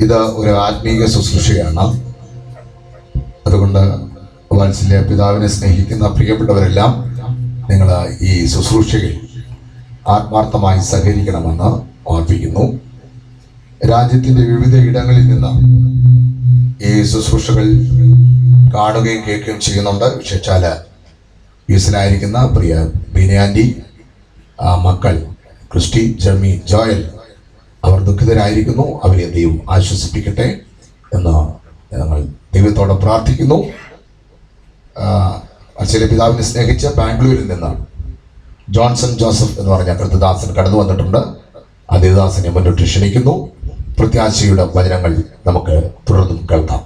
ഇത് ഒരു ആത്മീയ ശുശ്രൂഷയാണ്. അതുകൊണ്ട് വാത്സല്യ പിതാവിനെ സ്നേഹിക്കുന്ന പ്രിയപ്പെട്ടവരെല്ലാം നിങ്ങൾ ഈ ശുശ്രൂഷയിൽ ആത്മാർത്ഥമായി സഹകരിക്കണമെന്ന് ഓർപ്പിക്കുന്നു. രാജ്യത്തിൻ്റെ വിവിധ ഇടങ്ങളിൽ നിന്ന് ഈ ശുശ്രൂഷകൾ കാണുകയും കേൾക്കുകയും ചെയ്യുന്നുണ്ട്. വിശേഷാൽ യുഎസിലായിരിക്കുന്ന പ്രിയ ബീനയാൻറ്റി, മക്കൾ ക്രിസ്റ്റി, ജെർമി, ജോയൽ, അവർ ദുഃഖിതരായിരിക്കുന്നു. അവരെ ദൈവം ആശ്വസിപ്പിക്കട്ടെ എന്ന് ഞങ്ങൾ ദൈവത്തോടെ പ്രാർത്ഥിക്കുന്നു. ചില പിതാവിനെ സ്നേഹിച്ച് ബാംഗ്ലൂരിൽ നിന്ന് ജോൺസൺ ജോസഫ് എന്ന് പറഞ്ഞ കൃത്യദാസൻ കടന്നു വന്നിട്ടുണ്ട്. ആ ദേവദാസനെ മുന്നോട്ട് ക്ഷണിക്കുന്നു. പ്രത്യാശയുടെ വചനങ്ങൾ നമുക്ക് തുടർന്നും കേൾക്കാം.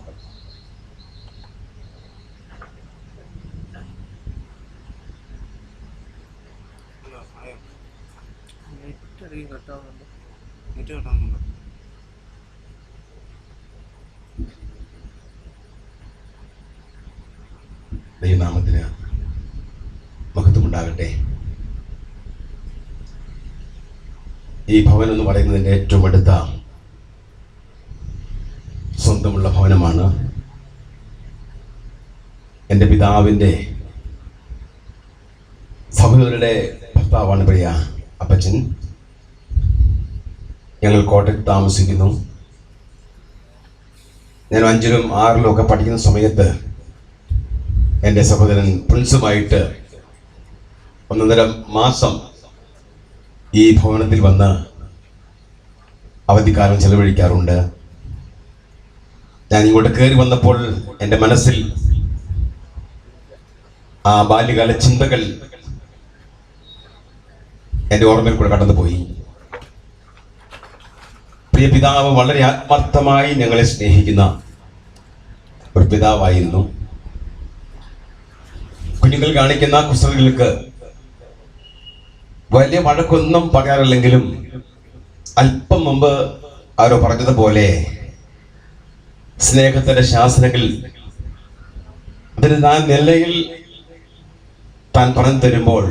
ദൈവനാമത്തിന് മഹത്വമുണ്ടാകട്ടെ. ഈ ഭവനം എന്ന് പറയുന്നതിൻ്റെ ഏറ്റവും അടുത്ത സ്വന്തമുള്ള ഭവനമാണ്. എൻ്റെ പിതാവിൻ്റെ സഹോദരരുടെ ഭർത്താവാണ് പ്രിയ അപ്പച്ചൻ. ഞങ്ങൾ കോട്ടയത്ത് താമസിക്കുന്നു. ഞാൻ 5ലും 6ലും ഒക്കെ പഠിക്കുന്ന സമയത്ത് എൻ്റെ സഹോദരൻ പ്രിൻസുമായിട്ട് 1.5 മാസം ഈ ഭവനത്തിൽ വന്ന് അവധിക്കാലം ചെലവഴിക്കാറുണ്ട്. ഞാൻ ഇങ്ങോട്ട് കയറി വന്നപ്പോൾ എൻ്റെ മനസ്സിൽ ആ ബാല്യകാല ചിന്തകൾ എൻ്റെ ഓർമ്മയിൽ കൂടെ കടന്നുപോയി. പ്രിയ പിതാവ് വളരെ ആത്മാർത്ഥമായി ഞങ്ങളെ സ്നേഹിക്കുന്ന ഒരു പിതാവായിരുന്നു. കുഞ്ഞുങ്ങൾ കാണിക്കുന്ന കുസൃതികൾക്ക് വലിയ വഴക്കൊന്നും പറയാറില്ലെങ്കിലും അല്പം മുമ്പ് ആരോ പറഞ്ഞതുപോലെ സ്നേഹത്തിന്റെ ശാസനകൾ അതിന് നിലയിൽ താൻ പറഞ്ഞു തരുമ്പോൾ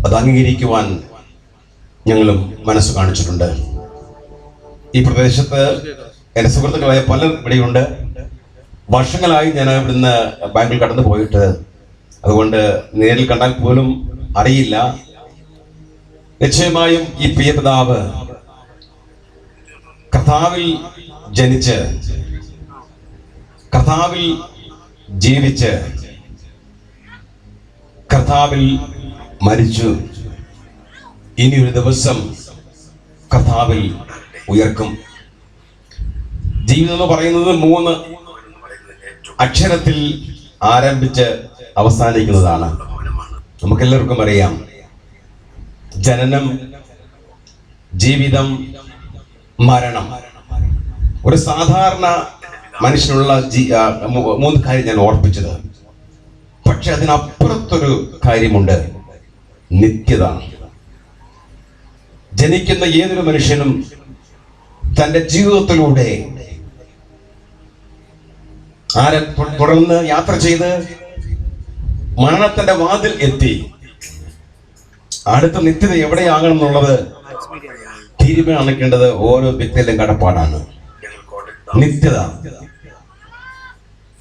അത് അംഗീകരിക്കുവാൻ ഞങ്ങളും മനസ്സ് കാണിച്ചിട്ടുണ്ട്. ഈ പ്രദേശത്ത് എൻ്റെ സുഹൃത്തുക്കളായ പലരും ഇവിടെയുണ്ട്. വർഷങ്ങളായി ഞാൻ ഇവിടുന്ന് ബാങ്കിൽ കടന്നു പോയിട്ട്, അതുകൊണ്ട് നേരിൽ കണ്ടാൽ പോലും അറിയില്ല. നിശ്ചയമായും ഈ പ്രിയ പിതാവ് കർത്താവിൽ ജനിച്ച് കർത്താവിൽ ജീവിച്ച് കർത്താവിൽ മരിച്ചു. ഇനിയൊരു ദിവസം കർത്താവിൽ ഉയർക്കും. ജീവിതം എന്ന് പറയുന്നത് 3 അക്ഷരത്തിൽ ആരംഭിച്ച് അവസാനിക്കുന്നതാണ്. നമുക്കെല്ലാവർക്കും അറിയാം. ജനനം, ജീവിതം, മരണം. ഒരു സാധാരണ മനുഷ്യനുള്ള 3 കാര്യം ഞാൻ ഓർപ്പിച്ചത്. പക്ഷെ അതിനപ്പുറത്തൊരു കാര്യമുണ്ട്, നിത്യത. ജനിക്കുന്ന ഏതൊരു മനുഷ്യനും തൻ്റെ ജീവിതത്തിലൂടെ തുടർന്ന് യാത്ര ചെയ്ത് മരണത്തിന്റെ വാതിൽ എത്തി അടുത്ത നിത്യത എവിടെയാകണം എന്നുള്ളത് തീരുമാനിക്കേണ്ടത് ഓരോ വ്യക്തിയുടെയും കടപ്പാടാണ്. നിത്യത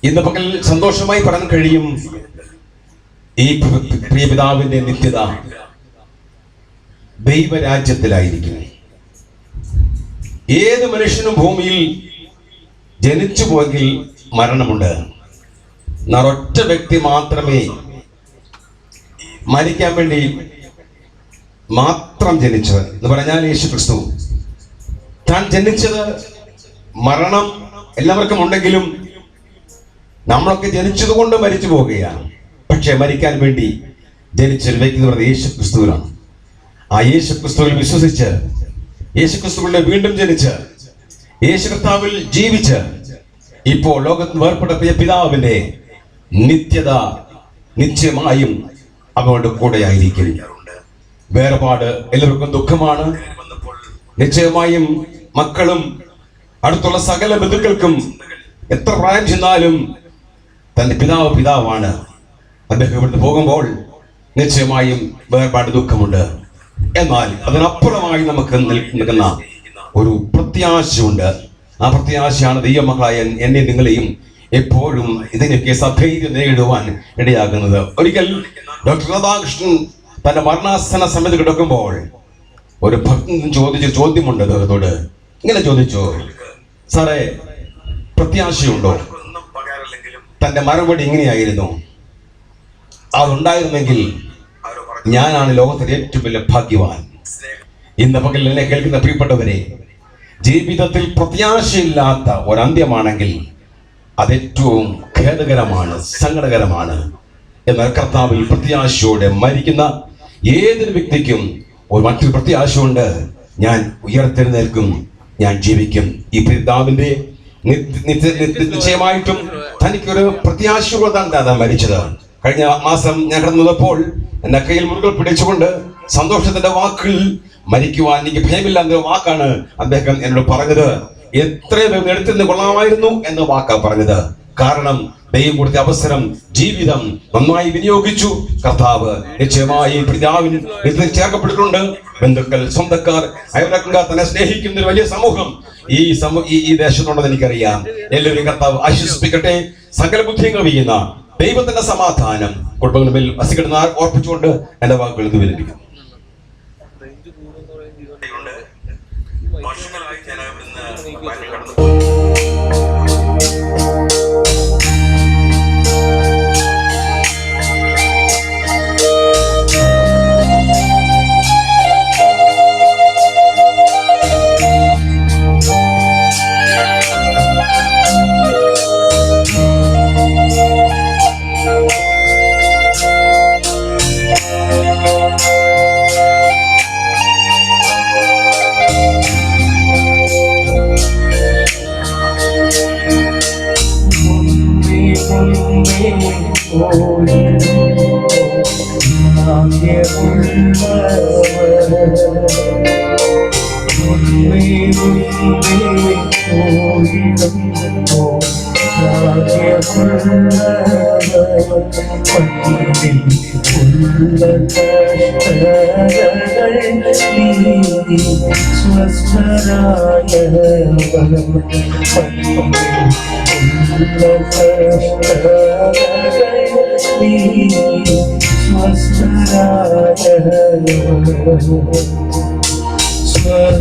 ഇന്ന് പകൽ സന്തോഷമായി പറയാൻ കഴിയും. ഈ പ്രിയ പിതാവിന്റെ നിത്യത ദൈവരാജ്യത്തിലായിരിക്കും. ഏത് മനുഷ്യനും ഭൂമിയിൽ ജനിച്ചു പോയെങ്കിൽ മരണമുണ്ട്. ഒറ്റ വ്യക്തി മാത്രമേ മരിക്കാൻ വേണ്ടി മാത്രം ജനിച്ചത് എന്ന് പറഞ്ഞാൽ യേശു ക്രിസ്തു. താൻ ജനിച്ചത് മരണം എല്ലാവർക്കും ഉണ്ടെങ്കിലും നമ്മളൊക്കെ ജനിച്ചത് കൊണ്ട് മരിച്ചു പോവുകയാണ്. പക്ഷെ മരിക്കാൻ വേണ്ടി ജനിച്ചൊരു വ്യക്തി എന്ന് പറയുന്നത് യേശു ക്രിസ്തുവിനാണ്. ആ യേശു ക്രിസ്തുവിൽ വിശ്വസിച്ച്, യേശു ക്രിസ്തുവിനെ വീണ്ടും ജനിച്ച്, യേശു കർത്താവിൽ ജീവിച്ച് ഇപ്പോൾ ലോകത്ത് വേർപ്പെട്ട പ്രിയ പിതാവിന്റെ നിത്യത നിശ്ചയമായും അവരുടെ കൂടെ ആയിരിക്കും. വേർപാട് എല്ലാവർക്കും ദുഃഖമാണ്. നിശ്ചയമായും മക്കളും അടുത്തുള്ള സകല ബന്ധുക്കൾക്കും എത്ര പ്രായം ചെന്നാലും തന്റെ പിതാവാണ്. അദ്ദേഹം ഇവിടുന്ന് പോകുമ്പോൾ നിശ്ചയമായും വേർപാട് ദുഃഖമുണ്ട്. എന്നാൽ അതിനപ്പുറമായി നമുക്ക് നിൽക്കുന്ന ഒരു പ്രത്യാശയുണ്ട്. ആ പ്രത്യാശയാണ് ദൈവമക്കളായ എന്നെ നിങ്ങളെയും എപ്പോഴും ഇതിനൊക്കെ സധൈര്യം നേരിടുവാൻ ഇടയാകുന്നത്. ഒരിക്കൽ ഡോക്ടർ രാധാകൃഷ്ണൻ തന്റെ മരണാസന സമയത്ത് കിടക്കുമ്പോൾ ഒരു ഭക്തൻ ചോദിച്ച ചോദ്യമുണ്ട് അദ്ദേഹത്തോട്. ഇങ്ങനെ ചോദിച്ചു, സാറേ, പ്രത്യാശയുണ്ടോ? തന്റെ മറുപടി ഇങ്ങനെയായിരുന്നു, അതുണ്ടായിരുന്നെങ്കിൽ ഞാനാണ് ലോകത്തിലെ ഏറ്റവും വലിയ ഭാഗ്യവാൻ. ഇന്ന് പകൽ എന്നെ കേൾക്കുന്ന പ്രിയപ്പെട്ടവരെ, ജീവിതത്തിൽ പ്രത്യാശയില്ലാത്ത ഒരന്ത്യമാണെങ്കിൽ അതേറ്റവും ഖേദകരമാണ്, സങ്കടകരമാണ്. എന്നാൽ കർത്താവിൽ പ്രത്യാശയോടെ മരിക്കുന്ന ഏതൊരു വ്യക്തിക്കും മറ്റൊരു പ്രത്യാശയുണ്ട്, ഞാൻ ഉയർത്തെഴുന്നേൽക്കും, ഞാൻ ജീവിക്കും. ഈ പിതാവിന്റെ നിശ്ചയമായിട്ടും തനിക്കൊരു പ്രത്യാശയോടാണ് മരിച്ചത്. കഴിഞ്ഞ മാസം ഞാൻ കിടന്നപ്പോൾ എന്റെ കയ്യിൽ മുറുകൾ പിടിച്ചുകൊണ്ട് സന്തോഷത്തിന്റെ വാക്കുകൾ, മരിക്കുവാൻ എനിക്ക് ഭയമില്ല എന്ന വാക്കാണ് അദ്ദേഹം എന്നോട് പറഞ്ഞത്. എത്രയും എടുത്തിരുന്ന് കൊള്ളാമായിരുന്നു എന്ന വാക്കാ പറഞ്ഞത്. കാരണം ദൈവം കൊടുത്ത അവസരം, ജീവിതം നന്നായി വിനിയോഗിച്ചു. കർത്താവ് നിശ്ചയമായി പിതാവിന് ചേർക്കപ്പെട്ടിട്ടുണ്ട്. ബന്ധുക്കൾ, സ്വന്തക്കാർ, അയൽവക്കക്കാർ, തന്നെ സ്നേഹിക്കുന്ന ഒരു വലിയ സമൂഹം ഈ ദേശത്തുണ്ടെന്ന് എനിക്കറിയാം. എല്ലാവരും കർത്താവ് ആശ്വസിപ്പിക്കട്ടെ. സകല ബുദ്ധികൾ വീഴുന്ന ദൈവത്തിന്റെ സമാധാനം കുടുംബങ്ങളിൽ വസിക്കുന്ന ഓർപ്പിച്ചുകൊണ്ട് എന്റെ വാക്കുകൾ വിവരിപ്പിക്കും.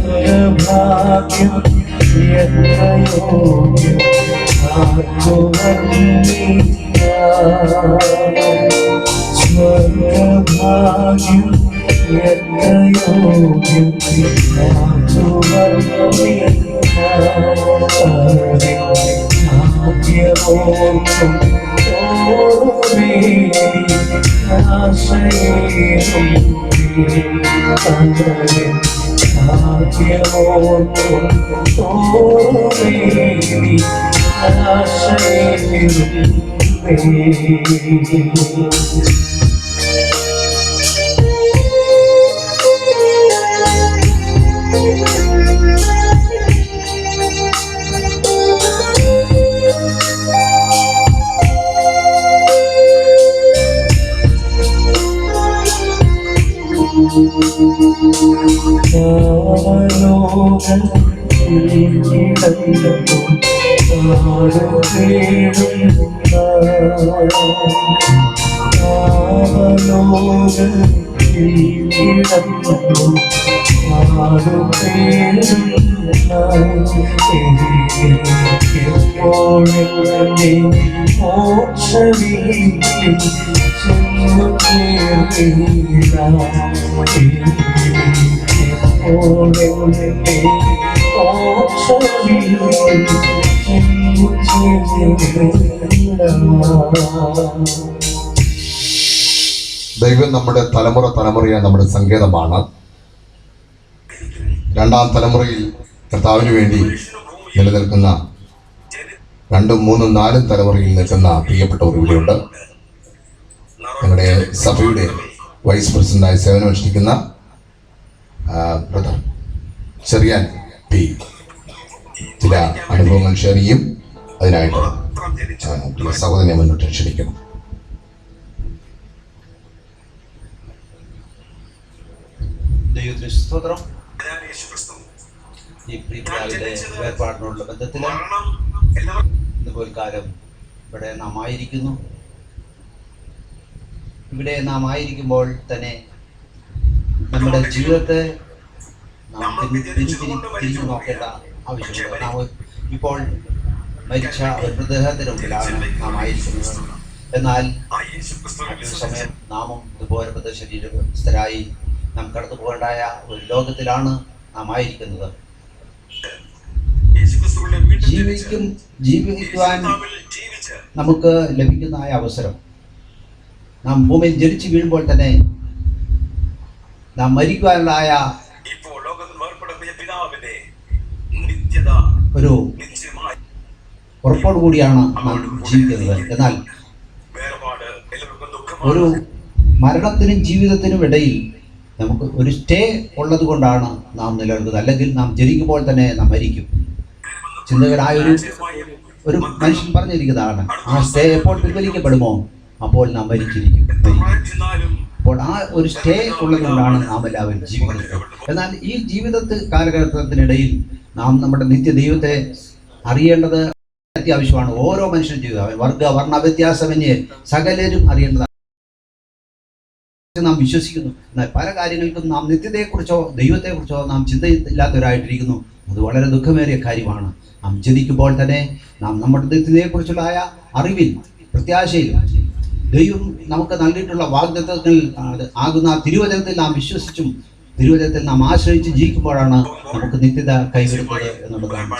സ്വർഗഭാഗ്യം യോഗ്യം സ്വർഗഭാഗ്യം യോഗ്യം ഭാഗ്യമോർക്കും ആശയേറും ഭാഗ്യമോർക്കും ആശയേറും ദൈവം നമ്മുടെ തലമുറയായ നമ്മുടെ സങ്കേതമാണ്. രണ്ടാം തലമുറയിൽ കർത്താവിന് വേണ്ടി നിലനിൽക്കുന്ന 2, 3, 4 തലമുറയിൽ നിൽക്കുന്ന പ്രിയപ്പെട്ടവർ ഇവിടെയുണ്ട്. ഞങ്ങളുടെ സഭയുടെ വൈസ് പ്രസിഡന്റായി സേവനമനുഷ്ഠിക്കുന്ന ബ്രദർ ചെറിയാൻ പി ചില അനുഭവങ്ങൾ ഷെയർ ചെയ്യും. അതിനായിട്ട് സഹോദരനെ മുന്നോട്ട് ക്ഷണിക്കണം. ദൈവത്തിന് സ്തോത്രം. ഈ പ്രിയപിതാവിന്റെ വേർപാടിനോടുള്ള ബന്ധത്തിൽ ഇതുപോലെ കാലം ഇവിടെ നാം ആയിരിക്കുന്നു. ഇവിടെ നാം ആയിരിക്കുമ്പോൾ തന്നെ നമ്മുടെ ജീവിതത്തെ നാം തിരിഞ്ഞു നോക്കേണ്ട ആവശ്യമുണ്ട്. നാം ഇപ്പോൾ മരിച്ച ഒരു മൃതദേഹത്തിന് മുമ്പിലാണ് നാം ആയിരിക്കുന്നത്. എന്നാൽ സമയം നാമും ഇതുപോലെ മൃതശരീരസ്ഥരായി നാം കടന്നു പോകേണ്ടായ ഒരു ലോകത്തിലാണ് നാം ആയിരിക്കുന്നത്. ജീവിക്കുവാൻ നമുക്ക് ലഭിക്കുന്ന അവസരം, നാം ഭൂമിയിൽ ജനിച്ചു വീഴുമ്പോൾ തന്നെ നാം മരിക്കുവാനുള്ളതായ ഒരു ഉറപ്പോടു കൂടിയാണ് നാം ജീവിക്കുന്നത്. എന്നാൽ ഒരു മരണത്തിനും ജീവിതത്തിനും ഇടയിൽ നമുക്ക് ഒരു സ്റ്റേ ഉള്ളത് കൊണ്ടാണ് നാം നിലനിൽക്കുന്നത്. അല്ലെങ്കിൽ നാം ജനിക്കുമ്പോൾ തന്നെ നാം മരിക്കും. ചിന്തകരായ ഒരു മനുഷ്യൻ പറഞ്ഞിരിക്കുന്നതാണ്, ആ സ്റ്റേ എപ്പോൾ പിൻവലിക്കപ്പെടുമോ അപ്പോൾ നാം മരിക്കും. അപ്പോൾ ആ ഒരു സ്റ്റേ ഉള്ളത് കൊണ്ടാണ് നാം എല്ലാവരും ജീവിക്കുന്നത്. എന്നാൽ ഈ കാലഘട്ടത്തിനിടയിൽ നാം നമ്മുടെ നിത്യദൈവത്തെ അറിയേണ്ടത് അത്യാവശ്യമാണ്. ഓരോ മനുഷ്യനും ജീവിതം വർഗ വർണ്ണ വ്യത്യാസമന്യേ സകലരും അറിയേണ്ടതാണ്. നാം വിശ്വസിക്കുന്നു. എന്നാൽ പല കാര്യങ്ങൾക്കും നാം നിത്യതയെക്കുറിച്ചോ ദൈവത്തെക്കുറിച്ചോ നാം ചിന്തയില്ലാത്തവരായിട്ടിരിക്കുന്നു. അത് വളരെ ദുഃഖമേറിയ കാര്യമാണ്. നാം ജനിക്കുമ്പോൾ തന്നെ നാം നമ്മുടെ നിത്യതയെക്കുറിച്ചുള്ള അറിവിൽ പ്രത്യാശയിലും ദൈവം നമുക്ക് നൽകിയിട്ടുള്ള വാഗ്ദത്തങ്ങൾ ആകുന്ന തിരുവചനത്തിൽ നാം വിശ്വസിച്ചും തിരുവചനത്തിൽ നാം ആശ്രയിച്ച് ജീവിക്കുമ്പോഴാണ് നമുക്ക് നിത്യത കൈവരുന്നത് എന്നുള്ളതാണ്.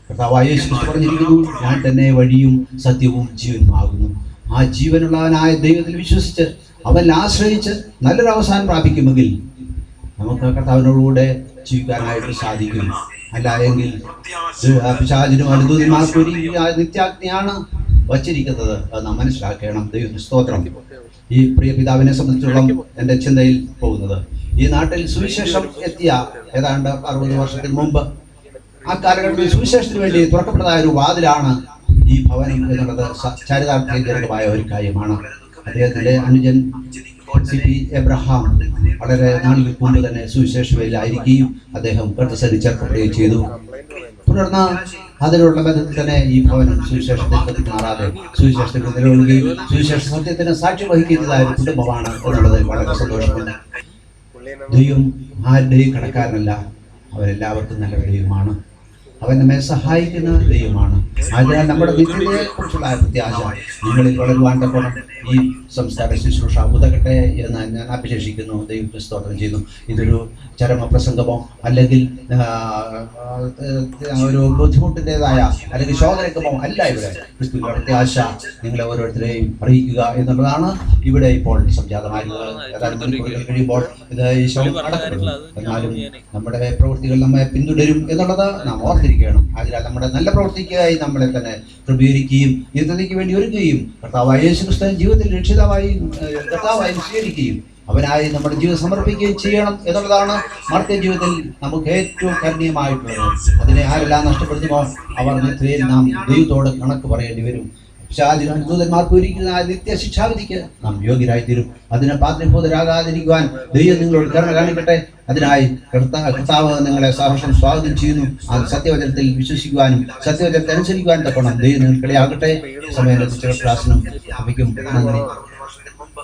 കർത്താവായ യേശു ക്രിസ്തു പറഞ്ഞിരിക്കുന്നു, ഞാൻ തന്നെ വഴിയും സത്യവും ജീവനുമാകുന്നു. ആ ജീവനുള്ളവനായ ദൈവത്തിൽ വിശ്വസിച്ച് അവനിൽ ആശ്രയിച്ച് നല്ലൊരു അവസാനം പ്രാപിക്കുമെങ്കിൽ നമുക്ക് കർത്താവിനോടുകൂടെ ജീവിക്കാനായിട്ട് സാധിക്കും. അല്ല എങ്കിൽ പിശാചിനും അനുദൂതന്മാർക്കും ഒരു നിത്യാഗ്നിയാണ് വച്ചിരിക്കുന്നത്. അത് നാം മനസ്സിലാക്കണം. ദൈവത്തിന് സ്തോത്രം. ഈ പ്രിയ പിതാവിനെ സംബന്ധിച്ചിടത്തോളം എൻ്റെ ചിന്തയിൽ പോകുന്നത്, ഈ നാട്ടിൽ സുവിശേഷം എത്തിയ ഏതാണ്ട് 60 വർഷത്തിന് മുമ്പ് ആ കാലഘട്ടത്തിൽ സുവിശേഷത്തിന് വേണ്ടി തുറക്കപ്പെട്ടതായ ഒരു വാതിലാണ് ഈ ഭവനം എന്നുള്ളത് ചരിതാർത്ഥമായ ഒരു കാര്യമാണ്. അദ്ദേഹത്തിൻ്റെ അനുജൻ CP എബ്രഹാം വളരെ നാളുകൾക്ക് മുമ്പ് തന്നെ സുവിശേഷയിലായിരിക്കുകയും അദ്ദേഹം കർത്തസരി ചേർക്കപ്പെടുകയും ചെയ്തു. തുടർന്ന് അതിനുള്ള ബന്ധത്തിൽ തന്നെ ഈ ഭവനം സുവിശേഷത്തിൽ മാറാതെ സുവിശേഷത്തിൽ നിലകൊള്ളുകയും സുവിശേഷ സത്യത്തിന് സാക്ഷ്യം വഹിക്കുന്നതായ ഒരു കുടുംബമാണ് എന്നുള്ളത് വളരെ സന്തോഷമുണ്ട്. ദൈവം ആരുടെയും കടക്കാരനല്ല, അവരെല്ലാവർക്കും നല്ല ദൈവമാണ്. അവൻ നമ്മെ സഹായിക്കുന്ന ദൈവമാണ്. അതിനാൽ നമ്മുടെ നിത്യതയെ കുറിച്ചുള്ള പ്രത്യാശ നിങ്ങളിൽ വളരുവാൻ തക്കോണം ഈ സംസ്കാര ശുശ്രൂഷ ഉതകട്ടെ എന്ന് ഞാൻ അഭിലഷിക്കുന്നു. ദൈവത്തെ സ്തോത്രം ചെയ്യുന്നു. ഇതൊരു ചരമപ്രസംഗമോ അല്ലെങ്കിൽ ഒരു ബുദ്ധിമുട്ടിൻ്റെതായ അല്ലെങ്കിൽ ശോധനക്കമോ അല്ല. ഇവിടെ ക്രിസ്തുവിന്റെ പ്രത്യാശ നിങ്ങളെ ഓരോരുത്തരെയും അറിയിക്കുക എന്നുള്ളതാണ് ഇവിടെ ഇപ്പോൾ സംജാതമായിരുന്നത്. ഏതാനും മണിക്കൂറുകൾ കഴിയുമ്പോൾ ഇത് ഈശോ നടക്കപ്പെടുന്നു. എന്നാലും നമ്മുടെ പ്രവൃത്തികൾ നമ്മെ പിന്തുടരും എന്നുള്ളത് നാം ഓർത്തിരിക്കണം. അതിനാൽ നമ്മുടെ നല്ല പ്രവൃത്തിക്കായി നമ്മളെ തന്നെ ക്രമീകരിക്കുകയും നിത്യതയ്ക്ക് വേണ്ടി ഒരുക്കുകയും കർത്താവായ യേശു ക്രിസ്തുവിനെ ജീവിതത്തിൽ രക്ഷിതാവായും കർത്താവായും സ്വീകരിക്കുകയും അവനായി നമ്മുടെ ജീവിതം സമർപ്പിക്കുകയും ചെയ്യണം എന്നുള്ളതാണ് മർത്യൻ ജീവിതത്തിൽ നമുക്ക് ഏറ്റവും കരണീയമായിട്ടുള്ളത്. അതിനെ ആരെല്ലാം നഷ്ടപ്പെടുത്തുമോ അവർ നിത്യതയിൽ നാം ദൈവത്തോട് കണക്ക് പറയേണ്ടി വരും. ദൂതന്മാർക്ക് ഒരുക്കുന്ന നിത്യശിക്ഷാവിധിക്ക് നാം യോഗ്യരായിത്തീരും. അതിന് പാത്രീഭൂതരാകാതിരിക്കുവാൻ ദൈവം നിങ്ങളോട് കരുണ കാണിക്കട്ടെ. അതിനായി കർത്താവ് നിങ്ങളെ സഹർഷം സ്വാഗതം ചെയ്യുന്നു. ആ സത്യവചനത്തിൽ വിശ്വസിക്കുവാനും സത്യവചനത്തെ അനുസരിക്കുവാനും തക്കണം ദൈവം നിങ്ങൾക്കിടയാകട്ടെ. സമയം ക്ലാസ്സിനും അമ്മയ്ക്കും നന്ദി. സംബന്ധ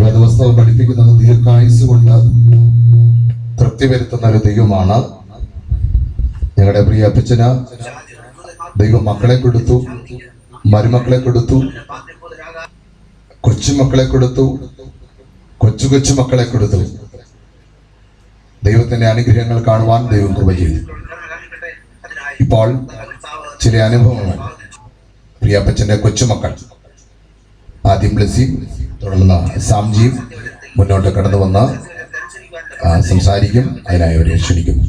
വേദപുസ്തകം പഠിപ്പിക്കുന്നത് ദീർഘായുസ് കൊണ്ട് തൃപ്തി വരുത്തുന്ന ഒരു ദൈവമാണ്. ഞങ്ങളുടെ പ്രിയ അപ്പച്ചന് ദൈവം മക്കളെ കൊടുത്തു, മരുമക്കളെ കൊടുത്തു, കൊച്ചുമക്കളെ കൊടുത്തു, കൊച്ചു മക്കളെ കൊടുത്തു. ദൈവത്തിന്റെ അനുഗ്രഹങ്ങൾ കാണുവാൻ ദൈവം കൃപ ചെയ്തു. ഇപ്പോൾ ചില അനുഭവങ്ങൾ പ്രിയപ്പച്ചന്റെ കൊച്ചുമക്കൾ, ആദ്യം ബ്ലെസ്സി, തുടർന്ന് സാംജിയും മുന്നോട്ട് കടന്നു വന്ന് സംസാരിക്കും. അതിനായി അവരെ ക്ഷണിക്കുന്നു.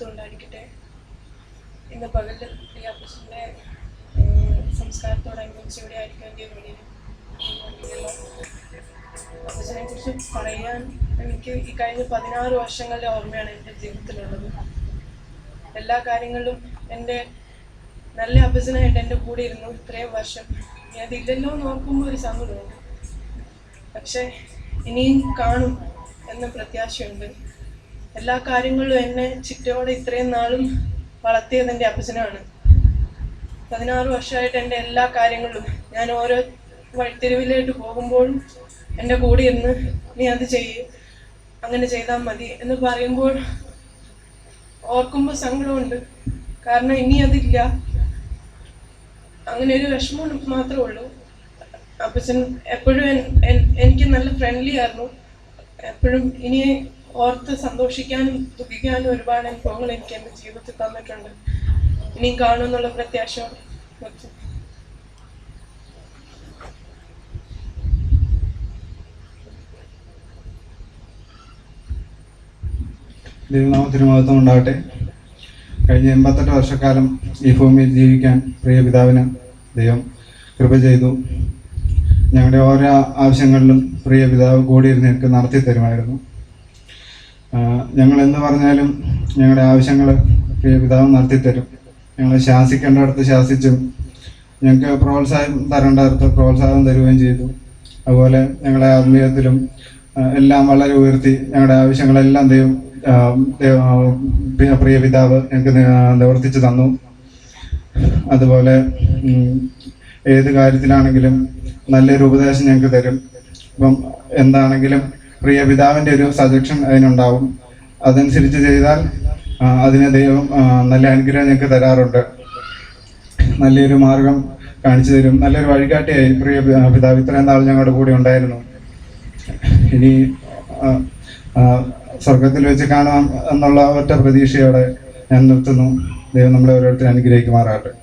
ഉണ്ടായിരിക്കട്ടെ. ഇന്ന് പകല് പ്രിയപ്പച്ചൻ്റെ സംസ്കാരത്തോടനുബന്ധിച്ച് ഇവിടെ ആയിരിക്കേണ്ടി അപ്പച്ചനെ കുറിച്ച് പറയാൻ എനിക്ക് ഈ കഴിഞ്ഞ 16 വർഷങ്ങളുടെ ഓർമ്മയാണ് എൻ്റെ ജീവിതത്തിലുള്ളത്. എല്ലാ കാര്യങ്ങളിലും എൻ്റെ നല്ല അപ്പച്ചനായിട്ട് എൻ്റെ കൂടെ ഇരുന്നു ഇത്രയും വർഷം. അതില്ലല്ലോ എന്ന് ഓർക്കുമ്പോൾ ഒരു സങ്കടമുണ്ട്. പക്ഷെ ഇനിയും കാണും എന്ന പ്രത്യാശയുണ്ട്. എല്ലാ കാര്യങ്ങളിലും എന്നെ ചിട്ടയോടെ ഇത്രയും നാളും വളർത്തിയത് എൻ്റെ അപ്പച്ചനാണ്. 16 വർഷമായിട്ട് എൻ്റെ എല്ലാ കാര്യങ്ങളിലും ഞാൻ ഓരോ വഴിത്തെരുവിലേക്ക് പോകുമ്പോഴും എൻ്റെ കൂടെ ഇരുന്ന് നീ അത് ചെയ്യ്, അങ്ങനെ ചെയ്താൽ മതി എന്ന് പറയുമ്പോൾ ഓർക്കുമ്പോൾ സങ്കടമുണ്ട്. കാരണം ഇനി അതില്ല. അങ്ങനെ ഒരു വിഷമം മാത്രമേ ഉള്ളൂ. അപ്പച്ചൻ എപ്പോഴും എനിക്ക് നല്ല ഫ്രണ്ട്ലി ആയിരുന്നു. എപ്പോഴും ഇനി ഓർത്ത് സന്തോഷിക്കാനും ദുഃഖിക്കാനും ഒരുപാട് അനുഭവങ്ങൾ എനിക്ക് എൻ്റെ ജീവിതത്തിൽ തന്നിട്ടുണ്ട്. ഇനിയും കാണുമെന്നുള്ള പ്രത്യാശ വെച്ചു. ദൈവനാമത്തിന് മഹത്വം ഉണ്ടാകട്ടെ. കഴിഞ്ഞ 88 വർഷക്കാലം ഈ ഭൂമിയിൽ ജീവിക്കാൻ പ്രിയ പിതാവിന് ദൈവം കൃപ ചെയ്തു. ഞങ്ങളുടെ ഓരോ ആവശ്യങ്ങളിലും പ്രിയ പിതാവ് കൂടിയിരുന്ന് എനിക്ക് നടത്തി തരുമായിരുന്നു. ഞങ്ങൾ എന്ത് പറഞ്ഞാലും ഞങ്ങളുടെ ആവശ്യങ്ങൾ പ്രിയ പിതാവ് നടത്തി തരും. ഞങ്ങൾ ശാസിക്കേണ്ടടുത്ത് ശാസിച്ചും ഞങ്ങൾക്ക് പ്രോത്സാഹനം തരേണ്ടടുത്ത് പ്രോത്സാഹനം തരുകയും ചെയ്തു. അതുപോലെ ഞങ്ങളെ ആത്മീയത്തിലും എല്ലാം വളരെ ഉയർത്തി ഞങ്ങളുടെ ആവശ്യങ്ങളെല്ലാം പ്രിയ പിതാവ് ഞങ്ങൾക്ക് നിവർത്തിച്ചു തന്നു. അതുപോലെ ഏത് കാര്യത്തിലാണെങ്കിലും നല്ലൊരു ഉപദേശം ഞങ്ങൾക്ക് തരും. ഇപ്പം എന്താണെങ്കിലും പ്രിയ പിതാവിൻ്റെ ഒരു സജഷൻ അതിനുണ്ടാവും. അതനുസരിച്ച് ചെയ്താൽ അതിന് ദൈവം നല്ല അനുഗ്രഹം ഞങ്ങൾക്ക് തരാറുണ്ട്. നല്ലൊരു മാർഗം കാണിച്ചു തരും. നല്ലൊരു വഴികാട്ടിയായി പ്രിയ പിതാവ് ഇത്രയും നാൾ ഞങ്ങളുടെ കൂടെ ഉണ്ടായിരുന്നു. ഇനി സ്വർഗത്തിൽ വെച്ച് കാണാം എന്നുള്ള ഒറ്റ പ്രതീക്ഷയോടെ ഞാൻ നിർത്തുന്നു. ദൈവം നമ്മളെ ഓരോരുത്തരും അനുഗ്രഹിക്കുമാറാകട്ടെ.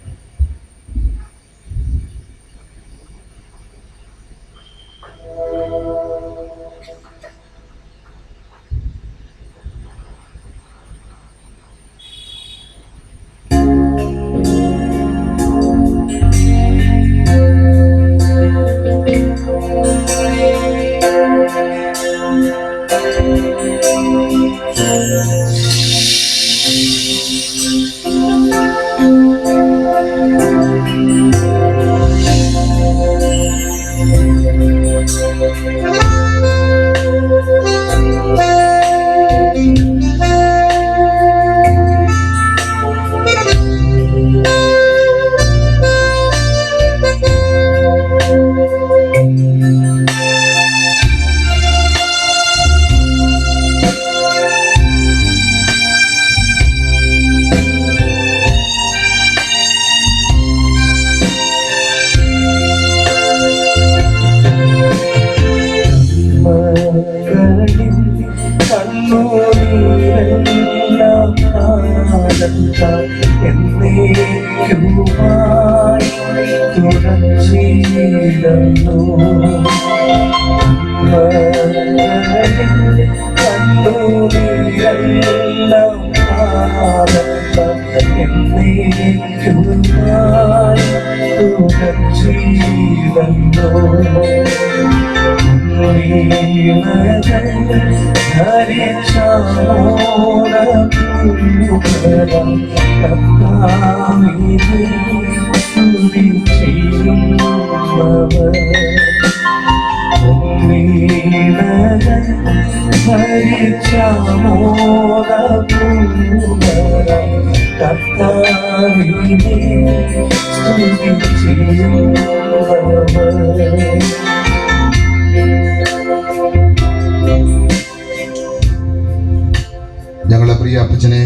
ഞങ്ങളുടെ പ്രിയ അപ്പച്ചനെ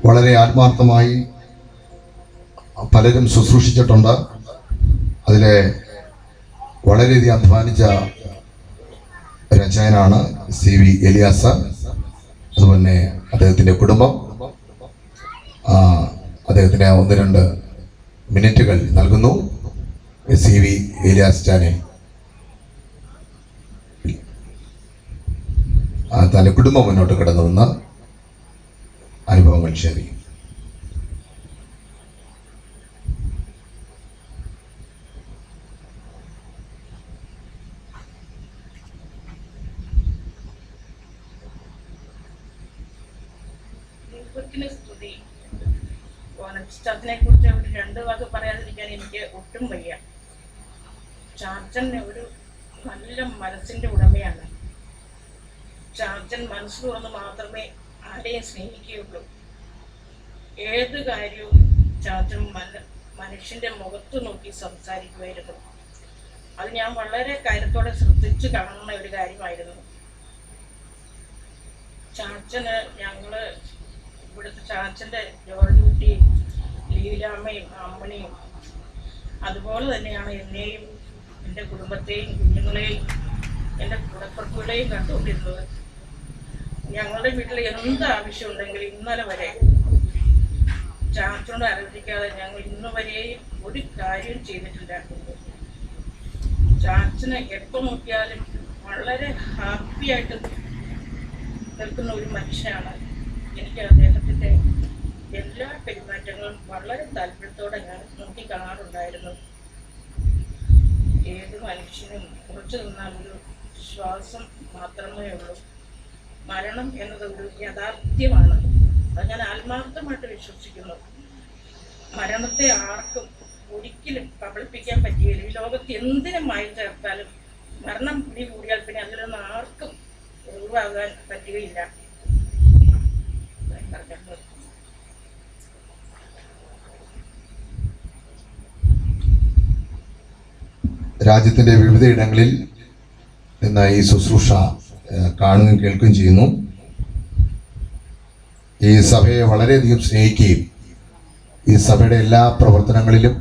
വളരെ ആത്മാർത്ഥമായി പലരും ശുശ്രൂഷിച്ചിട്ടുണ്ട്. അതിലെ വളരെയധികം അധ്വാനിച്ച രചയനാണ് CV എലിയാസ. അതുപോലെ അദ്ദേഹത്തിൻ്റെ കുടുംബം അദ്ദേഹത്തിന് 1-2 മിനിറ്റുകൾ നൽകുന്നു. CV എലിയാസ് ചാനെ തൻ്റെ കുടുംബം മുന്നോട്ട് കടന്നു വന്ന അനുഭവങ്ങൾ ഷെയർ ചെയ്യും. ചാച്ചനെ കുറിച്ച് ഒരു 2 വാക്ക് പറയാതിരിക്കാൻ എനിക്ക് ഒട്ടും വയ്യ. ചാച്ചൻ ഒരു നല്ല മനസ്സിന്റെ ഉടമയാണ്. ചാച്ചൻ മനസ്സ് തുറന്ന് മാത്രമേ ആരെയും സ്നേഹിക്കുകയുള്ളൂ. ഏത് കാര്യവും ചാച്ചൻ മനുഷ്യന്റെ മുഖത്ത് നോക്കി സംസാരിക്കുമായിരുന്നു. അത് ഞാൻ വളരെ കാര്യത്തോടെ ശ്രദ്ധിച്ചു കാണുന്ന ഒരു കാര്യമായിരുന്നു. ചാച്ചന് ഞങ്ങള് ഇവിടുത്തെ ചാച്ചൻ്റെ ജോർജ് കുട്ടിയും ലീലാമ്മയും അമ്മണിയും അതുപോലെ തന്നെയാണ് എന്നെയും എൻ്റെ കുടുംബത്തെയും കുഞ്ഞുങ്ങളെയും എൻ്റെ കൂടപ്പുറപ്പുകളെയും കണ്ടുകൊണ്ടിരുന്നത്. ഞങ്ങളുടെ വീട്ടിൽ എന്ത് ആവശ്യമുണ്ടെങ്കിലും ഇന്നലെ വരെ ചാച്ചനോട് ആലോചിക്കാതെ ഞങ്ങൾ ഇന്ന് വരെയും ഒരു കാര്യം ചെയ്തിട്ടില്ല. ചാച്ചനെ എപ്പോൾ നോക്കിയാലും വളരെ ഹാപ്പിയായിട്ട് നിൽക്കുന്ന ഒരു മനുഷ്യനാണ്. എനിക്ക് അദ്ദേഹത്തിൻ്റെ എല്ലാ പെരുമാറ്റങ്ങളും വളരെ താല്പര്യത്തോടെ ഞാൻ നോക്കി കാണാറുണ്ടായിരുന്നു. ഏത് മനുഷ്യനും കുറച്ചു നിന്നാൽ ഒരു ശ്വാസം മാത്രമേ ഉള്ളൂ. മരണം എന്നത് ഒരു യാഥാർത്ഥ്യമാണ്. അത് ഞാൻ ആത്മാർത്ഥമായിട്ട് വിശ്വസിക്കുന്നു. മരണത്തെ ആർക്കും ഒരിക്കലും കബളിപ്പിക്കാൻ പറ്റിയില്ല. ഈ ലോകത്ത് എന്തിനും മായി ചേർത്താലും മരണം പിടി കൂടിയാൽ പിന്നെ അതിലൊന്നും ആർക്കും ഒഴിവാകാൻ പറ്റുകയില്ല. രാജ്യത്തിൻ്റെ വിവിധയിടങ്ങളിൽ നിന്ന് ഈ ശുശ്രൂഷ കാണുകയും കേൾക്കുകയും ചെയ്യുന്നു. ഈ സഭയെ വളരെയധികം സ്നേഹിക്കുകയും ഈ സഭയുടെ എല്ലാ പ്രവർത്തനങ്ങളിലും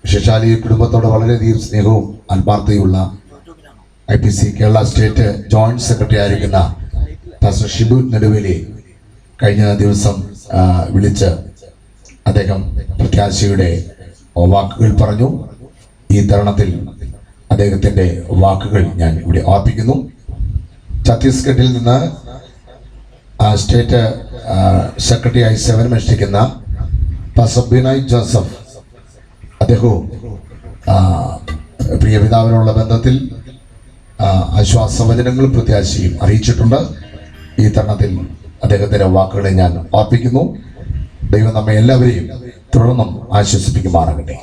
വിശേഷാൽ ഈ കുടുംബത്തോട് വളരെയധികം സ്നേഹവും ആത്മാർത്ഥതയുമുള്ള IPC Kerala state joint secretary ആയിരിക്കുന്ന പാസ്റ്റർ ഷിബു നെടുവേലി കഴിഞ്ഞ ദിവസം വിളിച്ച് അദ്ദേഹം പ്രത്യാശയുടെ വാക്കുകൾ പറഞ്ഞു. ഈ തരുണത്തിൽ അദ്ദേഹത്തിൻ്റെ വാക്കുകൾ ഞാൻ ഇവിടെ ഓർപ്പിക്കുന്നു. ഛത്തീസ്ഗഡിൽ നിന്ന് സ്റ്റേറ്റ് സെക്രട്ടറിയായി സേവനമനുഷ്ഠിക്കുന്ന പാസ്റ്റർ ബിനോയ് ജോസഫ് അദ്ദേഹവും പ്രിയ പിതാവിനുള്ള ബന്ധത്തിൽ ആശ്വാസവചനങ്ങളും പ്രത്യാശയും അറിയിച്ചിട്ടുണ്ട്. ഈ തരുണത്തിൽ അദ്ദേഹത്തിൻ്റെ വാക്കുകളെ ഞാൻ ഓർപ്പിക്കുന്നു. ദൈവം നമ്മെ എല്ലാവരെയും തുടർന്നും ആശ്വസിപ്പിക്കുമാറാകട്ടെ.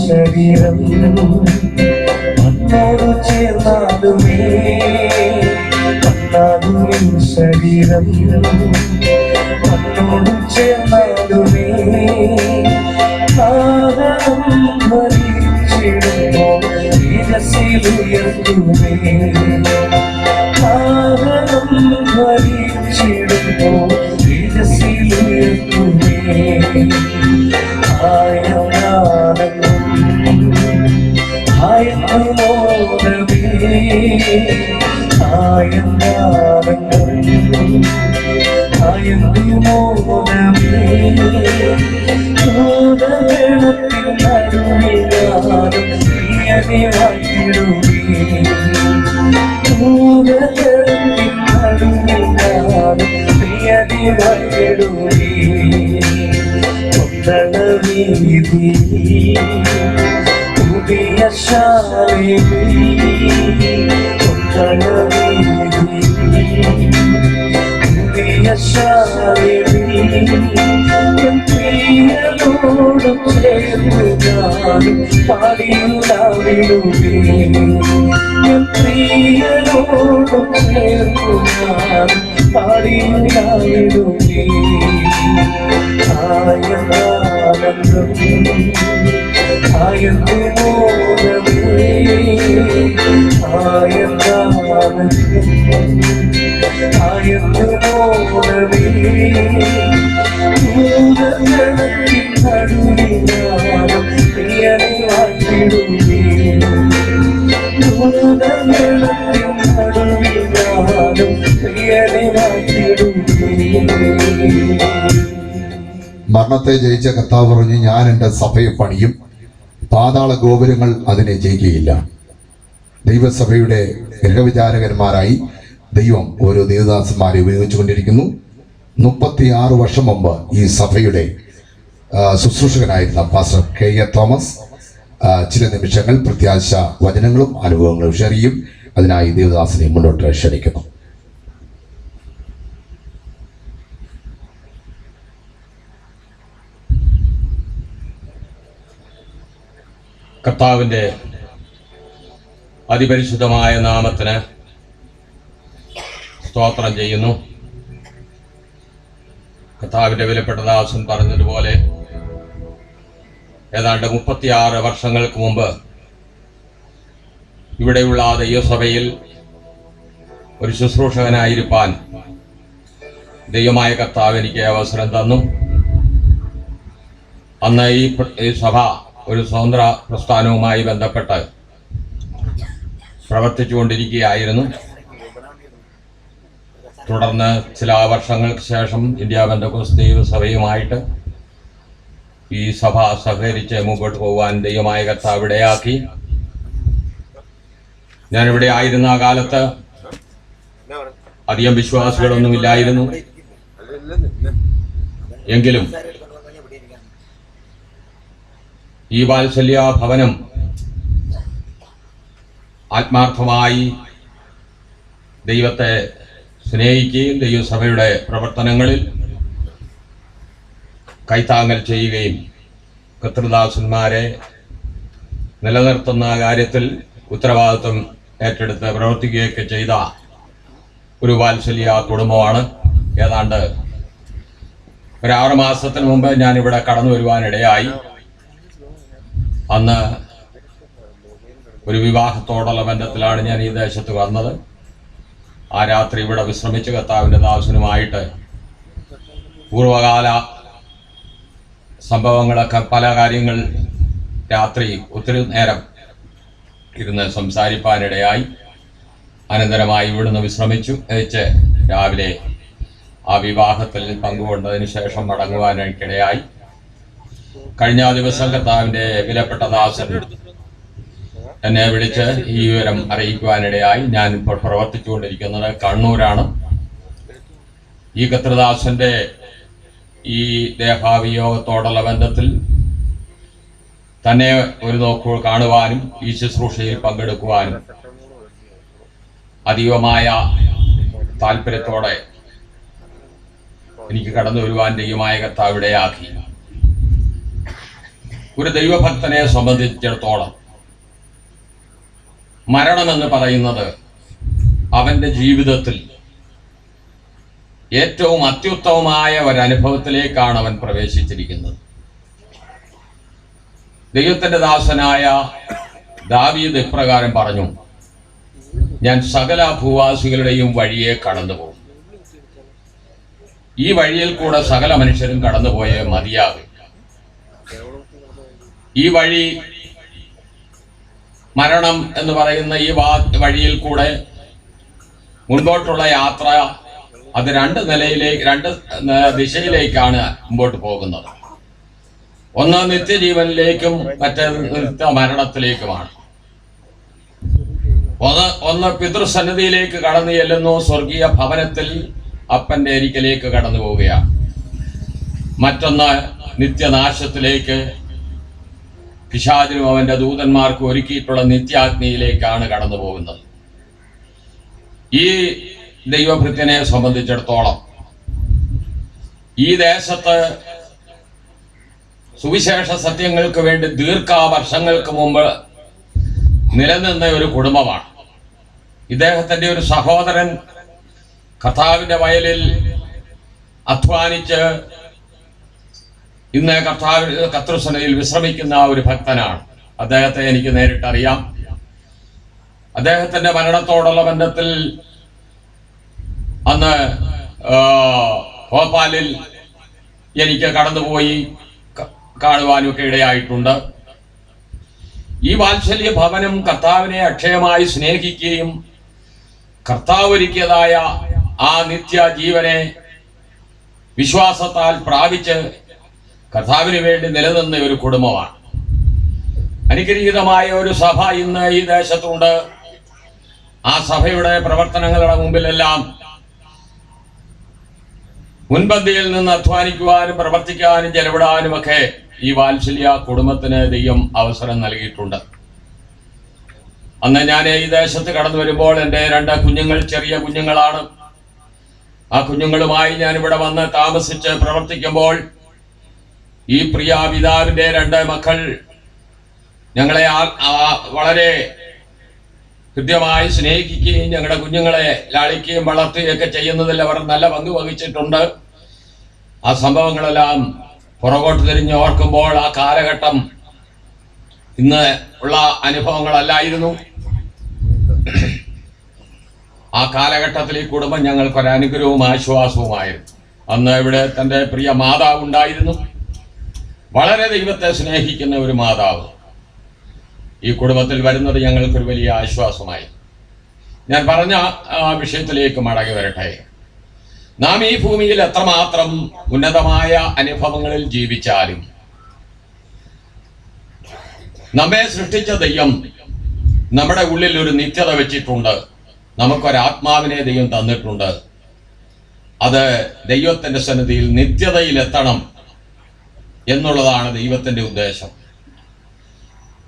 ശരീരം മണ്ണോട് ചേർന്നാലുമേ മണ്ണാകും ശരീരം മണ്ണോട് ചേർന്നാലുമേ കാതം ഭരിച്ചിടുമ്പോൾ ഉയർത്തുമേ കാതം ഭരിച്ചിടുമ്പോൾ ഉയർത്തുമേ മരണത്തെ ജയിച്ച കർത്താവ് പറഞ്ഞു, ഞാൻ എൻ്റെ സഭയെ പണിയും, പാതാള ഗോപുരങ്ങൾ അതിനെ ജയിക്കുകയില്ല. ദൈവസഭയുടെ ഗൃഹവിചാരകന്മാരായി ദൈവം ഓരോ ദേവദാസന്മാരെ ഉപയോഗിച്ചുകൊണ്ടിരിക്കുന്നു. 36 വർഷം മുമ്പ് ഈ സഭയുടെ ശുശ്രൂഷകനായിരുന്ന പാസ്റ്റർ K.A. തോമസ് ചില നിമിഷങ്ങൾ പ്രത്യാശ വചനങ്ങളും അനുഭവങ്ങളും ഷെയർ ചെയ്യും. അതിനായി ദേവദാസനെ മുന്നോട്ട് ക്ഷണിക്കുന്നു. കർത്താവിൻ്റെ അതിപരിശുദ്ധമായ നാമത്തിന് സ്തോത്രം ചെയ്യുന്നു. കർത്താവിൻ്റെ വിലപ്പെട്ട ദാസൻ പറഞ്ഞതുപോലെ ഏതാണ്ട് 36 വർഷങ്ങൾക്ക് മുമ്പ് ഇവിടെയുള്ള ദൈവസഭയിൽ ഒരു ശുശ്രൂഷകനായിരിക്കാൻ ദൈവമായ കർത്താവ് എനിക്ക് അവസരം തന്നു. അന്ന് ഈ സഭ ഒരു സ്വതന്ത്ര പ്രസ്ഥാനവുമായി ബന്ധപ്പെട്ട് പ്രവർത്തിച്ചുകൊണ്ടിരിക്കുകയായിരുന്നു. തുടർന്ന് ചില വർഷങ്ങൾക്ക് ശേഷം ഇന്ത്യ പെന്തക്കോസ്ത് ദൈവസഭയുമായിട്ട് ഈ സഭ സഹകരിച്ച് മുമ്പോട്ട് പോകാൻ ദൈവമായ കർത്താവ് ഇടയാക്കി. ഞാനിവിടെ ആയിരുന്ന കാലത്ത് അധികം വിശ്വാസികളൊന്നുമില്ലായിരുന്നു. എങ്കിലും ഈ വാത്സല്യ ഭവനം ആത്മാർത്ഥമായി ദൈവത്തെ സ്നേഹിക്കുകയും ദൈവസഭയുടെ പ്രവർത്തനങ്ങളിൽ കൈത്താങ്ങൽ ചെയ്യുകയും കർത്തൃദാസന്മാരെ നിലനിർത്തുന്ന കാര്യത്തിൽ ഉത്തരവാദിത്വം ഏറ്റെടുത്ത് പ്രവർത്തിക്കുകയൊക്കെ ചെയ്ത ഒരു വാത്സല്യ കുടുംബമാണ്. ഏതാണ്ട് ഒരു 6 മാസത്തിന് മുമ്പ് ഞാനിവിടെ കടന്നു വരുവാനിടയായി. അന്ന് ഒരു വിവാഹത്തോടുള്ള ബന്ധത്തിലാണ് ഞാൻ ഈ ദേശത്ത് വന്നത്. ആ രാത്രി ഇവിടെ വിശ്രമിച്ച് കർത്താവിൻ്റെ ദാസനുമായിട്ട് പൂർവകാല സംഭവങ്ങളൊക്കെ പല കാര്യങ്ങൾ രാത്രി ഒത്തിരി നേരം ഇരുന്ന് സംസാരിപ്പാനിടയായി. അനന്തരമായി ഇവിടുന്ന് വിശ്രമിച്ചു വെച്ച് രാവിലെ ആ വിവാഹത്തിൽ പങ്കുകൊണ്ടതിന് ശേഷം മടങ്ങുവാനിടയായി. കഴിഞ്ഞ ദിവസം കർത്താവിൻ്റെ വിലപ്പെട്ട ദാസൻ എന്നെ വിളിച്ച് ഈ വിവരം അറിയിക്കുവാനിടയായി. ഞാൻ ഇപ്പോൾ പ്രവർത്തിച്ചുകൊണ്ടിരിക്കുന്നത് കണ്ണൂരാണ്. ഈ കർത്തൃദാസന്റെ ഈ ദേഹാവിയോഗത്തോടുള്ള ബന്ധത്തിൽ തന്നെ ഒരു നോക്കു കാണുവാനും ഈ ശുശ്രൂഷയിൽ പങ്കെടുക്കുവാനും അതീവമായ താല്പര്യത്തോടെ എനിക്ക് കടന്നു വരുവാൻ ദൈവമായ കർത്താവ് ഇടയാക്കി. ഒരു ദൈവഭക്തനെ സംബന്ധിച്ചിടത്തോളം മരണമെന്ന് പറയുന്നത് അവന്റെ ജീവിതത്തിൽ ഏറ്റവും അത്യുത്തമമായ ഒരനുഭവത്തിലേക്കാണ് അവൻ പ്രവേശിച്ചിരിക്കുന്നത്. ദൈവത്തിന്റെ ദാസനായ ദാവീദ് ഇപ്രകാരം പറഞ്ഞു, ഞാൻ സകല ഭൂവാസികളുടെയും വഴിയെ കടന്നുപോകും. ഈ വഴിയിൽ കൂടെ സകല മനുഷ്യരും കടന്നുപോയേ മതിയാകും. ഈ വഴി മരണം എന്ന് പറയുന്ന ഈ വഴിയിൽ കൂടെ മുൻപോട്ടുള്ള യാത്ര അത് രണ്ട് ദിശയിലേക്കാണ് മുമ്പോട്ട് പോകുന്നത്. ഒന്ന് നിത്യജീവനിലേക്കും മറ്റേത് നിത്യ മരണത്തിലേക്കുമാണ്. ഒന്ന് പിതൃസന്നിധിയിലേക്ക് കടന്നു ചെല്ലുന്നു, സ്വർഗീയ ഭവനത്തിൽ അപ്പന്റെ അരികിലേക്ക് കടന്നു പോവുകയാണ്. മറ്റൊന്ന് നിത്യനാശത്തിലേക്ക് പിശാചിനും അവന്റെ ദൂതന്മാർക്ക് ഒരുക്കിയിട്ടുള്ള നിത്യാഗ്നിയിലേക്കാണ് കടന്നു പോകുന്നത്. ഈ ദൈവഭൃത്യനെ സംബന്ധിച്ചിടത്തോളം ഈ ദേശത്ത് സുവിശേഷ സത്യങ്ങൾക്ക് വേണ്ടി ദീർഘവർഷങ്ങൾക്ക് മുമ്പ് നിലനിന്ന ഒരു കുടുംബമാണ്. ഇദ്ദേഹത്തിന്റെ ഒരു സഹോദരൻ കർത്താവിന്റെ വയലിൽ അധ്വാനിച്ച് ഇന്ന് കർത്തൃസന്നിധിയിൽ വിശ്രമിക്കുന്ന ഒരു ഭക്തനാണ്. അദ്ദേഹത്തെ എനിക്ക് നേരിട്ടറിയാം. അദ്ദേഹത്തിന്റെ മരണത്തോടുള്ള ബന്ധത്തിൽ അന്ന് ഭോപ്പാലിൽ എനിക്ക് കടന്നുപോയി കാണുവാനൊക്കെ ഇടയായിട്ടുണ്ട്. ഈ വാത്സല്യ ഭവനം കർത്താവിനെ അക്ഷയമായി സ്നേഹിക്കുകയും കർത്താവ് ഒരുക്കിയതായ ആ നിത്യ ജീവനെ വിശ്വാസത്താൽ പ്രാപിച്ച് കർത്താവിന് വേണ്ടി നിലനിന്ന ഒരു കുടുംബമാണ്. അനുഗ്രഹീതമായ ഒരു സഭ ഇന്ന് ഈ ദേശത്തുണ്ട്. ആ സഭയുടെ പ്രവർത്തനങ്ങളുടെ മുമ്പിലെല്ലാം മുൻപന്തിയിൽ നിന്ന് അധ്വാനിക്കുവാനും പ്രവർത്തിക്കാനും ചെലവിടാനും ഒക്കെ ഈ വാത്സല്യ കുടുംബത്തിന് ദൈവം അവസരം നൽകിയിട്ടുണ്ട്. അന്ന് ഞാൻ ഈ ദേശത്ത് കടന്നു വരുമ്പോൾ എൻ്റെ 2 കുഞ്ഞുങ്ങൾ ചെറിയ കുഞ്ഞുങ്ങളാണ്. ആ കുഞ്ഞുങ്ങളുമായി ഞാൻ ഇവിടെ വന്ന് താമസിച്ച് പ്രവർത്തിക്കുമ്പോൾ ഈ പ്രിയ പിതാവിൻ്റെ 2 മക്കൾ ഞങ്ങളെ വളരെ ഹൃദ്യമായി സ്നേഹിക്കുകയും ഞങ്ങളുടെ കുഞ്ഞുങ്ങളെ ലാളിക്കുകയും വളർത്തുകയൊക്കെ ചെയ്യുന്നതിൽ അവർ നല്ല പങ്ക് വഹിച്ചിട്ടുണ്ട്. ആ സംഭവങ്ങളെല്ലാം പുറകോട്ട് തിരിഞ്ഞ് ഓർക്കുമ്പോൾ ആ കാലഘട്ടം ഇന്ന് ഉള്ള അനുഭവങ്ങളല്ലായിരുന്നു. ആ കാലഘട്ടത്തിൽ ഈ കുടുംബം ഞങ്ങൾക്കൊരനുഗ്രഹവും ആശ്വാസവുമായിരുന്നു. അന്ന് ഇവിടെ തൻ്റെ പ്രിയ മാതാവ് ഉണ്ടായിരുന്നു, വളരെ ദൈവത്തെ സ്നേഹിക്കുന്ന ഒരു മാതാവ്. ഈ കുടുംബത്തിൽ വരുന്നത് ഞങ്ങൾക്കൊരു വലിയ ആശ്വാസമായി. ഞാൻ പറഞ്ഞ വിഷയത്തിലേക്ക് മടങ്ങി വരട്ടെ. നാം ഈ ഭൂമിയിൽ എത്രമാത്രം ഉന്നതമായ അനുഭവങ്ങളിൽ ജീവിച്ചാലും നമ്മെ സൃഷ്ടിച്ച ദൈവം നമ്മുടെ ഉള്ളിൽ ഒരു നിത്യത വെച്ചിട്ടുണ്ട്. നമുക്കൊരാത്മാവിനെ ദൈവം തന്നിട്ടുണ്ട്. അത് ദൈവത്തിൻ്റെ സന്നിധിയിൽ നിത്യതയിലെത്തണം എന്നുള്ളതാണ് ദൈവത്തിൻ്റെ ഉദ്ദേശം.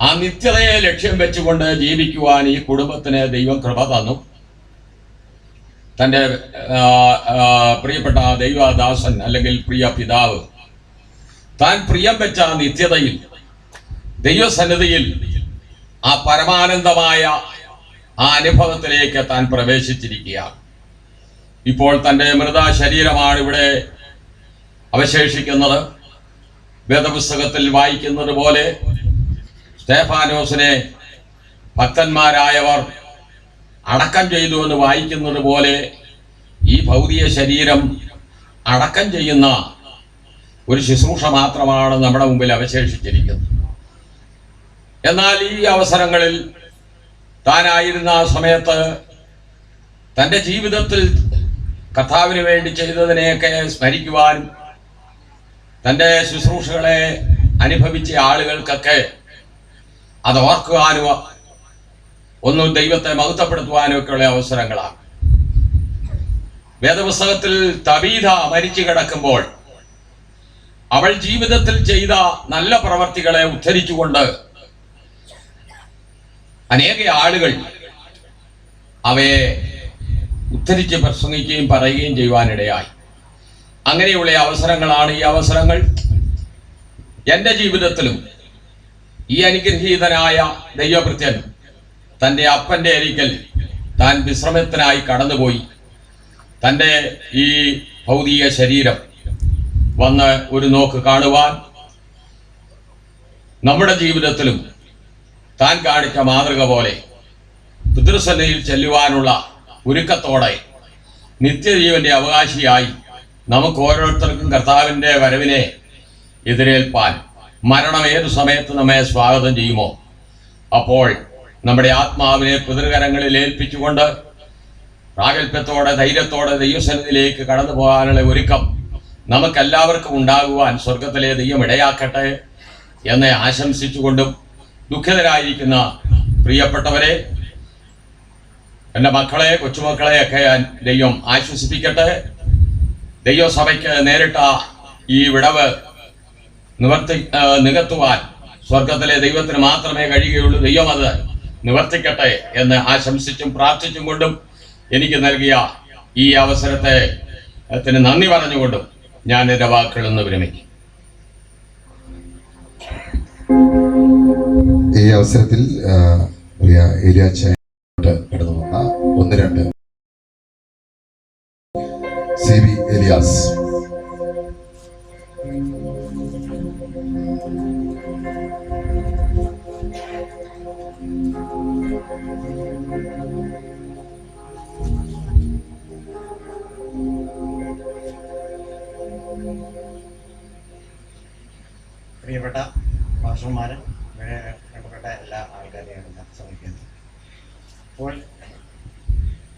ആ നിത്യതയെ ലക്ഷ്യം വെച്ചുകൊണ്ട് ജീവിക്കുവാൻ ഈ കുടുംബത്തിന് ദൈവം കൃപ തന്നു. തൻ്റെ പ്രിയപ്പെട്ട ദൈവദാസൻ അല്ലെങ്കിൽ പ്രിയ പിതാവ് താൻ പ്രിയം വെച്ച നിത്യതയിൽ ദൈവസന്നിധിയിൽ ആ പരമാനന്ദമായ ആ അനുഭവത്തിലേക്ക് താൻ പ്രവേശിച്ചിരിക്കുകയാണ്. ഇപ്പോൾ തൻ്റെ മൃത ശരീരമാണ് ഇവിടെ അവശേഷിക്കുന്നത്. വേദപുസ്തകത്തിൽ വായിക്കുന്നത് പോലെ സ്തേഫാനോസിനെ ഭക്തന്മാരായവർ അടക്കം ചെയ്തു എന്ന് വായിക്കുന്നത് പോലെ ഈ ഭൗതിക ശരീരം അടക്കം ചെയ്യുന്ന ഒരു ശുശ്രൂഷ മാത്രമാണ് നമ്മുടെ മുമ്പിൽ അവശേഷിച്ചിരിക്കുന്നത്. എന്നാൽ ഈ അവസരങ്ങളിൽ താനായിരുന്ന ആ സമയത്ത് തൻ്റെ ജീവിതത്തിൽ കർത്താവിന് വേണ്ടി ചെയ്തതിനെയൊക്കെ സ്മരിക്കുവാനും തൻ്റെ ശുശ്രൂഷകളെ അനുഭവിച്ച ആളുകൾക്കൊക്കെ അത് ഓർക്കുവാനും ഒന്ന് ദൈവത്തെ മഹത്വപ്പെടുത്തുവാനും ഒക്കെയുള്ള അവസരങ്ങളാണ്. വേദപുസ്തകത്തിൽ തബീഥ മരിച്ചു കിടക്കുമ്പോൾ അവൾ ജീവിതത്തിൽ ചെയ്ത നല്ല പ്രവർത്തികളെ ഉദ്ധരിച്ചുകൊണ്ട് അനേക ആളുകൾ അവയെ ഉദ്ധരിച്ച് പ്രസംഗിക്കുകയും പറയുകയും ചെയ്യുവാനിടയായി. അങ്ങനെയുള്ള അവസരങ്ങളാണ് ഈ അവസരങ്ങൾ. എൻ്റെ ജീവിതത്തിലും ഈ അനുഗ്രഹീതനായ ദൈവഭൃത്യൻ തൻ്റെ അപ്പൻ്റെ അരികിൽ താൻ വിശ്രമത്തിനായി കടന്നുപോയി തൻ്റെ ഈ ഭൗതിക ശരീരം വന്ന് ഒരു നോക്ക് കാണുവാൻ നമ്മുടെ ജീവിതത്തിലും താൻ കാണിച്ച മാതൃക പോലെ പിതൃസന്നിധിയിൽ ചെല്ലുവാനുള്ള ഒരുക്കത്തോടെ നിത്യജീവന്റെ അവകാശിയായി നമുക്ക് ഓരോരുത്തർക്കും കർത്താവിൻ്റെ വരവിനെ എതിരേൽപ്പാൻ മരണം ഏതു സമയത്ത് നമ്മെ സ്വാഗതം ചെയ്യുമോ അപ്പോൾ നമ്മുടെ ആത്മാവിനെ പിതൃകരങ്ങളിൽ ഏൽപ്പിച്ചുകൊണ്ട് പ്രാഗൽഭ്യത്തോടെ ധൈര്യത്തോടെ ദൈവസന്നിധിയിലേക്ക് കടന്നു പോകാനുള്ള ഒരുക്കം നമുക്കെല്ലാവർക്കും ഉണ്ടാകുവാൻ സ്വർഗത്തിലെ ദൈവം ഇടയാക്കട്ടെ എന്ന് ആശംസിച്ചുകൊണ്ടും ദുഃഖിതരായിരിക്കുന്ന പ്രിയപ്പെട്ടവരെ, എൻ്റെ മക്കളെ, കൊച്ചുമക്കളെയൊക്കെ ദൈവം ആശ്വസിപ്പിക്കട്ടെ. ദൈവസഭയ്ക്ക് നേരിട്ട ഈ വിടവ് നികത്തുവാൻ സ്വർഗത്തിലെ ദൈവത്തിന് മാത്രമേ കഴിയുകയുള്ളൂ. ദൈവം അത് നിവർത്തിക്കട്ടെ എന്ന് ആശംസിച്ചും പ്രാർത്ഥിച്ചും കൊണ്ടും എനിക്ക് നൽകിയ ഈ അവസരത്തിന് നന്ദി പറഞ്ഞുകൊണ്ടും ഞാൻ എൻ്റെ വാക്കുകളിൽ നിന്ന് വിരമിക്കും. ഈ അവസരത്തിൽ പ്രിയ ഏലിയാച്ചോട്ട് കടന്നു വന്ന 1-2 CB ഏലിയാസ്. പ്രിയപ്പെട്ട മാസ്റ്റർമാരെ, പ്രിയപ്പെട്ട എല്ലാ ആൾക്കാരെയും ഞാൻ ശ്രമിക്കുന്നു. അപ്പോൾ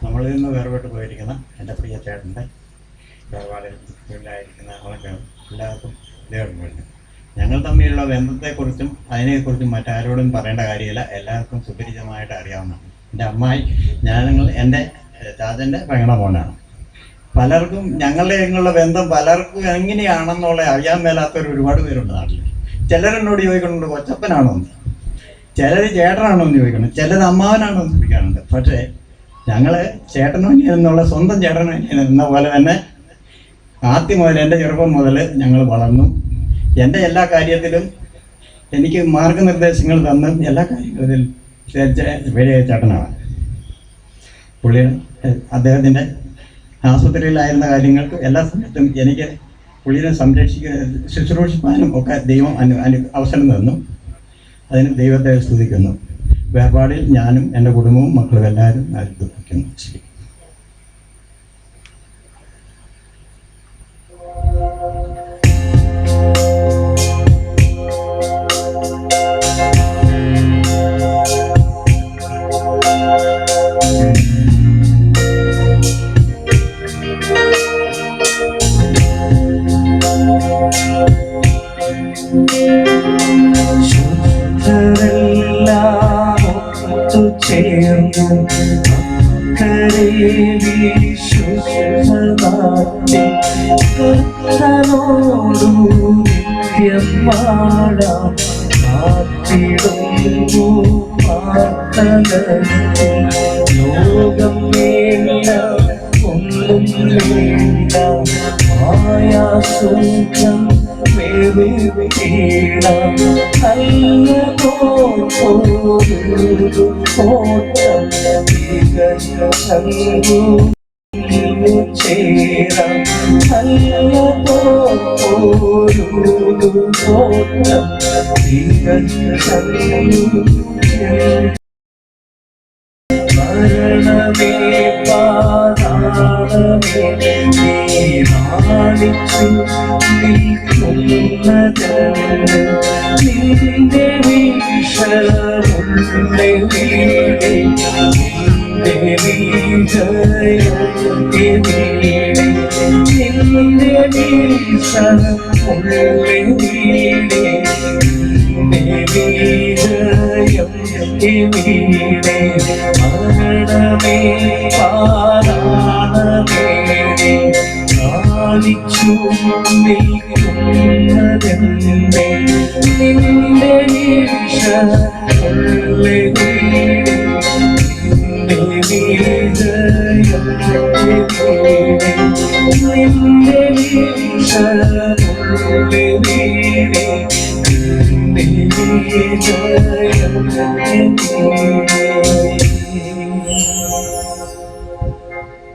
നമ്മളിൽ നിന്ന് വേർപെട്ട് പോയിരിക്കുന്ന എൻ്റെ പ്രിയ ചേട്ടൻ്റെ വേർപാടിൽ തൊഴിലായിരിക്കുന്ന അവർക്ക് എല്ലാവർക്കും ഇതേടുന്നുണ്ട്. ഞങ്ങൾ തമ്മിലുള്ള ബന്ധത്തെക്കുറിച്ചും അതിനെക്കുറിച്ചും മറ്റാരോടും പറയേണ്ട കാര്യമില്ല, എല്ലാവർക്കും സുപരിചിതമായിട്ട് അറിയാവുന്നതാണ്. എൻ്റെ അമ്മായി ഞങ്ങൾ എൻ്റെ ചാച്ചൻ്റെ പെങ്ങളുടെ മോനാണ്. പലർക്കും ഞങ്ങളുടെ ബന്ധം പലർക്കും എങ്ങനെയാണെന്നുള്ള അറിയാൻ മേലാത്തവർ ഒരുപാട് പേരുണ്ട് നാട്ടിൽ. ചിലരെന്നോട് ചോദിക്കുന്നുണ്ട് കൊച്ചപ്പനാണോ എന്ന്, ചിലർ ചേട്ടനാണോ എന്ന് ചോദിക്കണം, ചിലർ അമ്മാവനാണോ എന്ന് ചോദിക്കാറുണ്ട്. പക്ഷേ ഞങ്ങൾ ചേട്ടനോനിയൻ എന്നുള്ള സ്വന്തം ചേട്ടനോനിയൻ എന്ന പോലെ തന്നെ ആദ്യം മുതൽ എൻ്റെ ചെറുപ്പം മുതൽ ഞങ്ങൾ വളർന്നു. എൻ്റെ എല്ലാ കാര്യത്തിലും എനിക്ക് മാർഗനിർദ്ദേശങ്ങൾ തന്നും എല്ലാ കാര്യങ്ങളിലും വലിയ ചേട്ടനാണ്. പുള്ളി അദ്ദേഹത്തിൻ്റെ ആശുപത്രിയിലായിരുന്ന കാര്യങ്ങൾക്ക് എല്ലാ സമയത്തും എനിക്ക് പുള്ളിയെ ശുശ്രൂഷിക്കാനും ഒക്കെ ദൈവം അവസരം തന്നു. അതിന് ദൈവത്തെ സ്തുതിക്കുന്നു. വേർപാടിൽ ഞാനും എൻ്റെ കുടുംബവും മക്കളും എല്ലാവരും ദുഃഖിക്കുന്നു. ശരി. ശുദ്ധരെല്ലാം ഒത്തുചേർന്നു അക്കരെ വിശുദ്ധനാട്ടി കർത്തനോടു നിത്യം വാഴാം കാത്തിടുന്നു പ്രാർത്ഥനത്തിൽ. ലോകം വേണ്ട ഒന്നും വേണ്ട മായാസുഖം വെറുതീട നല്ലതോരു കോട്ടം ചേരാം നല്ലതോരു കോട്ടം മരണമേ പാതാളമേ നീ നാണിച്ചു നിൽക്കുന്നതെന്ന് നിന്റെ വീക്ഷണമുള്ള വീടേ നിന്റെ വിജയത്തെ വീടേ നിന്റെ വീക്ഷണമുള്ള വീടേ നിന്റെ വിജയത്തെ വീടേ മരണമേ പാതാളമേ നാണിച്ചു നിൽക്കുന്നതെന്നെ നിന്റെ വീക്ഷണമുള്ള വീടേ നിന്റെ വിജയത്തെ വീടേ നിന്റെ വീക്ഷണമുള്ള വീടേ നിന്റെ വിജയത്തെ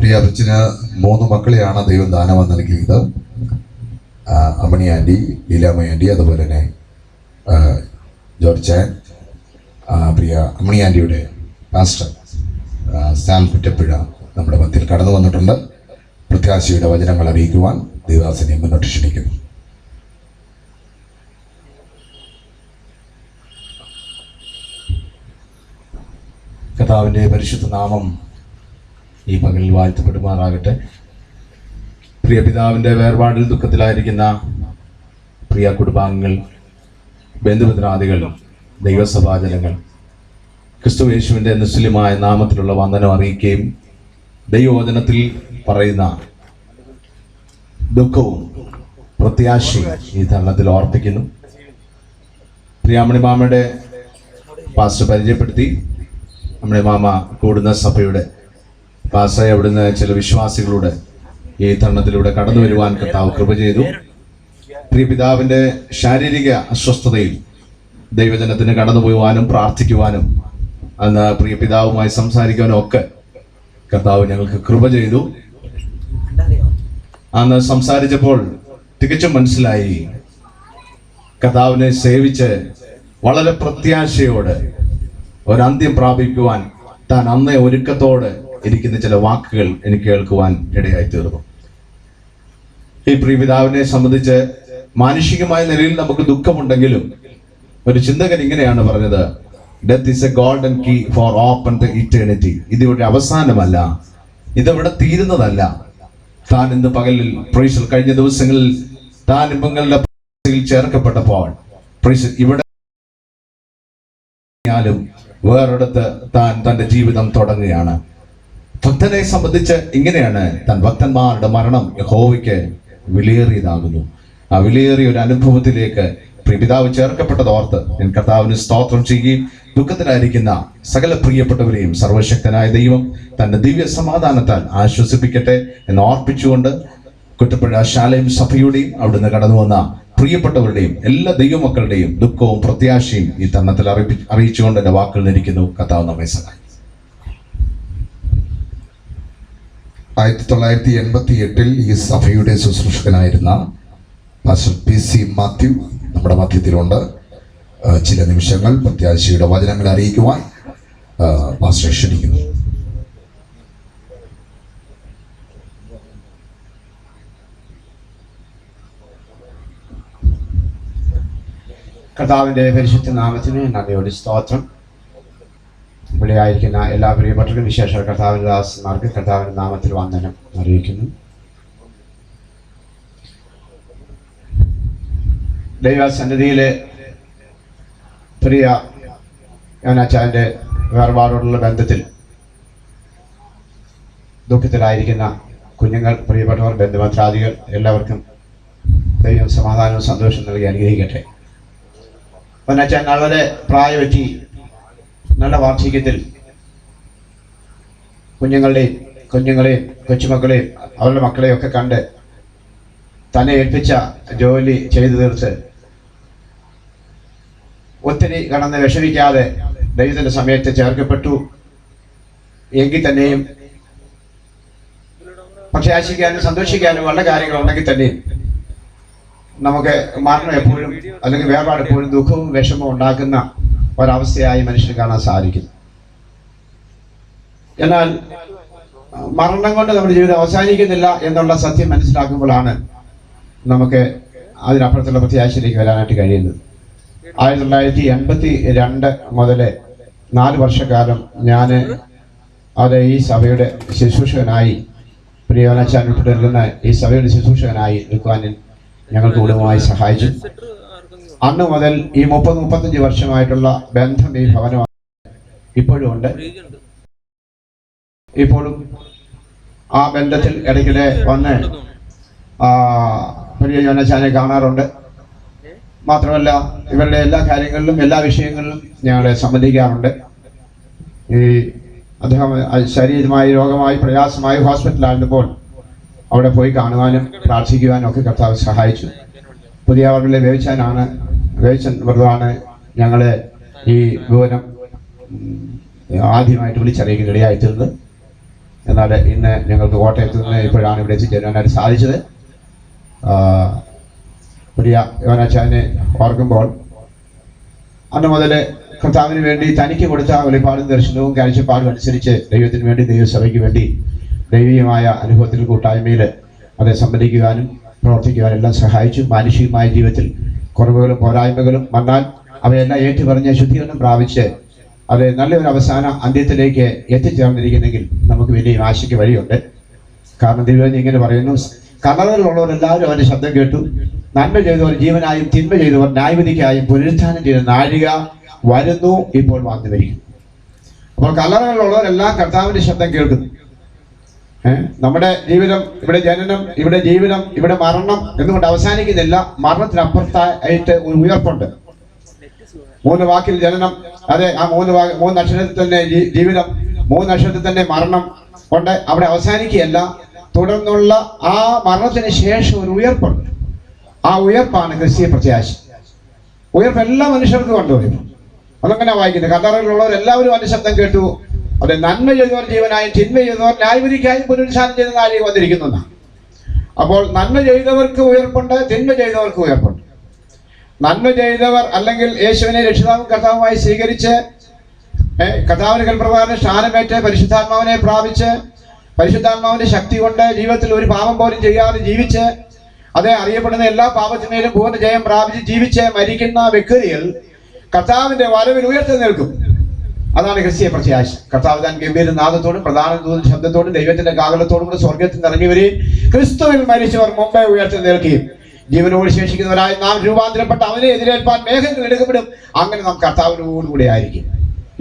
പ്രിയ അച്ഛന് 3 മക്കളെയാണ് ദൈവം ദാനമായി നൽകിയത്. അമ്മണി ആൻറ്റി, ലീലാമ്മ ആൻറ്റി, അതുപോലെ തന്നെ ജോർജ് ചാൻ. പ്രിയ അമ്മണി ആൻറ്റിയുടെ പാസ്റ്റർ സാം കുറ്റപ്പുഴ നമ്മുടെ മധ്യത്തിൽ കടന്നു വന്നിട്ടുണ്ട്. പ്രത്യാശയുടെ വചനങ്ങൾ അറിയിക്കുവാൻ ദേവദാസനെ മുന്നോട്ട് ക്ഷണിക്കുന്നു. കർത്താവിൻ്റെ പരിശുദ്ധ നാമം ഈ പകലിൽ വാഴ്ത്തപ്പെടുമാറാകട്ടെ. പ്രിയ പിതാവിൻ്റെ വേർപാടിൽ ദുഃഖത്തിലായിരിക്കുന്ന പ്രിയ കുടുംബാംഗങ്ങൾ, ബന്ധുമിത്രാദികൾ, ദൈവസഭാജനങ്ങൾ, ക്രിസ്തു യേശുവിൻ്റെ നിസ്തുല്യമായ നാമത്തിലുള്ള വന്ദനം അറിയിക്കുകയും ദൈവവചനത്തിൽ പറയുന്ന ദുഃഖവും പ്രത്യാശയും ഈ തരുണത്തിൽ ഓർപ്പിക്കുന്നു. പ്രിയാമണി മാമയുടെ പാസ്റ്റർ പരിചയപ്പെടുത്തി. നമ്മുടെ മാമ കൂടുന്ന സഭയുടെ പാസ്റ്ററെ അവിടുന്ന് ചില വിശ്വാസികളുടെ ഈ തരുണത്തിലൂടെ കടന്നു വരുവാൻ കർത്താവ് കൃപ ചെയ്തു. പ്രിയ പിതാവിൻ്റെ ശാരീരിക അസ്വസ്ഥതയിൽ ദൈവജനത്തിന് കടന്നു പോകാനും പ്രാർത്ഥിക്കുവാനും അന്ന് പ്രിയ പിതാവുമായി സംസാരിക്കാനും ഒക്കെ കർത്താവ് ഞങ്ങൾക്ക് കൃപ ചെയ്തു. അന്ന് സംസാരിച്ചപ്പോൾ തികച്ചും മനസ്സിലായി, കർത്താവിനെ സേവിച്ച് വളരെ പ്രത്യാശയോടെ ഒരന്ത്യം പ്രാപിക്കുവാൻ താൻ അന്നേ ഒരുക്കത്തോടെ ഇരിക്കുന്ന ചില വാക്കുകൾ എനിക്ക് കേൾക്കുവാൻ ഇടയായി തീർന്നു. ഈ പ്രിയപിതാവിനെ സംബന്ധിച്ച് മാനുഷികമായ നിലയിൽ നമുക്ക് ദുഃഖമുണ്ടെങ്കിലും ഒരു ചിന്തകൻ ഇങ്ങനെയാണ് പറഞ്ഞത്, death is a golden key for open the eternity. ഇതിവിടെ അവസാനമല്ല, ഇതിവിടെ തീരുന്നതല്ല. താൻ ഇന്ന് പകലിൽ പ്രൈസിൽ കഴിഞ്ഞ ദിവസങ്ങളിൽ താൻ ഇമ്പങ്ങളുടെ ചേർക്കപ്പെട്ടപ്പോൾ ഇവിടെ വേറൊരിടത്ത് താൻ തന്റെ ജീവിതം തുടങ്ങുകയാണ്. ഭക്തനെ സംബന്ധിച്ച് ഇങ്ങനെയാണ്, താൻ ഭക്തന്മാരുടെ മരണം യഹോവയ്ക്ക് വിലയേറിയതാകുന്നു. ആ വിലയേറിയ ഒരു അനുഭവത്തിലേക്ക് പിതാവ് ചേർക്കപ്പെട്ടത് ഓർത്ത് ഞാൻ കർത്താവിന് സ്തോത്രം ചെയ്യുകയും ദുഃഖത്തിലായിരിക്കുന്ന സകല പ്രിയപ്പെട്ടവരെയും സർവശക്തനായ ദൈവം തന്റെ ദിവ്യ സമാധാനത്താൽ ആശ്വസിപ്പിക്കട്ടെ എന്ന് ഓർപ്പിച്ചുകൊണ്ട് കുറ്റപ്പുഴ ശാലയും സഭയുടെയും അവിടുന്ന് കടന്നു വന്ന പ്രിയപ്പെട്ടവരുടെയും എല്ലാ ദൈവമക്കളുടെയും ദുഃഖവും പ്രത്യാശയും ഈ തരുണത്തിൽ അറിയിച്ചുകൊണ്ട് എൻ്റെ വാക്കുകൾ നിരിക്കുന്നു. കർത്താവ് നമ്മെ സഹായിക്കും. 1988 ഈ സഭയുടെ ശുശ്രൂഷകനായിരുന്ന പാസ്റ്റർ PC മാത്യു നമ്മുടെ മധ്യത്തിലുണ്ട്. ചില നിമിഷങ്ങൾ പ്രത്യാശയുടെ വചനങ്ങൾ അറിയിക്കുവാൻ പാസ്റ്റർ ക്ഷണിക്കുന്നു. കർത്താവിൻ്റെ പരിശുദ്ധ നാമത്തിന് നന്ദിയോട് സ്തോത്രം. ഇവിടെ ആയിരിക്കുന്ന എല്ലാ പ്രിയപ്പെട്ടവരും വിശേഷ കർത്താവിൻ്റെ ദാസന്മാർക്ക് കർത്താവിൻ്റെ നാമത്തിൽ വന്ദനം അറിയിക്കുന്നു. ദൈവസന്നിധിയിലെ പ്രിയ യോനാച്ചാൻ്റെ വേർപാടോടുള്ള ബന്ധത്തിൽ ദുഃഖത്തിലായിരിക്കുന്ന കുഞ്ഞുങ്ങൾ, പ്രിയപ്പെട്ടവർ, ബന്ധുമിത്രാദികൾ എല്ലാവർക്കും ദൈവം സമാധാനവും സന്തോഷം നൽകി അനുഗ്രഹിക്കട്ടെ. യോനാച്ചാൻ വളരെ പ്രായപറ്റി നല്ല വാർദ്ധക്യത്തിൽ കുഞ്ഞുങ്ങളെയും കൊച്ചുമക്കളെയും അവരുടെ മക്കളെയും ഒക്കെ കണ്ട് തന്നെ ഏൽപ്പിച്ച ജോലി ചെയ്തു തീർത്ത് ഒത്തിരി കടന്ന് വിഷമിക്കാതെ ദൈവത്തിൻ്റെ സമയത്ത് ചേർക്കപ്പെട്ടു. എങ്കിൽ തന്നെയും പ്രത്യാശിക്കാനും സന്തോഷിക്കാനും ഉള്ള കാര്യങ്ങളുണ്ടെങ്കിൽ തന്നെയും നമുക്ക് മരണം എപ്പോഴും അല്ലെങ്കിൽ വേർപാട് എപ്പോഴും ദുഃഖവും വിഷമവും ഉണ്ടാക്കുന്ന ഒരവസ്ഥയായി മനുഷ്യന് കാണാൻ സാധിക്കുന്നു. എന്നാൽ മരണം കൊണ്ട് നമ്മുടെ ജീവിതം അവസാനിക്കുന്നില്ല എന്നുള്ള സത്യം മനസ്സിലാക്കുമ്പോഴാണ് നമുക്ക് അതിനപ്പുറത്തുള്ള പ്രത്യാശയിലേക്ക് വരാനായിട്ട് കഴിയുന്നത്. 1982 മുതൽ 4 വർഷക്കാലം ഞാൻ ഈ സഭയുടെ ശുശ്രൂഷകനായി, പ്രിയ യോനാച്ചാൻ ഉൾപ്പെടെ നിൽക്കുന്ന ഈ സഭയുടെ ശുശ്രൂഷകനായി നിൽക്കുവാൻ ഞങ്ങൾക്ക് കുടുംബമായി സഹായിച്ചു. അന്ന് മുതൽ ഈ 30-35 വർഷമായിട്ടുള്ള ബന്ധം ഈ ഭവനമാണ് ഇപ്പോഴും ഉണ്ട്. ഇപ്പോഴും ആ ബന്ധത്തിൽ ഇടയ്ക്കിടെ വന്ന് പ്രിയ യോനാച്ചാനെ കാണാറുണ്ട്. മാത്രമല്ല ഇവരുടെ എല്ലാ കാര്യങ്ങളിലും എല്ലാ വിഷയങ്ങളിലും ഞങ്ങളെ സംബന്ധിക്കാറുണ്ട്. ഈ അദ്ദേഹം ശരീരമായി രോഗമായി പ്രയാസമായി ഹോസ്പിറ്റലായിരുന്നപ്പോൾ അവിടെ പോയി കാണുവാനും പ്രാർത്ഥിക്കുവാനും ഒക്കെ കർത്താവ് സഹായിച്ചു. പുതിയ വർഗ്ഗിലെ വേവിച്ചൻ വ്രതമാണ് ഞങ്ങളെ ഈ വിവരം ആദ്യമായിട്ട് വിളിച്ചറിയിക്കാൻ ഇടയായിത്തീർന്നത്. എന്നാൽ ഇന്ന് ഞങ്ങൾക്ക് കോട്ടയത്ത് നിന്ന് ഇപ്പോഴാണ് ഇവിടെ എത്തിച്ചേരാനായിട്ട് സാധിച്ചത്. പ്രിയ യോനാച്ചാനെ ഓർക്കുമ്പോൾ അന്ന് മുതൽ കർത്താവിന് വേണ്ടി തനിക്ക് കൊടുത്ത വെളിപ്പാടും ദർശനവും കാഴ്ചപ്പാടും അനുസരിച്ച് ദൈവത്തിന് വേണ്ടി, ദൈവസഭയ്ക്ക് വേണ്ടി ദൈവീയമായ അനുഭവത്തിൽ കൂട്ടായ്മയിൽ അത് സംബന്ധിക്കുവാനും പ്രവർത്തിക്കുവാനും എല്ലാം സഹായിച്ചു. മാനുഷികമായ ജീവിതത്തിൽ കുറവുകളും പോരായ്മകളും വന്നാൽ അവയെല്ലാം ഏറ്റുപറഞ്ഞ് ശുദ്ധീകരണം പ്രാപിച്ച് അത് നല്ലൊരു അവസാന അന്ത്യത്തിലേക്ക് എത്തിച്ചേർന്നിരിക്കുന്നെങ്കിൽ നമുക്ക് വലിയ ആശയ്ക്ക് വഴിയുണ്ട്. കാരണം ദൈവം ഇങ്ങനെ പറയുന്നു, കലകളിലുള്ളവരെല്ലാവരും അവൻ്റെ ശബ്ദം കേട്ടു. നന്മ ചെയ്തവർ ജീവനായും തിന്മ ചെയ്തവർ ന്യായവിധിക്കായും പുനരുത്ഥാനം ചെയ്ത നാഴിക വരുന്നു, ഇപ്പോൾ വന്നു വരിക. അപ്പോൾ കലകളിലുള്ളവരെല്ലാം കർത്താവിൻ്റെ ശബ്ദം കേൾക്കുന്നു. നമ്മുടെ ജീവിതം, ഇവിടെ ജനനം, ഇവിടെ ജീവിതം, ഇവിടെ മരണം എന്നുകൊണ്ട് അവസാനിക്കുന്നില്ല. മരണത്തിനപ്പുറത്തായിട്ട് ഒരു ഉയർപ്പുണ്ട്. 3 വാക്കിൽ ജനനം, അതെ, ആ 3 അക്ഷരത്തിൽ തന്നെ ജീവിതം, 3 അക്ഷരത്തിൽ തന്നെ മരണം കൊണ്ട് അവിടെ അവസാനിക്കുകയല്ല. തുടർന്നുള്ള ആ മരണത്തിന് ശേഷം ഒരു ഉയർപ്പുണ്ട്. ആ ഉയർപ്പാണ് ക്രിസ്തീയ പ്രത്യാശ. ഉയർപ്പ് എല്ലാ മനുഷ്യർക്കും കൊണ്ടുവരും. അതങ്ങനെ വായിക്കുന്നത്, കല്ലറയിലുള്ളവർ എല്ലാവരും അതിന്റെ ശബ്ദം കേട്ടു. അതെ, നന്മ ചെയ്തവർ ജീവനായും തിന്മ ചെയ്തവർ ന്യായവിധിക്കായും പുനരുത്ഥാനം ചെയ്ത നാഴിക വന്നിരിക്കുന്നു. അപ്പോൾ നന്മ ചെയ്തവർക്ക് ഉയർപ്പുണ്ട്, തിന്മ ചെയ്തവർക്ക് ഉയർപ്പുണ്ട്. നന്മ ചെയ്തവർ അല്ലെങ്കിൽ യേശുവിനെ രക്ഷിതാവും കർത്താവുമായി സ്വീകരിച്ച് കർത്താവിന് കൽപ്രകാരം സ്ഥാനമേറ്റ് പരിശുദ്ധാത്മാവിനെ പ്രാപിച്ച് പരിശുദ്ധാത്മാവിന്റെ ശക്തി കൊണ്ട് ജീവിതത്തിൽ ഒരു പാപം പോലും ചെയ്യാതെ ജീവിച്ച് അതേ അറിയപ്പെടുന്ന എല്ലാ പാപത്തിന്മേലും പൂർണ്ണ ജയം പ്രാപിച്ച് ജീവിച്ച് മരിക്കുന്ന വ്യക്തികൾ കർത്താവിന്റെ വരവിൽ ഉയർത്തി നിൽക്കും. അതാണ് ക്രിസ്തീയ പ്രത്യാശ. കർത്താവ് താൻ ഗംഭീര നാദത്തോടും പ്രധാന ശബ്ദത്തോടും ദൈവത്തിന്റെ കാഹളത്തോടും കൂടെ സ്വർഗത്തിൽ ഇറങ്ങി വരികയും ക്രിസ്തുവിൽ മരിച്ചവർ മുമ്പേ ഉയർത്തി നിൽക്കുകയും ജീവനോട് ശേഷിക്കുന്നവരായി നാം രൂപാന്തരപ്പെട്ട അവനെ എതിരേൽപ്പാൻ മേഘങ്ങൾ എടുക്കപ്പെടും. അങ്ങനെ നാം കർത്താവിനോടുകൂടെ ആയിരിക്കും.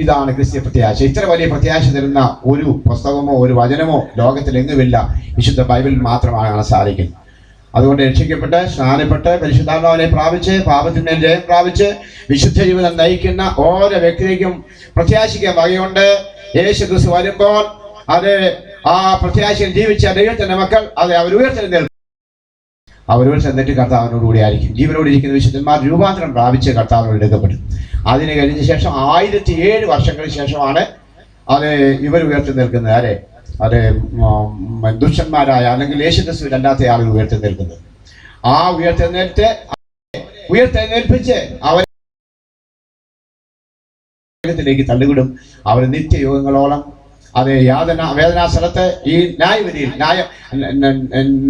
ഇതാണ് ക്രിസ്തീയ പ്രത്യാശ. ഇത്ര വലിയ പ്രത്യാശ തരുന്ന ഒരു പുസ്തകമോ ഒരു വചനമോ ലോകത്തിലെങ്ങുമില്ല. വിശുദ്ധ ബൈബിളിൽ മാത്രമാണ് കാണാൻ സാധിക്കുന്നത്. അതുകൊണ്ട് രക്ഷിക്കപ്പെട്ട് സ്നാനപ്പെട്ട് പരിശുദ്ധാത്മാവിനെ പ്രാപിച്ച് പാപത്തിന്മേൽ ജയം പ്രാപിച്ച് വിശുദ്ധ ജീവിതം നയിക്കുന്ന ഓരോ വ്യക്തിക്കും പ്രത്യാശിക്കാൻ വകയുണ്ട്. യേശു ക്രിസ്തു വരുമ്പോൾ അത് ആ പ്രത്യാശയിൽ ജീവിച്ച ദൈവത്തിന്റെ മക്കൾ അത് അവർ ഉയർത്തെഴുന്നേൽക്കും. അവരോട് ചെന്നിട്ട് കർത്താവിനോടുകൂടി ആയിരിക്കും. ജീവനോട് ഇരിക്കുന്ന വിശുദ്ധന്മാർ രൂപാന്തരം പ്രാപിച്ച് കർത്താവിനോട് എടുക്കപ്പെടും. അതിന് കഴിഞ്ഞ ശേഷം 1007 വർഷങ്ങൾക്ക് ശേഷമാണ് അത് ഇവർ ഉയർത്തി നിൽക്കുന്നത്. ആരെ? അത് ദുഷ്ടന്മാരായ അല്ലെങ്കിൽ യേശുക്രിസ്തു അല്ലാത്ത ആളുകൾ ഉയർത്തി നിൽക്കുന്നത്. ആ ഉയർത്തെഴുന്നേൽപ്പിച്ച് അവരിലേക്ക് തള്ളിവിടും. അവർ നിത്യയുഗങ്ങളോളം അത് വേദനാ സ്ഥലത്ത് ഈ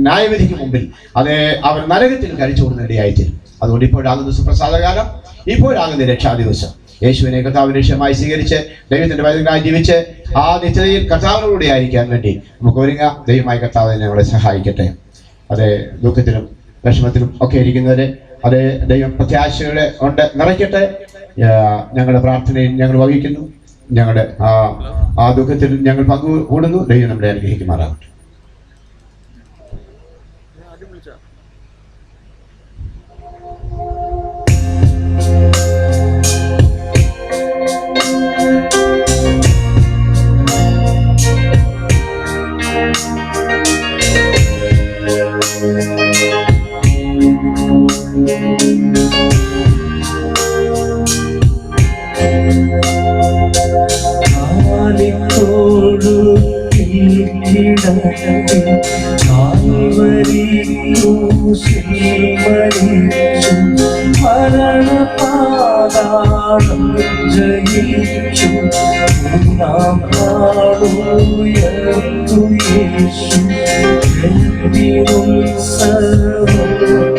ന്യായവിധിക്ക് മുമ്പിൽ അത് അവർ നരകത്തിൽ കഴിച്ചു കൊടുക്കുന്നതിടയായിത്തീരും. അതുകൊണ്ട് ഇപ്പോഴാകുന്ന സുപ്രസാദകാലം, ഇപ്പോഴാകുന്ന രക്ഷാദിവസം. യേശുവിനെ കർത്താവിന്റെ രക്ഷമായി സ്വീകരിച്ച് ദൈവത്തിന്റെ വചനങ്ങളായി ജീവിച്ച് ആ നിത്യതയിൽ കർത്താവിനോടുകൂടി ആയിരിക്കാൻ വേണ്ടി നമുക്ക് ഒരുങ്ങാം. ദൈവമായി കർത്താവ് ഞങ്ങളെ സഹായിക്കട്ടെ. അതെ, ദുഃഖത്തിലും വിഷമത്തിലും ഒക്കെ ഇരിക്കുന്നവരെ അതേ ദൈവം പ്രത്യാശയുടെ കൊണ്ട് നിറയ്ക്കട്ടെ. ഞങ്ങളുടെ പ്രാർത്ഥനയിൽ ഞങ്ങൾ വഹിക്കുന്നു. ഞങ്ങളുടെ ആ ദുഃഖത്തിൽ ഞങ്ങൾ പങ്കുകൂടുന്നു. ദൈവം നമ്മളെ അനുഗ്രഹിക്കുമാറാകട്ടെ. മരണപാതാളം ജയിച്ചു നാം നാളുയർന്നു യേശു ഉത്സവം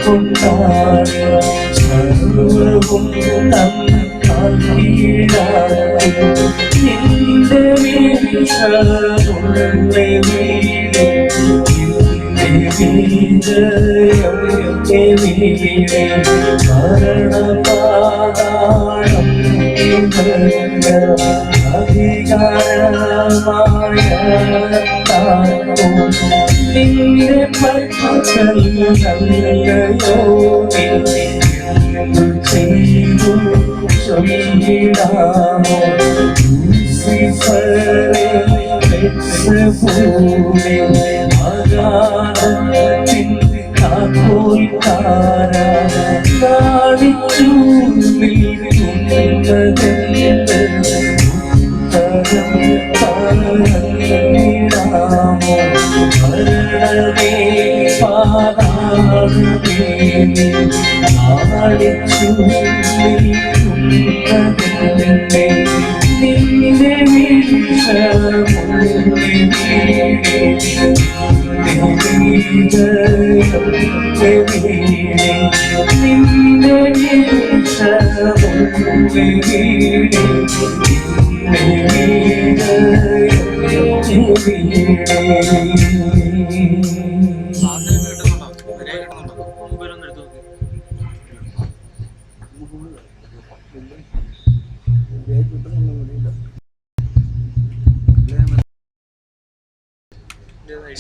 കൊണ്ടാടി സർവവും കീഴാക്കി നിന്റെ വീഴ്ച മരണപാതാളം അധികാരമായ നിന്റെ പക്കൽ നല്ലയോ ചെയ്തു ചൊല്ലിടാമോ നിന്റെ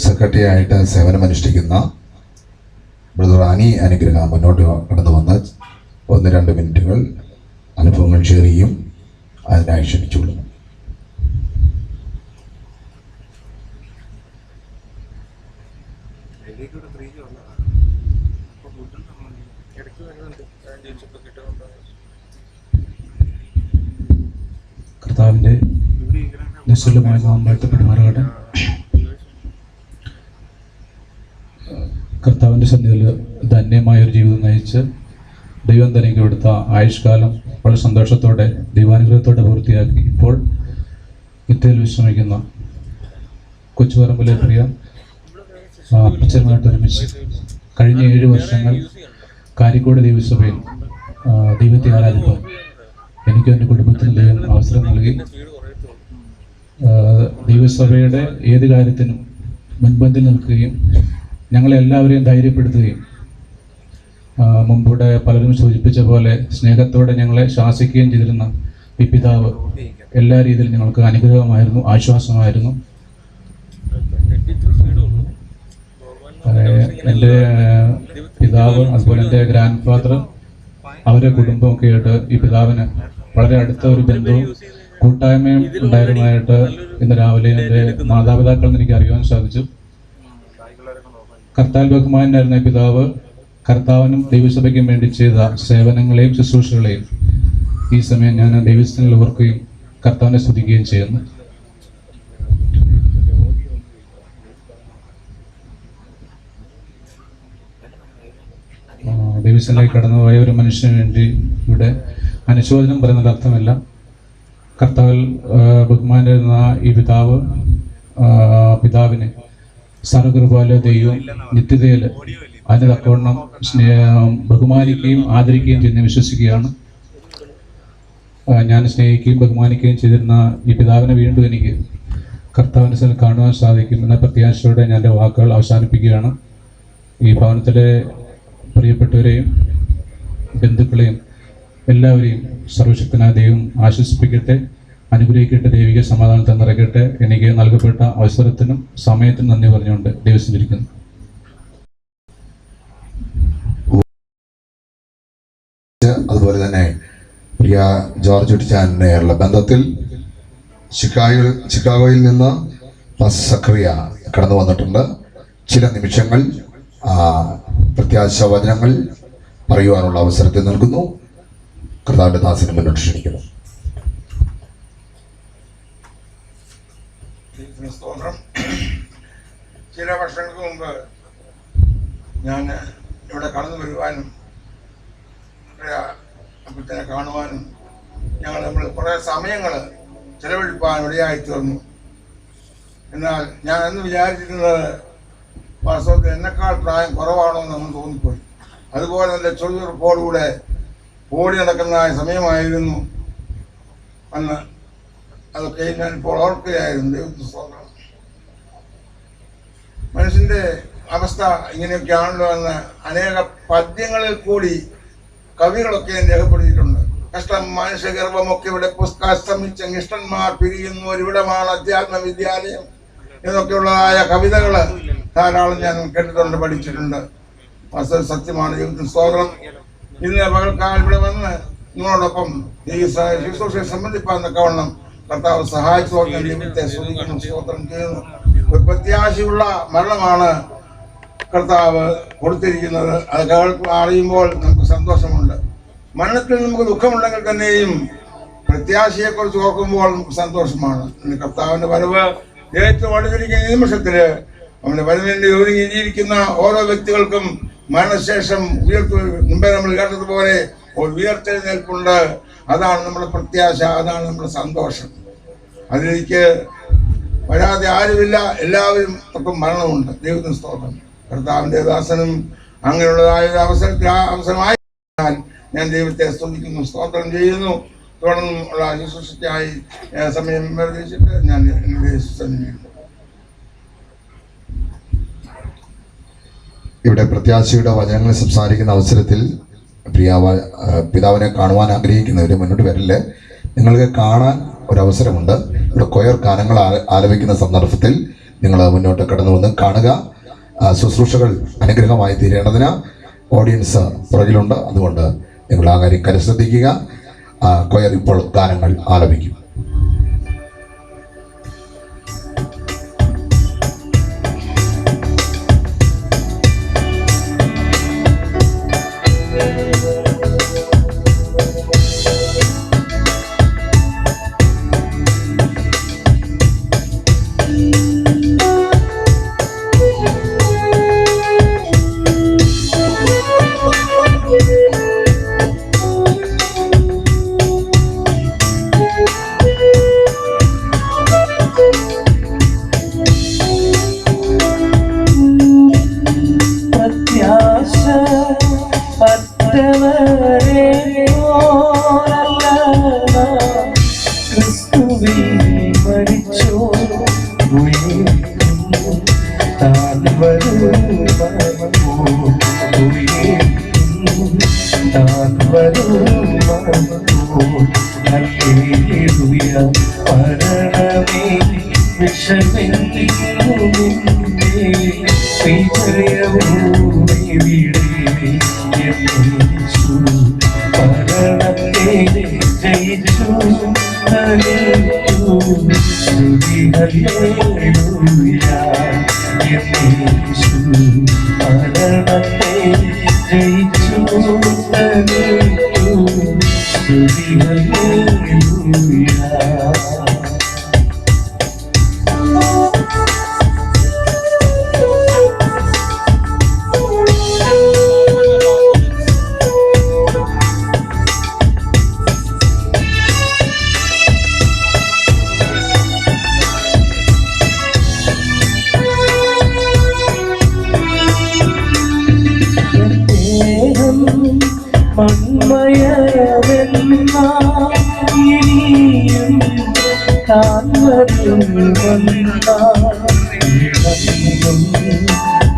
സെക്രട്ടറിയായിട്ട് സേവനമനുഷ്ഠിക്കുന്ന ബ്രദർ അനി അനുഗ്രഹ മുന്നോട്ട് കടന്നു വന്ന് 1-2 മിനിറ്റുകൾ അനുഭവങ്ങൾ ഷെയർ ചെയ്യും. അതിനായി ക്ഷണിച്ചുകൊള്ളുന്നു. കർത്താവിൻ്റെ നിസ്തുലമായ നാമം വാഴ്ത്തപ്പെടുമാറാകട്ടെ. കർത്താവിൻ്റെ സന്നിധിയിൽ ധന്യമായൊരു ജീവിതം നയിച്ച് ദൈവം തനിക്ക് കൊടുത്ത ആയുഷ്കാലം വളരെ സന്തോഷത്തോടെ ദൈവാനുഗ്രഹത്തോടെ പൂർത്തിയാക്കി ഇപ്പോൾ നിത്യയിൽ വിശ്രമിക്കുന്ന കൊച്ചുപറമ്പിലെ പ്രിയ അപ്പച്ചനുമായിട്ട് ഒരുമിച്ച് കഴിഞ്ഞ 7 വർഷങ്ങൾ കാരിക്കോട് ദൈവസഭയിൽ ദൈവത്തെ ആരാധിപ്പാൻ എനിക്കും എൻ്റെ കുടുംബത്തിനും ദൈവം അവസരം നൽകി. ദൈവസഭയുടെ ഏത് കാര്യത്തിനും മുൻപന്തിൽ നിൽക്കുകയും ഞങ്ങളെല്ലാവരെയും ധൈര്യപ്പെടുത്തുകയും മുമ്പൂടെ പലരും സൂചിപ്പിച്ച പോലെ സ്നേഹത്തോടെ ഞങ്ങളെ ശാസിക്കുകയും ചെയ്തിരുന്ന ഈ പിതാവ് എല്ലാ രീതിയിലും ഞങ്ങൾക്ക് അനുഗ്രഹമായിരുന്നു, ആശ്വാസമായിരുന്നു. എൻ്റെ പിതാവ് അതുപോലെ എൻ്റെ ഗ്രാൻഡ് ഫാദർ അവരുടെ കുടുംബമൊക്കെ ആയിട്ട് ഈ പിതാവിന് വളരെ അടുത്ത ഒരു ബന്ധവും കൂട്ടായ്മയും ഉണ്ടായിരുന്നതായിട്ട് ഇന്ന് രാവിലെ എൻ്റെ മാതാപിതാക്കളിൽ നിന്ന് എനിക്ക് അറിയുവാൻ സാധിച്ചു. കർത്താവിൽ ബഹുമാനായിരുന്ന പിതാവ് കർത്താവിനും ദൈവസഭയ്ക്കും വേണ്ടി ചെയ്ത സേവനങ്ങളെയും ശുശ്രൂഷകളെയും ഈ സമയം ഞാൻ ദൈവസ്ഥനിൽ ഓർക്കുകയും കർത്താവിനെ സ്തുതിക്കുകയും ചെയ്യുന്നു. ദൈവസ്ഥനിലേക്ക് കടന്നുപോയ ഒരു മനുഷ്യന് വേണ്ടി ഇവിടെ അനുശോചനം പറയുന്നതിൻ്റെ അർത്ഥമില്ല. കർത്താവിൽ ബഹുമാനായിരുന്ന ഈ പിതാവിനെ സർവകൃപാല ദൈവം നിത്യതയിൽ അതിന് തക്കവണ്ണം ബഹുമാനിക്കുകയും ആദരിക്കുകയും ചെയ്യുന്ന വിശ്വസിക്കുകയാണ്. ഞാൻ സ്നേഹിക്കുകയും ബഹുമാനിക്കുകയും ചെയ്തിരുന്ന ഈ പിതാവിനെ വീണ്ടും എനിക്ക് കർത്താവിൻ്റെ സ്ഥലം കാണുവാൻ സാധിക്കും എന്ന പ്രത്യാശയോടെ ഞാൻ എൻ്റെ വാക്കുകൾ അവസാനിപ്പിക്കുകയാണ്. ഈ ഭവനത്തിലെ പ്രിയപ്പെട്ടവരെയും ബന്ധുക്കളെയും എല്ലാവരെയും സർവശക്തനായ ദൈവം ആശ്വസിപ്പിക്കട്ടെ, അനുഗ്രഹിക്കട്ടെ, ദൈവിക സമാധാനത്തെ നിറയ്ക്കട്ടെ. എനിക്ക് നൽകപ്പെട്ട അവസരത്തിനും സമയത്തിനും നന്ദി പറഞ്ഞുകൊണ്ട് ദൈവം ഇരിക്കുന്നു. അതുപോലെ തന്നെ പ്രിയ ജോർജ് കുട്ടിച്ചാനുള്ള ബന്ധത്തിൽ ചിക്കാഗോയിൽ നിന്ന് സക്രിയ കടന്നു വന്നിട്ടുണ്ട്. ചില നിമിഷങ്ങൾ പ്രത്യാശ വചനങ്ങൾ പറയുവാനുള്ള അവസരത്തെ നൽകുന്നു. കർത്താവിന്റെ ദാസനെ മുന്നോട്ട് ക്ഷണിക്കുന്നു. ചില വർഷങ്ങൾക്ക് മുമ്പ് ഞാൻ ഇവിടെ കടന്നു വരുവാനും അപ്പച്ചനെ കാണുവാനും നമ്മൾ കുറേ സമയങ്ങൾ ചെലവഴിപ്പാൻ ഇടയായി തീർന്നു. എന്നാൽ ഞാൻ എന്ന് വിചാരിച്ചിരുന്നത് വാസ്തവത്തിൽ എന്നെക്കാൾ പ്രായം കുറവാണോ എന്ന് നമ്മൾ തോന്നിപ്പോയി. അതുപോലെ എൻ്റെ ചൊല്ലുറപ്പോടുകൂടെ ഓടി നടക്കുന്ന സമയമായിരുന്നു അന്ന്. അതൊക്കെ ഞാനിപ്പോൾ ഓർക്കുകയായിരുന്നു. ദൈവത്തിന് സ്തോത്രം. മനുഷ്യൻ്റെ അവസ്ഥ ഇങ്ങനെയൊക്കെയാണല്ലോ എന്ന് അനേക പദ്യങ്ങളിൽ കൂടി കവികളൊക്കെ രേഖപ്പെടുത്തിയിട്ടുണ്ട്. കഷ്ടം മനുഷ്യഗർഭമൊക്കെ ഇവിടെ പുസ്തമിച്ച ഇഷ്ടന്മാർ പിരിയുന്ന ഒരിവിടമാണ് അധ്യാത്മ വിദ്യാലയം എന്നൊക്കെയുള്ളതായ കവിതകൾ ധാരാളം ഞാൻ കേട്ടിട്ടുണ്ട്, പഠിച്ചിട്ടുണ്ട്. സത്യമാണ്. ദൈവത്തിന് സ്തോത്രം. ഇന്ന് പകൽക്കാലം ഇവിടെ വന്ന് നിങ്ങളോടൊപ്പം ഈ ശുശ്രൂഷയെ സംബന്ധിപ്പാൻ തക്കവണ്ണം കർത്താവ് സഹായിച്ചോൾ ഞാൻ ദൈവത്തെ സ്തോത്രം ചെയ്യുന്നു. ഒരു പ്രത്യാശയുള്ള മരണമാണ് കർത്താവ് കൊടുത്തിരിക്കുന്നത്. അത് അറിയുമ്പോൾ നമുക്ക് സന്തോഷമുണ്ട്. മരണത്തിൽ നമുക്ക് ദുഃഖമുണ്ടെങ്കിൽ തന്നെയും പ്രത്യാശയെക്കുറിച്ച് ഓർക്കുമ്പോൾ നമുക്ക് സന്തോഷമാണ്. കർത്താവിന്റെ വരവ് ഏറ്റവും അടുത്തിരിക്കുന്ന ഈ നിമിഷത്തില് അവന്റെ വരവിന്റെ ഒരുങ്ങിയിരിക്കുന്ന ഓരോ വ്യക്തികൾക്കും മരണശേഷം മുമ്പേ നമ്മൾ കേട്ടതുപോലെ ഒരു ഉയർത്തെഴുന്നേൽപ്പുണ്ട്. അതാണ് നമ്മുടെ പ്രത്യാശ, അതാണ് നമ്മുടെ സന്തോഷം. അതിലേക്ക് വരാതെ ആരുമില്ല, എല്ലാവരും ഒപ്പം മരണമുണ്ട്. ദൈവത്തിന് സ്തോത്രം. കർത്താവിന്റെ ദാസനും അങ്ങനെയുള്ളതായ ഒരു അവസരമായി ഞാൻ ദൈവത്തെ സ്തുതിക്കുന്നു, സ്തോത്രം ചെയ്യുന്നു. തുടർന്നും ഉള്ള ശുശ്രൂഷയ്ക്കായി സമയം നിർദ്ദേശിച്ചിട്ട് ഞാൻ ഇവിടെ പ്രത്യാശയുടെ വചനങ്ങൾ സംസാരിക്കുന്ന അവസരത്തിൽ പിതാവിനെ കാണുവാൻ ആഗ്രഹിക്കുന്നവർ മുന്നോട്ട് വരില്ലേ. നിങ്ങൾക്ക് കാണാൻ ഒരവസരമുണ്ട്. ഇവിടെ കൊയർ ഗാനങ്ങൾ ആലപിക്കുന്ന സന്ദർഭത്തിൽ നിങ്ങൾ മുന്നോട്ട് കടന്നു വന്ന് കാണുക. ശുശ്രൂഷകൾ അനുഗ്രഹമായി തീരേണ്ടതിന് ഓഡിയൻസ് പുറകിലുണ്ട്. അതുകൊണ്ട് നിങ്ങൾ ആ കാര്യം കരുശ്രദ്ധിക്കുക. കൊയർ ഇപ്പോൾ ഗാനങ്ങൾ ആലപിക്കും.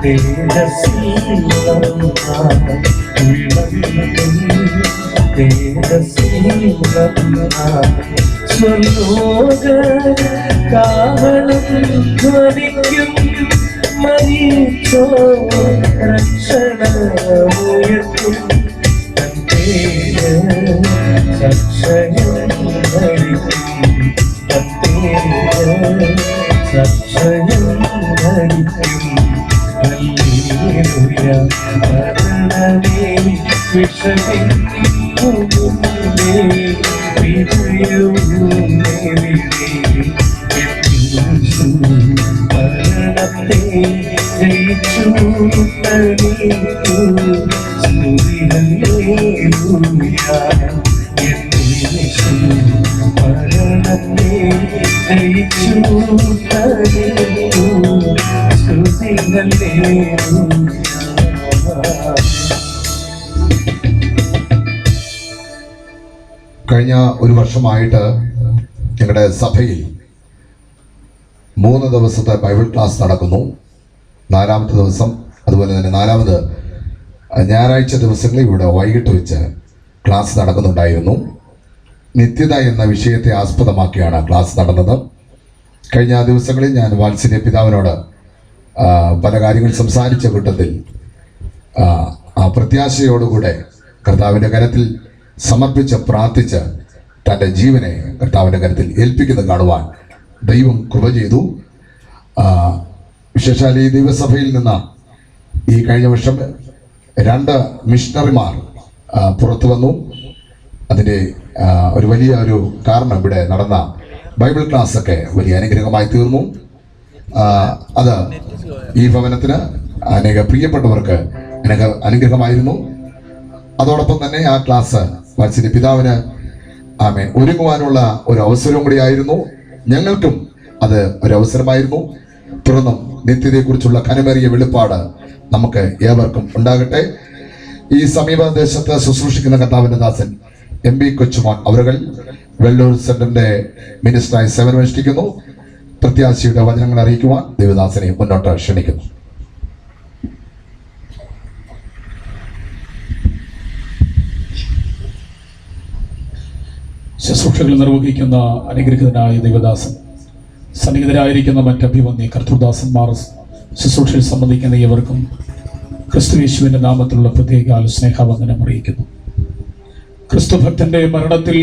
തേജസ്വീ സ്വർലോക കാവളം ധ്വനിക്കും മരിച്ചോ രക്ഷണമുയർത്തും തൻ പേര് സക്ഷയം ഭരിക്കും തൻ പേര് സക്ഷയം ഭരിക്കും ഹല്ലേലൂയ മരണമേ വിഷമിക്കുമേ മരണത്തെ ജയിച്ചു തണീറ്റു സ്തുതി ഹല്ലേലൂയ മരണത്തെ ജയിച്ചു തണീറ്റു സ്തുതി ഹല്ലേലൂയ. കഴിഞ്ഞ ഒരു വർഷമായിട്ട് ഞങ്ങളുടെ സഭയിൽ 3 ദിവസത്തെ ബൈബിൾ ക്ലാസ് നടക്കുന്നു. 4ാമത്തെ ദിവസം അതുപോലെ തന്നെ 4ാമത് ഞായറാഴ്ച ദിവസങ്ങളിൽ ഇവിടെ വൈകിട്ട് വെച്ച് ക്ലാസ് നടക്കുന്നുണ്ടായിരുന്നു. നിത്യത എന്ന വിഷയത്തെ ആസ്പദമാക്കിയാണ് ക്ലാസ് നടന്നത്. കഴിഞ്ഞ ദിവസങ്ങളിൽ ഞാൻ വാത്സല്യ പിതാവിനോട് പല കാര്യങ്ങൾ സംസാരിച്ച കൂട്ടത്തിൽ ആ പ്രത്യാശയോടുകൂടെ കർത്താവിൻ്റെ കരത്തിൽ സമർപ്പിച്ച് പ്രാർത്ഥിച്ച് തൻ്റെ ജീവനെ കർത്താവിൻ്റെ കരത്തിൽ ഏൽപ്പിക്കുന്നത് കാണുവാൻ ദൈവം കൃപ ചെയ്തു. വിശേഷാൽ ഈ ദൈവസഭയിൽ നിന്ന് ഈ കഴിഞ്ഞ വർഷം 2 മിഷണറിമാർ പുറത്തു വന്നു. അതിൻ്റെ ഒരു വലിയ ഒരു കാരണം ഇവിടെ നടന്ന ബൈബിൾ ക്ലാസ്സൊക്കെ വലിയ അനുഗ്രഹമായി തീർന്നു. അത് ഈ ഭവനത്തിന് അനേക പ്രിയപ്പെട്ടവർക്ക് അനുഗ്രഹമായിരുന്നു. അതോടൊപ്പം തന്നെ ആ ക്ലാസ് വാത്സല്യ പിതാവിന് ഒരുങ്ങുവാനുള്ള ഒരു അവസരവും കൂടിയായിരുന്നു. ഞങ്ങൾക്കും അത് ഒരു അവസരമായിരുന്നു. തുടർന്നും നിത്യതയെക്കുറിച്ചുള്ള കനമേറിയ വെളിപ്പാട് നമുക്ക് ഏവർക്കും ഉണ്ടാകട്ടെ. ഈ സമീപദേശത്ത് ശുശ്രൂഷിക്കുന്ന കർത്താവിൻ്റെ ദാസൻ MB കൊച്ചുമോൻ അവരുകൾ വെള്ളൂർ സെന്ററിന്റെ മിനിസ്റ്ററായി സേവനമനുഷ്ഠിക്കുന്നു. പ്രത്യാശയുടെ വചനങ്ങൾ അറിയിക്കുവാൻ ദേവദാസനെ മുന്നോട്ട് ക്ഷണിക്കുന്നു. ശുശ്രൂഷകൾ നിർവഹിക്കുന്ന അനുഗ്രഹിതനായ ദൈവദാസൻ, സന്നിഹിതരായിരിക്കുന്ന മറ്റഭിവന്യ കർത്തൃദാസന്മാർ, ശുശ്രൂഷയിൽ സംബന്ധിക്കുന്ന ഏവർക്കും ക്രിസ്തുയേശുവിന്റെ നാമത്തിലുള്ള പ്രത്യേക സ്നേഹവന്ദനം അറിയിക്കുന്നു. ക്രിസ്തുഭക്തന്റെ മരണത്തിൽ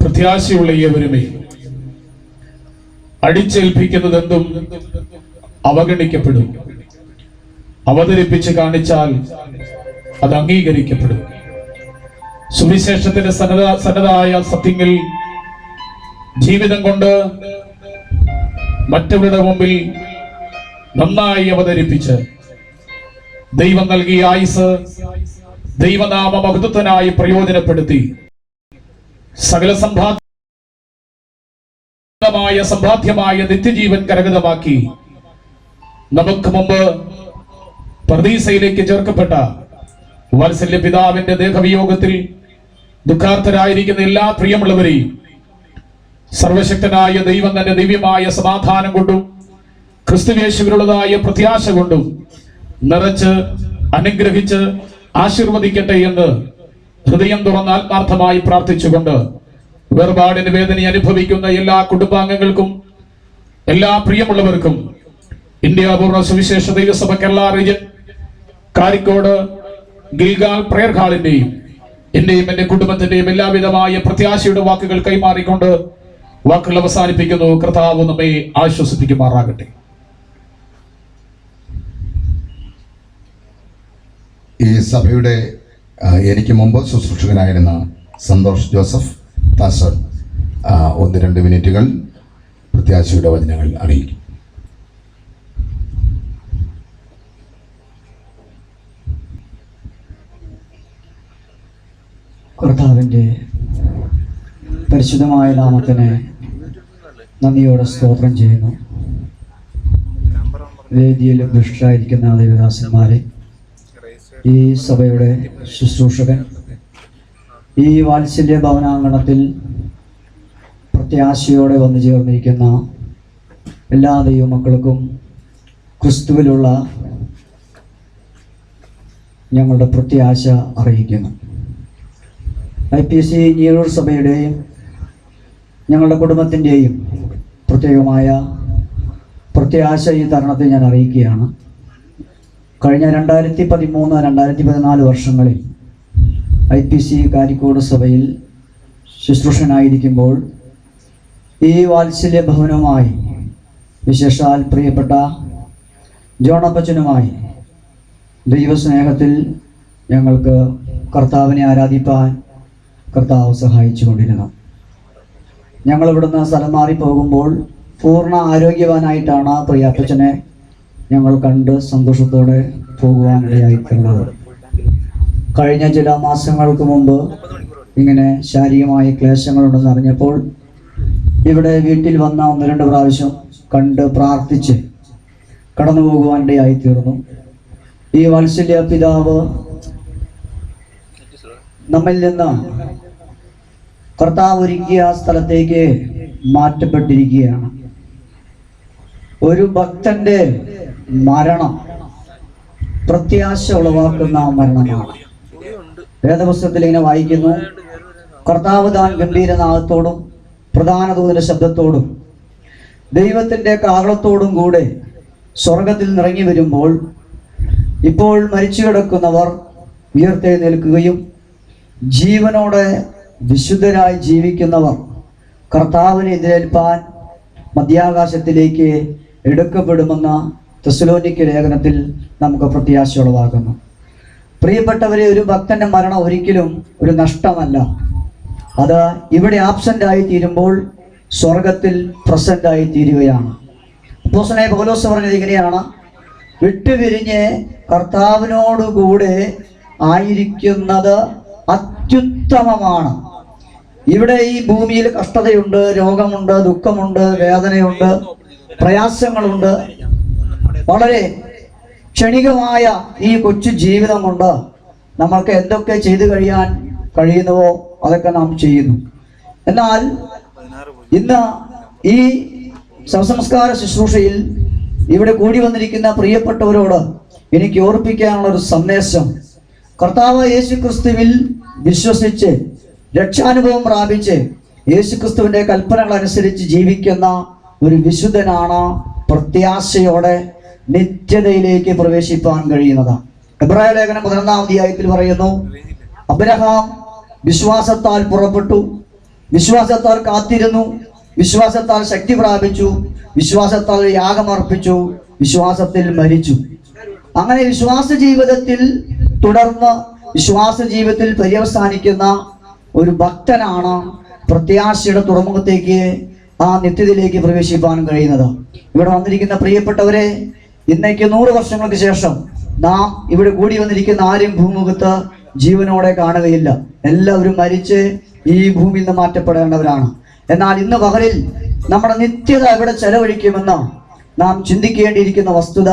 പ്രത്യാശയുള്ള ഏവരുമേ അടിച്ചേൽപ്പിക്കുന്നതെന്തും അവഗണിക്കപ്പെടും. അവതരിപ്പിച്ച് കാണിച്ചാൽ അത് അംഗീകരിക്കപ്പെടും. സുവിശേഷത്തിന്റെ സന്നദ്ധമായ സത്യങ്ങൾ ജീവിതം കൊണ്ട് മറ്റവരുടെ മുമ്പിൽ നന്നായി അവതരിപ്പിച്ച് ദൈവം നൽകിയ ആയുസ് ദൈവനാമ മഹത്വത്തിനായി പ്രയോജനപ്പെടുത്തി സകല സമ്പാദ്യമായ നിത്യജീവൻ കരഗതമാക്കി നമുക്ക് മുമ്പ് പർദീസയിലേക്ക് ചേർക്കപ്പെട്ട വാത്സല്യ പിതാവിന്റെ ദേഹവിയോഗത്തിൽ ദുഃഖാർത്ഥരായിരിക്കുന്ന എല്ലാ പ്രിയമുള്ളവരെയും സർവശക്തനായ ദൈവം തന്നെ ദിവ്യമായ സമാധാനം കൊണ്ടും ക്രിസ്തുയേശുവിനുള്ളതായ പ്രത്യാശ കൊണ്ടും നിറച്ച് അനുഗ്രഹിച്ച് ആശീർവദിക്കട്ടെ എന്ന് ഹൃദയം തുറന്ന് ആത്മാർത്ഥമായി പ്രാർത്ഥിച്ചുകൊണ്ട് വേർപാടിന് വേദന അനുഭവിക്കുന്ന എല്ലാ കുടുംബാംഗങ്ങൾക്കും എല്ലാ പ്രിയമുള്ളവർക്കും ഇന്ത്യ പൂർണ്ണ സുവിശേഷ ദൈവസഭ കേരള റീജൻ കാരിക്കോട് ഗിൽഗാൽ പ്രയർ ഹാളിന്റെയും എന്റെയും എന്റെ കുടുംബത്തിന്റെയും എല്ലാവിധമായ പ്രത്യാശയുടെ വാക്കുകൾ കൈമാറിക്കൊണ്ട് വാക്കുകൾ അവസാനിപ്പിക്കുന്നു. കർത്താവ് നമ്മെ ആശ്വസിപ്പിക്കുമാറാകട്ടെ. ഈ സഭയുടെ എനിക്ക് മുമ്പ് ശുശ്രൂഷകനായിരുന്ന സന്തോഷ് ജോസഫ് പാസ്റ്റർ 1-2 മിനിറ്റുകൾ പ്രത്യാശയുടെ വചനങ്ങൾ അറിയിക്കും. കർത്താവിൻ്റെ പരിശുദ്ധമായ നാമത്തിന് നന്ദിയോടെ സ്തോത്രം ചെയ്യുന്നു. വേദിയിൽ ദുഷ്ടരായിരിക്കുന്ന ദേവദാസന്മാരെ, ഈ സഭയുടെ ശുശ്രൂഷകൻ, ഈ വാത്സല്യ ഭവനാങ്കണത്തിൽ പ്രത്യാശയോടെ വന്നു ചേർന്നിരിക്കുന്ന എല്ലാ ദൈവമക്കൾക്കും ക്രിസ്തുവിലുള്ള ഞങ്ങളുടെ പ്രത്യാശ അറിയിക്കുന്നു. IPC ഞീഴൂർ സഭയുടെയും ഞങ്ങളുടെ കുടുംബത്തിൻ്റെയും പ്രത്യേകമായ പ്രത്യാശ ഈ തരുണത്തിൽ ഞാൻ അറിയിക്കുകയാണ്. കഴിഞ്ഞ 2013, 2014 വർഷങ്ങളിൽ IPC കാരിക്കോട് സഭയിൽ ശുശ്രൂഷനായിരിക്കുമ്പോൾ ഈ വാത്സല്യ ഭവനവുമായി, വിശേഷാൽ പ്രിയപ്പെട്ട ജോണപ്പച്ചനുമായി ദൈവസ്നേഹത്തിൽ ഞങ്ങൾക്ക് കർത്താവിനെ ആരാധിപ്പാൻ കർത്താവ് സഹായിച്ചു കൊണ്ടിരുന്നു. ഞങ്ങളിവിടുന്ന് സ്ഥലം മാറി പോകുമ്പോൾ പൂർണ്ണ ആരോഗ്യവാനായിട്ടാണ് പ്രിയപ്പച്ചനെ ഞങ്ങൾ കണ്ട് സന്തോഷത്തോടെ പോകുവാനിടയായിട്ടുള്ളത്. കഴിഞ്ഞ ചില മാസങ്ങൾക്ക് മുമ്പ് ഇങ്ങനെ ശാരീരികമായ ക്ലേശങ്ങളുണ്ടെന്ന് അറിഞ്ഞപ്പോൾ ഇവിടെ വീട്ടിൽ വന്ന 1-2 പ്രാവശ്യം കണ്ട് പ്രാർത്ഥിച്ച് കടന്നു പോകുവാനിടയായിത്തീർന്നു. ഈ വാത്സല്യ പിതാവ് നമ്മിൽ നിന്ന് കർത്താവ് ഒരുക്കിയ സ്ഥലത്തേക്ക് മാറ്റപ്പെട്ടിരിക്കുകയാണ്. ഒരു ഭക്തന്റെ മരണം പ്രത്യാശ ഉളവാക്കുന്ന മരണമാണ്. വേദപുസ്തകത്തിൽ ഇങ്ങനെ വായിക്കുന്നു, കർത്താവ് താൻ ഗംഭീരനാദത്തോടും പ്രധാന ദൂതന്റെ ശബ്ദത്തോടും ദൈവത്തിൻ്റെ കാഹളത്തോടും കൂടെ സ്വർഗത്തിൽ നിറങ്ങി വരുമ്പോൾ ഇപ്പോൾ മരിച്ചു കിടക്കുന്നവർ ഉയർത്തെഴുന്നേൽക്കുകയും ജീവനോടെ വിശുദ്ധരായി ജീവിക്കുന്നവർ കർത്താവിനെ എതിരേൽപ്പാൻ മധ്യാകാശത്തിലേക്ക് എടുക്കപ്പെടുമെന്ന തെസ്സലോനിക്ക ലേഖനത്തിൽ നമുക്ക് പ്രത്യാശ ഉളവാക്കുന്നു. പ്രിയപ്പെട്ടവരെ, ഒരു ഭക്തന്റെ മരണം ഒരിക്കലും ഒരു നഷ്ടമല്ല. അത് ഇവിടെ ആബ്സെന്റ് ആയി തീരുമ്പോൾ സ്വർഗത്തിൽ പ്രസന്റ് ആയി തീരുകയാണ്. അപ്പോസ്തലനായ പൗലോസ് പറഞ്ഞത് ഇങ്ങനെയാണ്, വിട്ടുപിരിഞ്ഞ് കർത്താവിനോടുകൂടെ ആയിരിക്കുന്നത് അത്യുത്തമമാണ്. ഇവിടെ ഈ ഭൂമിയിൽ കഷ്ടതയുണ്ട്, രോഗമുണ്ട്, ദുഃഖമുണ്ട്, വേദനയുണ്ട്, പ്രയാസങ്ങളുണ്ട്. വളരെ ക്ഷണികമായ ഈ കൊച്ചു ജീവിതം കൊണ്ട് നമ്മൾക്ക് എന്തൊക്കെ ചെയ്തു കഴിയുന്നുവോ അതൊക്കെ നാം ചെയ്യുന്നു. എന്നാൽ ഇന്ന് ഈ ശവസംസ്കാര ശുശ്രൂഷയിൽ ഇവിടെ കൂടി വന്നിരിക്കുന്ന പ്രിയപ്പെട്ടവരോട് എനിക്ക് ഓർപ്പിക്കാനുള്ള ഒരു സന്ദേശം, കർത്താവ് യേശുക്രിസ്തുവിൽ വിശ്വസിച്ച് രക്ഷാനുഭവം പ്രാപിച്ച് യേശുക്രിസ്തുവിൻ്റെ കൽപ്പനകൾ അനുസരിച്ച് ജീവിക്കുന്ന ഒരു വിശുദ്ധനാണ് പ്രത്യാശയോടെ നിത്യതയിലേക്ക് പ്രവേശിപ്പാൻ കഴിയുന്നത്. എബ്രായ ലേഖനം 11-ാം അധ്യായത്തിൽ പറയുന്നു, അബ്രഹാം വിശ്വാസത്താൽ പുറപ്പെട്ടു, വിശ്വാസത്താൽ കാത്തിരുന്നു, വിശ്വാസത്താൽ ശക്തി പ്രാപിച്ചു, വിശ്വാസത്താൽ യാഗമർപ്പിച്ചു, വിശ്വാസത്തിൽ മരിച്ചു. അങ്ങനെ വിശ്വാസ ജീവിതത്തിൽ തുടർന്ന് വിശ്വാസ ജീവിതത്തിൽ പര്യവസാനിക്കുന്ന ഒരു ഭക്തനാണ് പ്രത്യാശയുടെ തുറമുഖത്തേക്ക്, ആ നിത്യതയിലേക്ക് പ്രവേശിപ്പാൻ കഴിയുന്നത്. ഇവിടെ വന്നിരിക്കുന്ന പ്രിയപ്പെട്ടവരെ, ഇന്നേക്ക് 100 വർഷങ്ങൾക്ക് ശേഷം നാം ഇവിടെ കൂടി വന്നിരിക്കുന്ന ആരും ഭൂമുഖത്ത് ജീവനോടെ കാണുകയില്ല. എല്ലാവരും മരിച്ച് ഈ ഭൂമിയിൽ നിന്ന് മാറ്റപ്പെടേണ്ടവരാണ്. എന്നാൽ ഇന്ന് പകലിൽ നമ്മുടെ നിത്യത എവിടെ ചെലവഴിക്കുമെന്ന് നാം ചിന്തിക്കേണ്ടിയിരിക്കുന്ന വസ്തുത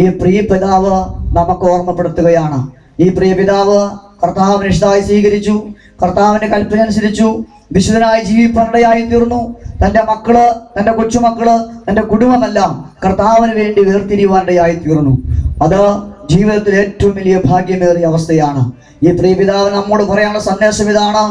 ഈ പ്രിയ പിതാവ് നമുക്ക് ഓർമ്മപ്പെടുത്തുകയാണ്. ഈ പ്രിയ പിതാവ് കർത്താവിനെ ഇഷ്ടമായി സ്വീകരിച്ചു, കർത്താവിന്റെ കൽപ്പന അനുസരിച്ചു, വിശുദ്ധനായി ജീവിപ്പാനിടയായി തീർന്നു. തൻ്റെ മക്കള്, തൻ്റെ കൊച്ചുമക്കള്, തൻ്റെ കുടുംബമെല്ലാം കർത്താവിന് വേണ്ടി വേർതിരിയുവാനിടയായി തീർന്നു. അത് ജീവിതത്തിൽ ഏറ്റവും വലിയ ഭാഗ്യമേറിയ അവസ്ഥയാണ്. ഈ പ്രിയ പിതാവ് നമ്മോട് പറയാനുള്ള സന്ദേശം ഇതാണ്,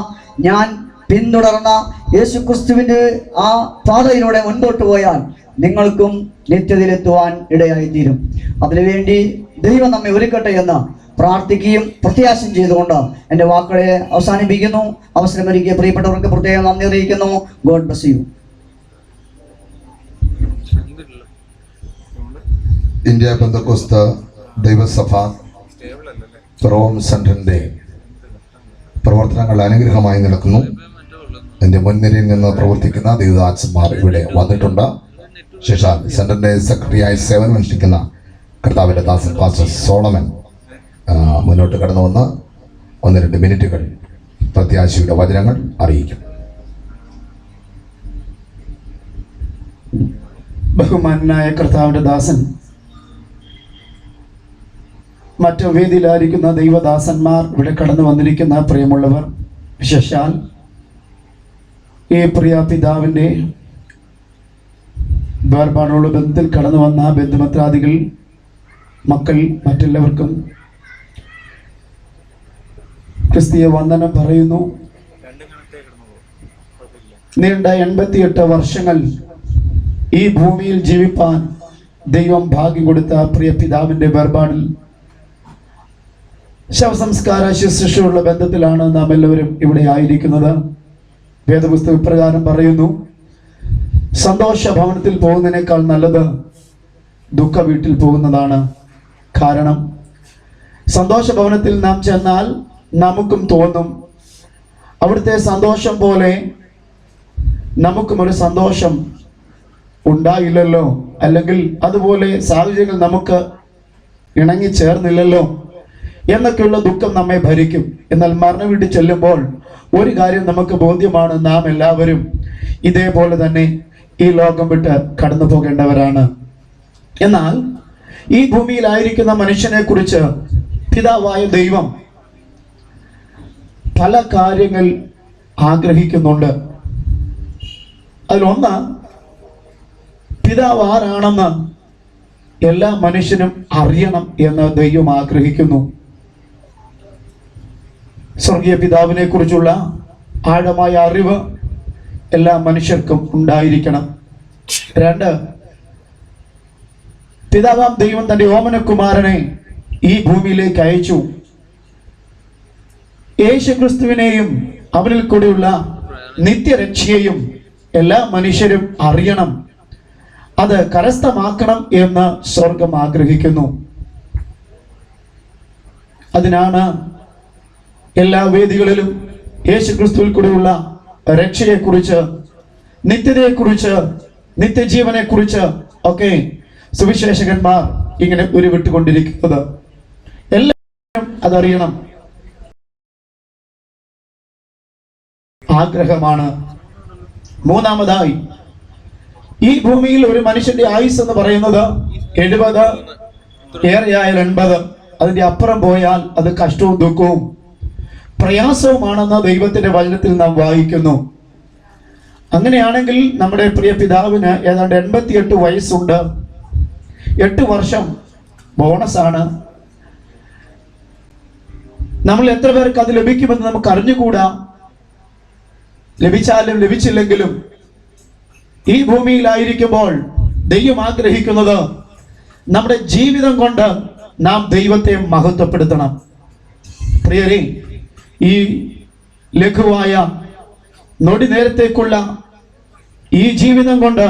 ഞാൻ പിന്തുടർന്ന യേശുക്രിസ്തുവിന്റെ ആ പാതയിലൂടെ മുൻപോട്ട് പോയാൽ നിങ്ങൾക്കും നിത്യതയിലെത്തുവാൻ ഇടയായിത്തീരും. അതിനുവേണ്ടി ദൈവം നമ്മെ ഒരുക്കട്ടെ എന്ന് പ്രാർത്ഥിക്കുകയും പ്രത്യാശം ചെയ്തുകൊണ്ട് എൻ്റെ വാക്കുകളെ അവസാനിപ്പിക്കുന്നു. അവസരമൊരുക്കിയ പ്രിയപ്പെട്ടവർക്ക് പ്രത്യേകം നന്ദി അറിയിക്കുന്നു. God bless you. India Pentecost ദൈവസഭ റോം സെന്ററിന്റെ പ്രവർത്തനങ്ങൾ അനുഗ്രഹമായി നിൽക്കുന്നു. എൻ്റെ മുൻനിരയിൽ നിന്ന് പ്രവർത്തിക്കുന്ന ദൈവദാസന്മാർ ഇവിടെ വന്നിട്ടുണ്ട്. ശേഷം സെന്ററിന്റെ സെക്രട്ടറിയായി സേവനമനുഷ്ഠിക്കുന്ന കർത്താവിൻ്റെ ദാസൻ പാസ്റ്റർ സോളമൻ മുന്നോട്ട് കടന്നു വന്ന് 1-2 മിനിറ്റുകൾ പ്രത്യാശയുടെ വചനങ്ങൾ അറിയിക്കും. ബഹുമാനായ കർത്താവിൻ്റെ ദാസൻ, മറ്റു വേദിയിലായിരിക്കുന്ന ദൈവദാസന്മാർ, ഇവിടെ കടന്നു വന്നിരിക്കുന്ന പ്രിയമുള്ളവർ, വിശേഷാൽ ഈ പ്രിയ പിതാവിൻ്റെ വേർപാടുള്ള ബന്ധത്തിൽ കടന്നു വന്ന ബന്ധുമിത്രാദികൾ, മക്കൾ, മറ്റെല്ലാവർക്കും ക്രിസ്തീയ വന്ദനം പറയുന്നു. നീണ്ട 88 വർഷങ്ങൾ ഈ ഭൂമിയിൽ ജീവിപ്പാൻ ദൈവം ഭാഗ്യം കൊടുത്ത പ്രിയ പിതാവിന്റെ വേർപാടിൽ ശവസംസ്കാര ശുശ്രൂഷയുള്ള ബന്ധത്തിലാണ് നാം എല്ലാവരും ഇവിടെ ആയിരിക്കുന്നത്. വേദപുസ്തക പ്രകാരം പറയുന്നു, സന്തോഷ ഭവനത്തിൽ പോകുന്നതിനേക്കാൾ നല്ലത് ദുഃഖ വീട്ടിൽ പോകുന്നതാണ്. കാരണം സന്തോഷ ഭവനത്തിൽ നാം ചെന്നാൽ നമുക്കും തോന്നും അവിടുത്തെ സന്തോഷം പോലെ നമുക്കും ഒരു സന്തോഷം ഉണ്ടായില്ലല്ലോ, അല്ലെങ്കിൽ അതുപോലെ സാഹചര്യങ്ങൾ നമുക്ക് ഇണങ്ങി ചേർന്നില്ലല്ലോ എന്നൊക്കെയുള്ള ദുഃഖം നമ്മെ ഭരിക്കും. എന്നാൽ മരണ വീട്ടിൽ ചെല്ലുമ്പോൾ ഒരു കാര്യം നമുക്ക് ബോധ്യമാണ്, നാം എല്ലാവരും ഇതേപോലെ തന്നെ ഈ ലോകം വിട്ട് കടന്നു പോകേണ്ടവരാണ്. എന്നാൽ ഈ ഭൂമിയിലായിരിക്കുന്ന മനുഷ്യനെ കുറിച്ച് പിതാവായ ദൈവം പല കാര്യങ്ങൾ ആഗ്രഹിക്കുന്നുണ്ട്. അതിലൊന്ന്, പിതാവ് ആരാണെന്ന് എല്ലാ മനുഷ്യനും അറിയണം എന്ന് ദൈവം ആഗ്രഹിക്കുന്നു. സ്വർഗീയ പിതാവിനെ കുറിച്ചുള്ള ആഴമായ അറിവ് എല്ലാ മനുഷ്യർക്കും ഉണ്ടായിരിക്കണം. 2, പിതാവാം ദൈവം തന്റെ ഓമനകുമാരനെ ഈ ഭൂമിയിലേക്ക് അയച്ചു. യേശുക്രിസ്തുവിനെയും അവനിൽ കൂടെയുള്ള നിത്യരക്ഷയെയും എല്ലാ മനുഷ്യരും അറിയണം, അത് കരസ്ഥമാക്കണം എന്ന് സ്വർഗം ആഗ്രഹിക്കുന്നു. അതിനാണ് എല്ലാ വേദികളിലും യേശുക്രിസ്തുവിൽ കൂടെയുള്ള രക്ഷയെക്കുറിച്ച്, നിത്യതയെക്കുറിച്ച്, നിത്യജീവനെക്കുറിച്ച് ഒക്കെ സുവിശേഷകന്മാർ ഇങ്ങനെ ഉരുവിട്ടുകൊണ്ടിരിക്കുന്നത്. എല്ലാവരും അതറിയണം ആഗ്രഹമാണ്. 3, ഈ ഭൂമിയിൽ ഒരു മനുഷ്യന്റെ ആയുസ് എന്ന് പറയുന്നത് 70, ഏറെയായാൽ 80, അതിന്റെ അപ്പുറം പോയാൽ അത് കഷ്ടവും ദുഃഖവും പ്രയാസവുമാണെന്ന് ദൈവത്തിന്റെ വചനത്തിൽ നാം വായിക്കുന്നു. അങ്ങനെയാണെങ്കിൽ നമ്മുടെ പ്രിയ പിതാവിന് ഏതാണ്ട് 88 വയസ്സുണ്ട്. 8 വർഷം ബോണസാണ്. നമ്മൾ എത്ര പേർക്ക് അത് ലഭിക്കുമെന്ന് നമുക്ക് അറിഞ്ഞുകൂടാ. ലഭിച്ചാലും ലഭിച്ചില്ലെങ്കിലും ഈ ഭൂമിയിലായിരിക്കുമ്പോൾ ദൈവം ആഗ്രഹിക്കുന്നത് നമ്മുടെ ജീവിതം കൊണ്ട് നാം ദൈവത്തെ മഹത്വപ്പെടുത്തണം. പ്രിയരെ, ഈ ലഘുവായ നൊടി നേരത്തേക്കുള്ള ഈ ജീവിതം കൊണ്ട്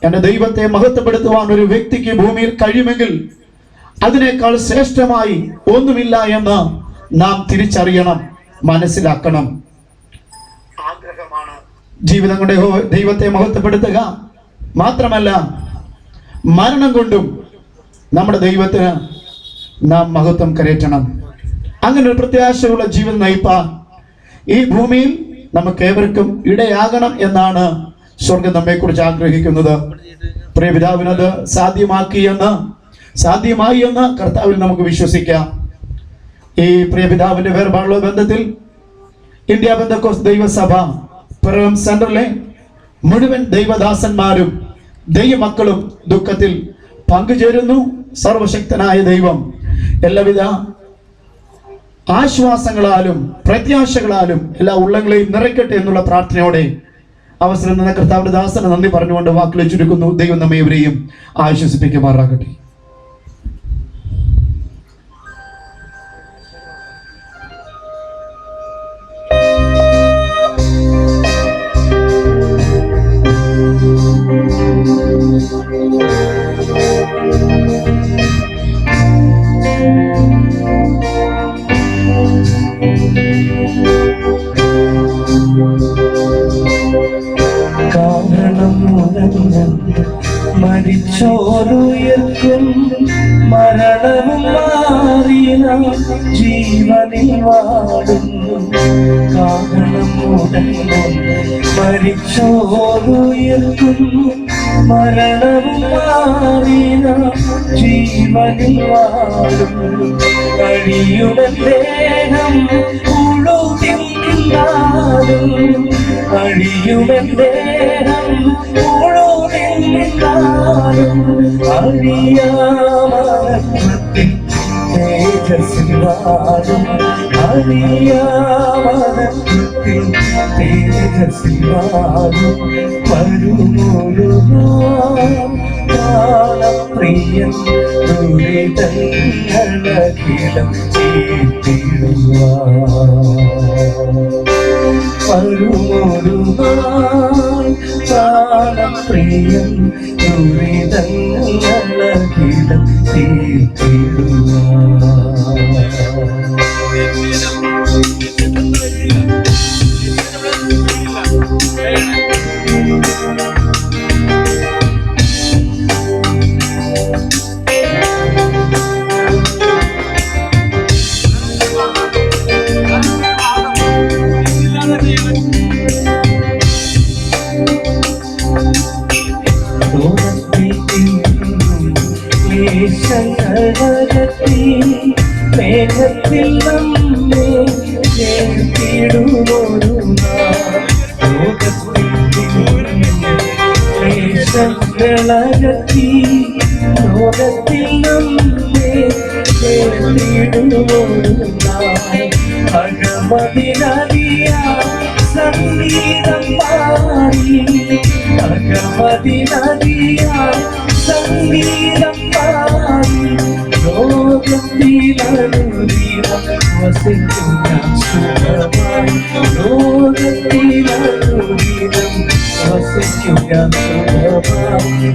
എൻ്റെ ദൈവത്തെ മഹത്വപ്പെടുത്തുവാൻ ഒരു വ്യക്തിക്ക് ഭൂമിയിൽ കഴിയുമെങ്കിൽ അതിനേക്കാൾ ശ്രേഷ്ഠമായി ഒന്നുമില്ല എന്ന് നാം തിരിച്ചറിയണം, മനസ്സിലാക്കണം. ജീവിതം കൊണ്ട് ദൈവത്തെ മഹത്വപ്പെടുത്തുക മാത്രമല്ല, മരണം കൊണ്ടും നമ്മുടെ ദൈവത്തിന് നാം മഹത്വം കരയറ്റണം. അങ്ങനെ ഒരു പ്രത്യാശയുള്ള ജീവിതം നയിപ്പാൻ ഈ ഭൂമിയിൽ നമുക്ക് ഏവർക്കും ഇടയാകണം എന്നാണ് സ്വർഗം നമ്മെക്കുറിച്ച് ആഗ്രഹിക്കുന്നത്. പ്രിയ പിതാവിനത് സാധ്യമായി എന്ന് കർത്താവിൽ നമുക്ക് വിശ്വസിക്കാം. ഈ പ്രിയ പിതാവിന്റെ വേർപാടുള്ള ബന്ധത്തിൽ ഇന്ത്യ പെന്തക്കോസ്ത് ദൈവസഭ പിറവം സെന്ററിലെ മുഴുവൻ ദൈവദാസന്മാരും ദൈവമക്കളും ദുഃഖത്തിൽ പങ്കുചേരുന്നു. സർവശക്തനായ ദൈവം എല്ലാവിധ ആശ്വാസങ്ങളാലും പ്രത്യാശകളാലും എല്ലാ ഉള്ളങ്ങളെയും നിറയ്ക്കട്ടെ എന്നുള്ള പ്രാർത്ഥനയോടെ അവസരം തന്ന കർത്താവിന്റെ ദാസന് നന്ദി പറഞ്ഞുകൊണ്ട് വാക്കുകൾ ചുരുക്കുന്നു. ദൈവം നമ്മെ ഇവരെയും ആശ്വസിപ്പിക്കുമാറാകട്ടെ. കാരണം മരിച്ചോരുയർക്കും മരണവും മാറിയ ജീവനിൽ വാടുന്നു. കാരണം മരിച്ചോരുയർക്കും മരണവും മാറിയ ജീവനിൽ വാടുന്നു. കഴിയുമെന്നേഹം ഉളുതിന്നാലും കഴിയുമെന്നേഹം ഉളുതിന്നാലും അറിയാമത്തിൽ തേജസ്സിൽ വാടും അറിയാവനത്തിൽ തേജസ്സിവാനും വരുമൊരു പ്രിയൻ ദുരിതങ്ങളകിലം വരുമൊരു പ്രിയൻ ദുരിതങ്ങളകിലം മേഘത്തിൽ നമ്മെ കേട്ടിടുമൊരു ലോകത്തിൽ ലോകത്തിൽ നമ്മെ കേട്ടിടുമൊരു അകമതിനറിയ സംഗീതം പാടി അകമതിനറിയ സംഗീതം പാടി ലോകത്തിലനുദിനം വസിക്കും ഞാൻ സുഖമായി ലോകത്തിലനുദിനം വസിക്കും ഞാൻ സുഖമായി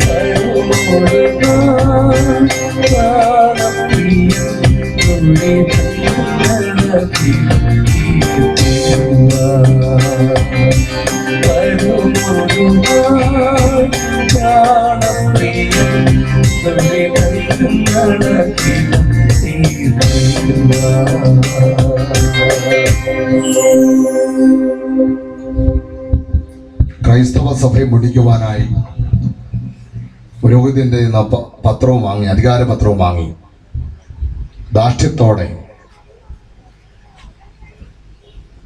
ക്രൈസ്തവ സഭയെ മുടിക്കുവാനായി പുരോഹിതന്റെ പത്രവും വാങ്ങി, അധികാരപത്രവും വാങ്ങി ധാർഷ്ട്യത്തോടെ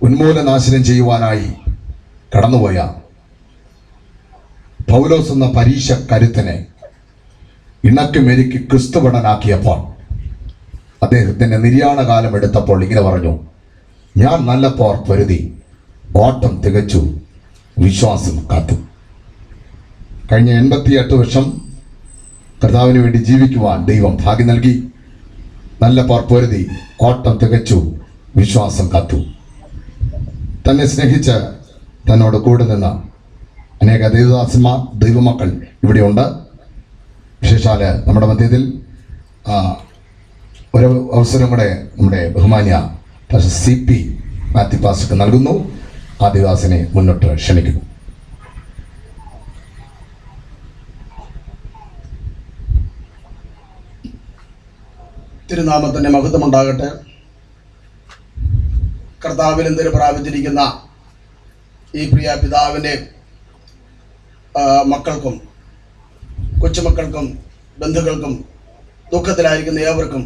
ഉന്മൂലനാശനം ചെയ്യുവാനായി കടന്നുപോയ പൗലോസ് എന്ന പരീക്ഷ കരുത്തിനെ ഇണക്കി മെരുക്കി ക്രിസ്തുഭടനാക്കിയപ്പോൾ അദ്ദേഹത്തിന്റെ നിര്യാണ കാലം എടുത്തപ്പോൾ ഇങ്ങനെ പറഞ്ഞു, ഞാൻ നല്ല പോർ പൊരുതി, ഓട്ടം തികച്ചു, വിശ്വാസം കാത്തു. കഴിഞ്ഞ 88 വർഷം കർത്താവിന് വേണ്ടി ജീവിക്കുവാൻ ദൈവം ഭാഗ്യം നൽകി. നല്ല പോർ പൊരുതി, ഓട്ടം തികച്ചു, വിശ്വാസം കാത്തു. തന്നെ സ്നേഹിച്ച് തന്നോട് കൂടെ നിന്ന അനേക ദൈവദാസന്മാർ, ദൈവമക്കൾ ഇവിടെയുണ്ട്. വിശേഷാല് നമ്മുടെ മധ്യത്തിൽ ഒരു അവസരം കൂടെ നമ്മുടെ ബഹുമാന്യ CP മാത്യു പാസ്റ്റർക്ക് നൽകുന്നു. ആ ദേവദാസനെ മുന്നോട്ട് ക്ഷണിക്കുന്നു. തിരുനാമത്തിന്റെ മഹത്വമുണ്ടാകട്ടെ. കർത്താവിൽ എന്തിനു പ്രാപിച്ചിരിക്കുന്ന ഈ പ്രിയ പിതാവിൻ്റെ മക്കൾക്കും കൊച്ചുമക്കൾക്കും ബന്ധുക്കൾക്കും ദുഃഖത്തിലായിരിക്കുന്ന ഏവർക്കും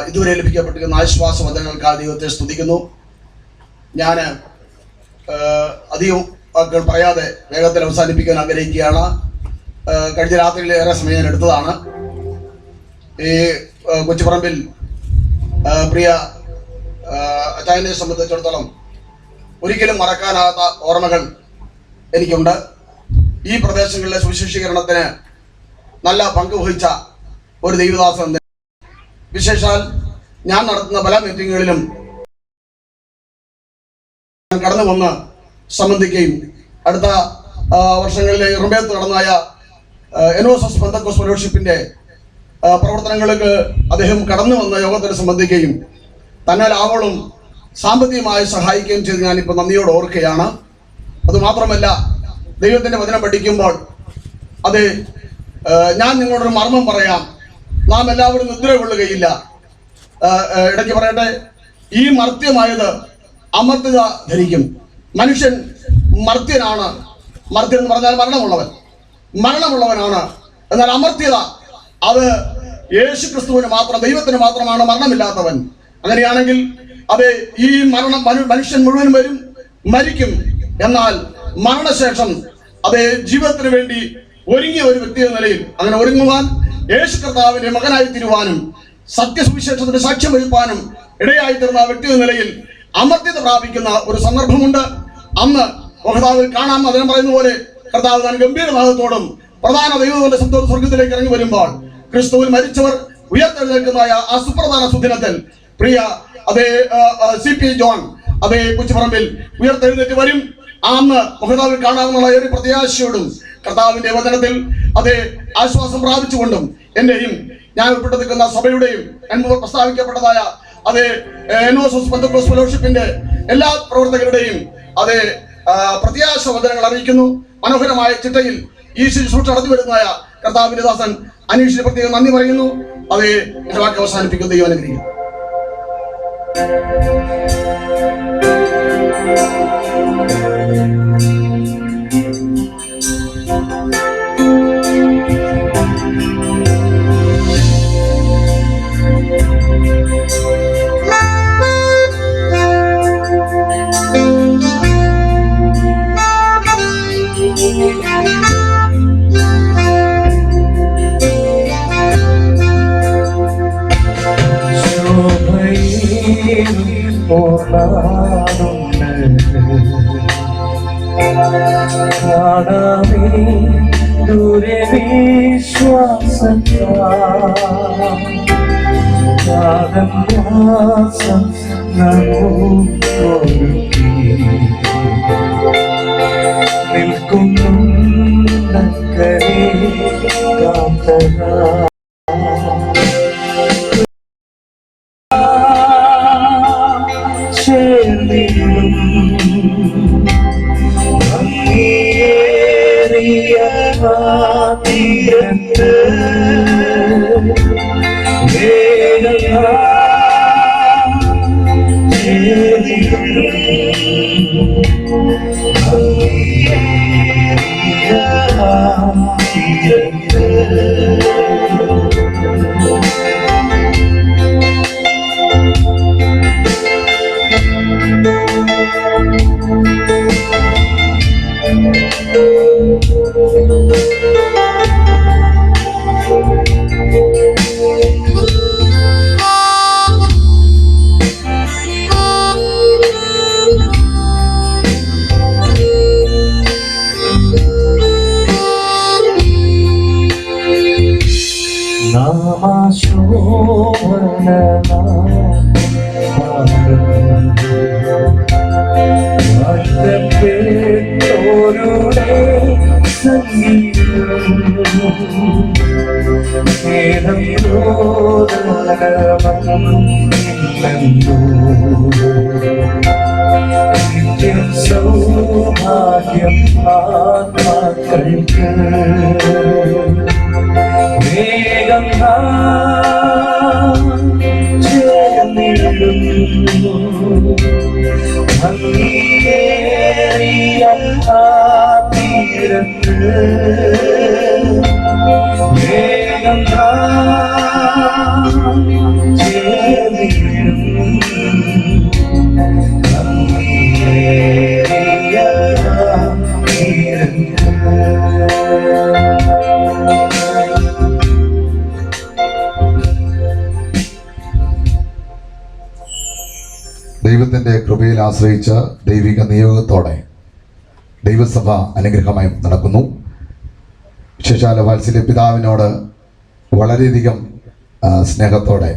ഇതുവരെ ലഭിക്കപ്പെട്ടിരിക്കുന്ന ആശ്വാസവചനങ്ങൾക്കായി ദൈവത്തെ സ്തുതിക്കുന്നു. ഞാൻ അധികം വാക്കുകൾ പറയാതെ വേഗത്തിൽ അവസാനിപ്പിക്കാൻ ആഗ്രഹിക്കുകയാണ്. കഴിഞ്ഞ രാത്രിയിൽ ഏറെ സമയം ഞാൻ എടുത്തതാണ്. ഈ കൊച്ചുപറമ്പിൽ പ്രിയ അച്ചായനെ സംബന്ധിച്ചിടത്തോളം ഒരിക്കലും മറക്കാനാകാത്ത ഓർമ്മകൾ എനിക്കുണ്ട്. ഈ പ്രദേശങ്ങളിലെ സുവിശേഷീകരണത്തിന് നല്ല പങ്ക് വഹിച്ച ഒരു ദൈവദാസൻ. വിശേഷാൽ ഞാൻ നടത്തുന്ന പല മീറ്റിങ്ങുകളിലും കടന്നു വന്ന് സംബന്ധിക്കുകയും അടുത്ത വർഷങ്ങളിലെ ഇറുമ്പേത്ത് നടന്നായ എനോസസ് പെന്തക്കോസ് ഫെലോഷിപ്പിന്റെ പ്രവർത്തനങ്ങൾക്ക് അദ്ദേഹം കടന്നു വന്ന യോഗത്തിൽ സംബന്ധിക്കുകയും തന്നാൽ ആവോളം സാമ്പത്തികമായി സഹായിക്കുകയും ചെയ്ത് ഞാനിപ്പോൾ നന്ദിയോട് ഓർക്കുകയാണ്. അതുമാത്രമല്ല, ദൈവത്തിൻ്റെ വചനം പഠിക്കുമ്പോൾ അത് ഞാൻ നിങ്ങളോടൊരു മർമ്മം പറയാം, നാം എല്ലാവരും നിദ്ര കൊള്ളുകയില്ല. ഇടയ്ക്ക് പറയട്ടെ, ഈ മർത്യമായത് അമർത്യത ധരിക്കും. മനുഷ്യൻ മർത്യനാണ്. മർത്യൻ എന്ന് പറഞ്ഞാൽ മരണമുള്ളവനാണ്. എന്നാൽ അമർത്യത അത് യേശു ക്രിസ്തുവിന് മാത്രം, ദൈവത്തിന് മാത്രമാണ് മരണമില്ലാത്തവൻ. അങ്ങനെയാണെങ്കിൽ അത് ഈ മനുഷ്യൻ മുഴുവൻ മരിക്കും. എന്നാൽ മരണശേഷം അത് ജീവിതത്തിന് വേണ്ടി ഒരുങ്ങിയ ഒരു വ്യക്തി എന്ന നിലയിൽ അങ്ങനെ ഒരുങ്ങുവാൻ, യേശു കർത്താവിന്റെ മകനായി തീരുവാനും സത്യസുവിശേഷത്തിന്റെ സാക്ഷ്യം വഹിപ്പാനും ഇടയായി തീർന്ന വ്യക്തി എന്ന നിലയിൽ അമർത്യത പ്രാപിക്കുന്ന ഒരു സന്ദർഭമുണ്ട്. അന്ന് കർത്താവിൽ കാണാം, അതിനെ പറയുന്ന പോലെ കർത്താവ് താൻ ഗംഭീരനാഥത്തോടും പ്രധാന ദൈവത്തിന്റെ ശബ്ദം സ്വർഗത്തിലേക്ക് ഇറങ്ങി വരുമ്പോൾ ക്രിസ്തുവിൽ മരിച്ചവർ ഉയർത്തെഴുന്നേൽക്കുന്ന ആ സുപ്രധാന സുദിനത്തിൽ പ്രിയ അതേ CP ജോൺ അതേ കുച്ചിപ്പറമ്പിൽ ഉയർത്തെഴുന്നേറ്റ് വരും. അന്ന് കർത്താവിൽ കാണാമെന്നുള്ള ഒരു പ്രത്യാശയോടും കർത്താവിന്റെ വചനത്തിൽ അതേ ആശ്വാസം പ്രാപിച്ചുകൊണ്ടും എന്റെയും ഞാൻ ഉൾപ്പെട്ടു നിൽക്കുന്ന സഭയുടെയും മുമ്പ് പ്രസ്താവിക്കപ്പെട്ടതായ അതേ NOS പെന്തക്കോസ്ത് ഫെലോഷിപ്പിന്റെ എല്ലാ പ്രവർത്തകരുടെയും അതേ പ്രത്യാശ വചനങ്ങൾ അറിയിക്കുന്നു. മനോഹരമായ ചിട്ടയിൽ ഈ ശുശ്രൂഷ നടത്തി വരുന്നതായ കർത്താവിന്റെ ദാസൻ അനീഷിന് പ്രത്യേകം നന്ദി പറയുന്നു. അതേ എന്റെ വാക്ക് അവസാനിപ്പിക്കുന്ന ദൈവം അനുഗ്രഹിക്കും. കാണാമേ ദൂരെ വിശ്വാസം നിൽക്കുന്നുണ്ടക്കരെ കാത്തതാ ചേർന്നിടും ഭംഗിയേറിയ തീരത്ത് സൗഭാഗ്യം ആത്മാക്കൾക്ക് വേഗം ചേർന്നിടും ഭംഗിയേറിയ തീരത്ത് വേഗം ചേർന്നിടും ഭംഗിയേറിയ തീരത്ത്. ദൈവത്തിൻ്റെ കൃപയിൽ ആശ്രയിച്ച ദൈവിക നിയോഗത്തോടെ ദൈവസഭ അനുഗ്രഹമായി നടക്കുന്നു. വിശേഷാല വാത്സല്യ പിതാവിനോട് വളരെയധികം സ്നേഹത്തോടെ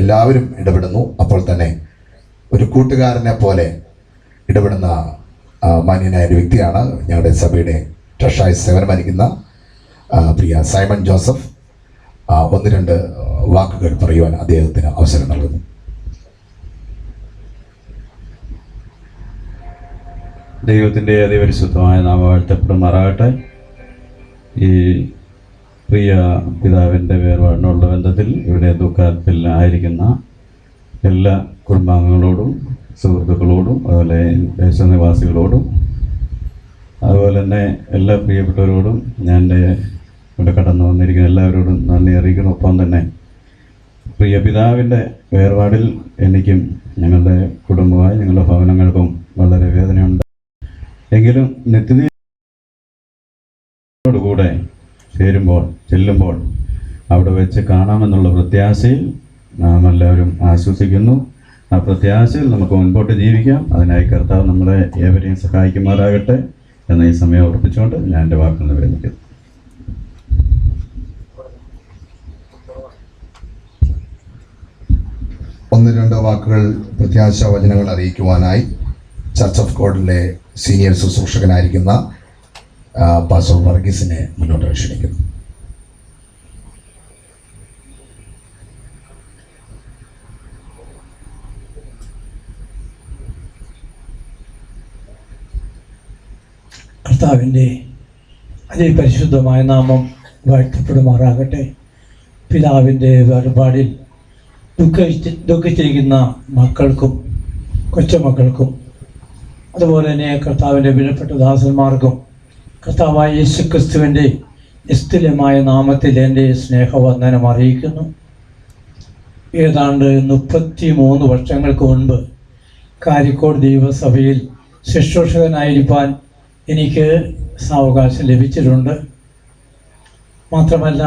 എല്ലാവരും ഇടപെടുന്നു. അപ്പോൾ തന്നെ ഒരു കൂട്ടുകാരനെ പോലെ ഇടപെടുന്ന മാന്യനായ ഒരു വ്യക്തിയാണ് ഞങ്ങളുടെ സഭയുടെ ട്രഷറായി സേവനമനുഷ്ഠിക്കുന്ന പ്രിയ സൈമൺ ജോസഫ്. ഒന്ന് രണ്ട് വാക്കുകൾ പറയുവാൻ അദ്ദേഹത്തിന് അവസരം നൽകുന്നു. ദൈവത്തിൻ്റെ അതിപരിശുദ്ധമായ നാമം വാഴ്ത്തപ്പെടുമാറാകട്ടെ. ഈ പ്രിയ പിതാവിൻ്റെ വേർപാടിനുള്ള ബന്ധത്തിൽ ഇവിടെ ദുഃഖത്തിൽ ആയിരിക്കുന്ന എല്ലാ കുടുംബാംഗങ്ങളോടും സുഹൃത്തുക്കളോടും അതുപോലെ ദേശനിവാസികളോടും അതുപോലെ തന്നെ എല്ലാ പ്രിയപ്പെട്ടവരോടും ഞാൻ ഇവിടെ കടന്നു വന്നിരിക്കുന്ന എല്ലാവരോടും നന്ദി അറിയിക്കുന്നു. ഒപ്പം തന്നെ പ്രിയ പിതാവിൻ്റെ വേർപാടിൽ എനിക്കും ഞങ്ങളുടെ കുടുംബമായി ഞങ്ങളുടെ ഭവനങ്ങൾക്കും വളരെ വേദനയുണ്ട്. എങ്കിലും നിത്യതയോടുകൂടെ ചെല്ലുമ്പോൾ അവിടെ വെച്ച് കാണാമെന്നുള്ള പ്രത്യാശയിൽ നാം എല്ലാവരും ആശ്വസിക്കുന്നു. ആ പ്രത്യാശയിൽ നമുക്ക് മുൻപോട്ട് ജീവിക്കാം. അതിനായി കർത്താവ് നമ്മളെ ഏവരെയും സഹായിക്കുമാറാകട്ടെ എന്ന ഈ സമയം ഉറപ്പിച്ചുകൊണ്ട് ഞാൻ എൻ്റെ വാക്കുകൾ വിരമിക്കുന്നു. ഒന്ന് രണ്ട് വാക്കുകൾ പ്രത്യാശ വചനങ്ങൾ അറിയിക്കുവാനായി ചർച്ച് ഓഫ് ഗോഡിലെ സീനിയർ ശുശ്രൂഷകനായിരിക്കുന്ന പാസ്റ്റർ വർഗീസിനെ മുന്നോട്ട് ക്ഷണിക്കുന്നു. കർത്താവിൻ്റെ അതിപരിശുദ്ധമായ നാമം വാഴ്ത്തപ്പെടുമാറാകട്ടെ. പിതാവിൻ്റെ വേർപാടിൽ ദുഃഖിച്ചിരിക്കുന്ന മക്കൾക്കും കൊച്ചുമക്കൾക്കും അതുപോലെ തന്നെ കർത്താവിൻ്റെ വിലപ്പെട്ട ദാസന്മാർക്കും കർത്താവായ യേശുക്രിസ്തുവിൻ്റെ നിസ്തുല്യമായ നാമത്തിൽ എൻ്റെ സ്നേഹവന്ദനം അറിയിക്കുന്നു. ഏതാണ്ട് 33 വർഷങ്ങൾക്ക് മുൻപ് കാരിക്കോട് ദൈവസഭയിൽ ശുശ്രൂഷകനായിരിക്കാൻ എനിക്ക് സാവകാശം ലഭിച്ചിട്ടുണ്ട്. മാത്രമല്ല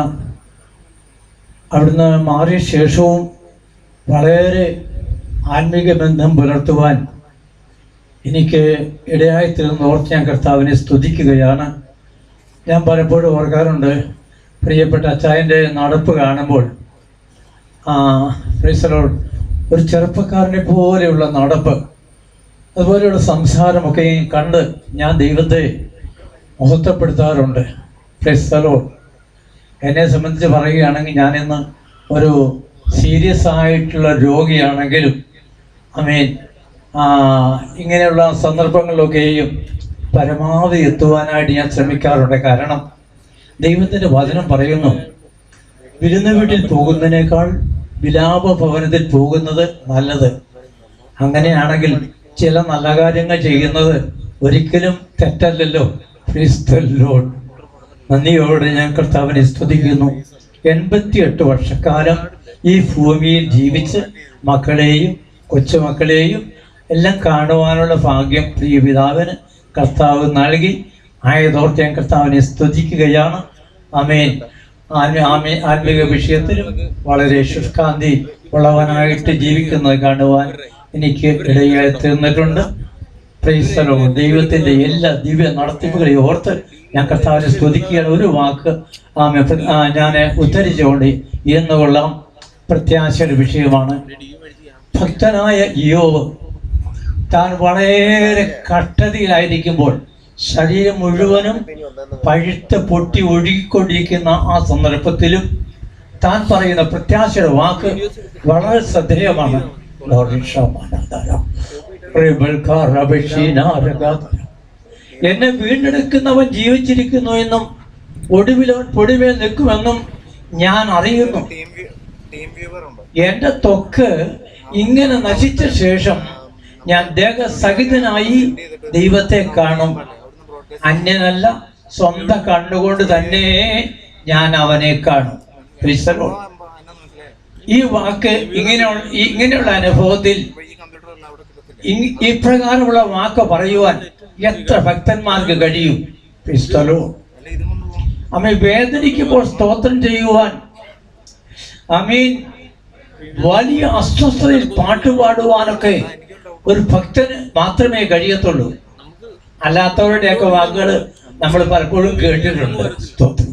അവിടുന്ന് മാറിയ ശേഷവും വളരെ ആത്മീക ബന്ധം പുലർത്തുവാൻ എനിക്ക് ഇടയായിത്തീർന്ന് ഓർത്ത് ഞാൻ കർത്താവിനെ സ്തുതിക്കുകയാണ്. ഞാൻ പലപ്പോഴും ഓർക്കാറുണ്ട്, പ്രിയപ്പെട്ട അച്ചായൻ്റെ നടപ്പ് കാണുമ്പോൾ ഒരു ചെറുപ്പക്കാരനെ പോലെയുള്ള നടപ്പ്, അതുപോലെയുള്ള സംസാരമൊക്കെ കണ്ട് ഞാൻ ദൈവത്തെ മഹത്വപ്പെടുത്താറുണ്ട്. എന്നെ സംബന്ധിച്ച് പറയുകയാണെങ്കിൽ ഞാനിന്ന് ഒരു സീരിയസ് ആയിട്ടുള്ള രോഗിയാണെങ്കിലും ഇങ്ങനെയുള്ള സന്ദർഭങ്ങളിലൊക്കെയും പരമാവധി എത്തുവാനായിട്ട് ഞാൻ ശ്രമിക്കാറുണ്ട്. കാരണം ദൈവത്തിൻ്റെ വചനം പറയുന്നു, വിരുന്ന് വീട്ടിൽ പോകുന്നതിനേക്കാൾ വിലാപ ഭവനത്തിൽ പോകുന്നത് നല്ലത്. അങ്ങനെയാണെങ്കിൽ ചില നല്ല കാര്യങ്ങൾ ചെയ്യുന്നത് ഒരിക്കലും തെറ്റല്ലല്ലോ. നന്ദിയോടെ ഞാൻ കർത്താവിനെ സ്തുതിക്കുന്നു. 88 വർഷക്കാലം ഈ ഭൂമിയിൽ ജീവിച്ച് മക്കളെയും കൊച്ചുമക്കളെയും എല്ലാം കാണുവാനുള്ള ഭാഗ്യം പ്രിയ പിതാവിന് കർത്താവ് നൽകി. ആയതോർത്ത് ഞാൻ കർത്താവിനെ സ്തുതിക്കുകയാണ്. ആമേൻ. ആത്മീക വിഷയത്തിലും വളരെ ശുഷ്കാന്തി ഉള്ളവനായിട്ട് ജീവിക്കുന്നത് കാണുവാൻ എനിക്ക് ഇടയായി തീർന്നിട്ടുണ്ട്. ദൈവത്തിൻ്റെ എല്ലാ ദിവ്യ നടത്തിപ്പുകളെയും ഓർത്ത് ഞാൻ കർത്താവിനെ സ്തുതിക്കുകയാണ്. ഒരു വാക്ക് ഞാൻ ഉദ്ധരിച്ചുകൊണ്ട് എന്നുകൊള്ളാം പ്രത്യാശയുടെ വിഷയമാണ്. ഭക്തനായ യോബ് താൻ വളരെ കഷ്ടതയിലായിരിക്കുമ്പോൾ ശരീരം മുഴുവനും പഴുത്ത് പൊട്ടി ഒഴുകിക്കൊണ്ടിരിക്കുന്ന ആ സന്ദർഭത്തിലും താൻ പറയുന്ന പ്രത്യാശയുടെ വാക്ക് വളരെ ശ്രദ്ധേയമാണ്. എന്നെ വീണ്ടെടുക്കുന്നവൻ ജീവിച്ചിരിക്കുന്നു എന്നും ഒടുവിലവൻ പൊടിമേൽ നിൽക്കുമെന്നും ഞാൻ അറിയുന്നു. എന്റെ ത്വക്ക് ഇങ്ങനെ നശിച്ച ശേഷം ഞാൻ ദേഹസഹിതനായി ദൈവത്തെ കാണും. അന്യനല്ല, സ്വന്തം കണ്ണുകൊണ്ട് തന്നെ ഞാൻ അവനെ കാണും. ഈ വാക്ക് ഇങ്ങനെയുള്ള അനുഭവത്തിൽ ഇപ്രകാരമുള്ള വാക്ക് പറയുവാൻ എത്ര ഭക്തന്മാർക്ക് കഴിയും? വേദനിക്കുമ്പോൾ സ്തോത്രം ചെയ്യുവാൻ, വലിയ അസ്വസ്ഥതയിൽ പാട്ടുപാടുവാനൊക്കെ ഒരു ഭക്തന് മാത്രമേ കഴിയത്തുള്ളൂ. അല്ലാത്തവരുടെയൊക്കെ വാക്കുകൾ നമ്മൾ പലപ്പോഴും കേട്ടിട്ടുണ്ട്. സ്തോത്രം.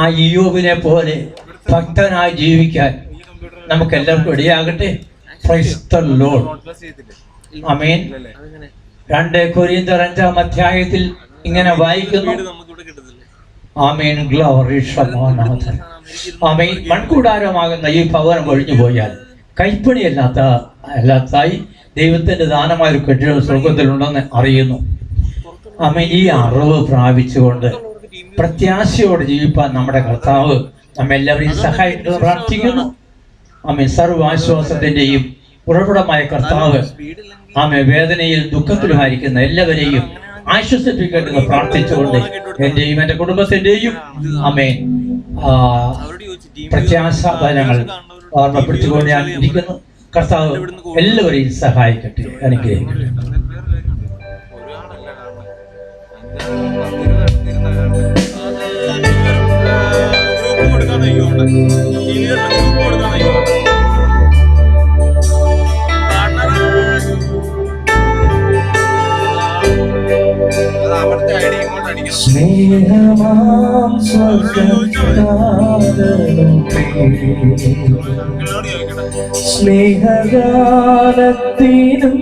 ആ ഇയ്യോബിനെ പോലെ ഭക്തനായി ജീവിക്കാൻ നമുക്കെല്ലാവർക്കും ഇടയാകട്ടെ. Praise the lord. ആമേൻ. 2 കൊരിന്ത്യർ 5-ാം അധ്യായത്തിൽ ഇങ്ങനെ വായിക്കുന്നു. ആമേൻ. ഗ്ലോറി ഷമാനാഥൻ. ആമേൻ. മൺകൂടാരമാകുന്ന ഈ ഭവനം ഒഴിഞ്ഞു പോയാൽ കൈപ്പണിയല്ലാത്തായി ദൈവത്തിന്റെ ദാനമായ ഒരു കെട്ടിടം സ്വർഗത്തിലുണ്ടെന്ന് അറിയുന്നു. ആമേൻ. ഈ അറിവ് പ്രാപിച്ചുകൊണ്ട് പ്രത്യാശയോടെ ജീവിപ്പാൻ നമ്മുടെ കർത്താവ് നമ്മെല്ലാവരെയും സഹായിക്കുന്നത് പ്രാർത്ഥിക്കുന്നു. ആമേൻ. സർവാശ്വാസത്തിന്റെയും ഉറവിടമായ കർത്താവ് വേദനയിൽ ദുഃഖത്തിലുമായിരിക്കുന്ന എല്ലാവരെയും ആശ്വസിപ്പിക്കേണ്ടത് പ്രാർത്ഥിച്ചുകൊണ്ട് എന്റെയും എന്റെ കുടുംബത്തിന്റെയും പ്രത്യാശ ഞങ്ങൾ ഓർമ്മപ്പെടുത്തിക്കൊണ്ട് ഞാൻ ഇരിക്കുന്നു. കർത്താവ് എല്ലാവരെയും സഹായിക്കട്ടെ, അനുഗ്രഹിക്കട്ടെ. സ്നേഹഗാനത്തിനും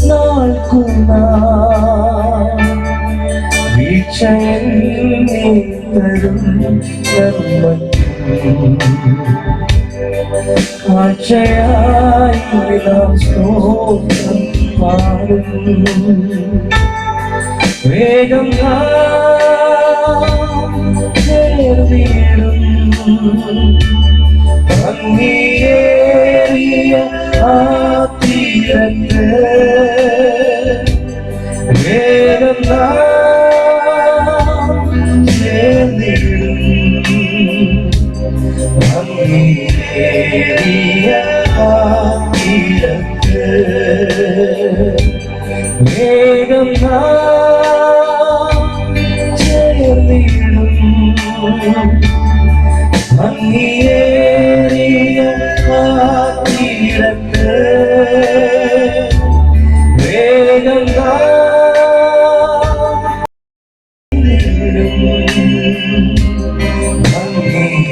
നാൾക്കുന്ന വീക്ഷയും കാഴ്ചയായി നാം സ്തോത്രം പാടും. വേഗം ചേർന്നിടും ഭംഗിയേറിയ ആ തീരത്ത്. വേഗം ചേർന്നിടും ഭംഗിയേറിയ ആ തീരത്ത്. വേഗം ചേർന്നിടും ഭംഗിയേറിയ ആ തീരത്ത്. വേഗം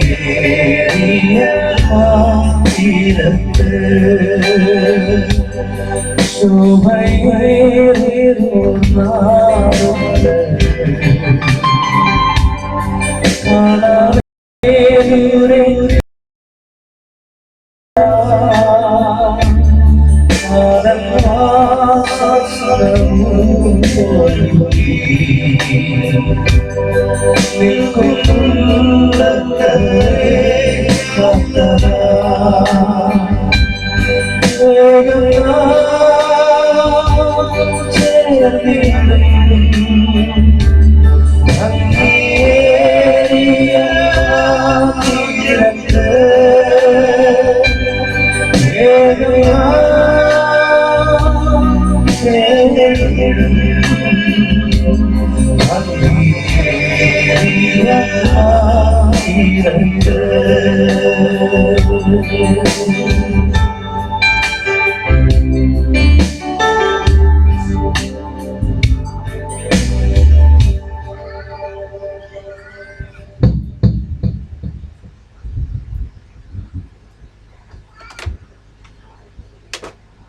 ഭംഗിയേറിയ ആ തീരത്ത്. ശോഭയേറുന്നാളുണ്ട് കാണാനേറെ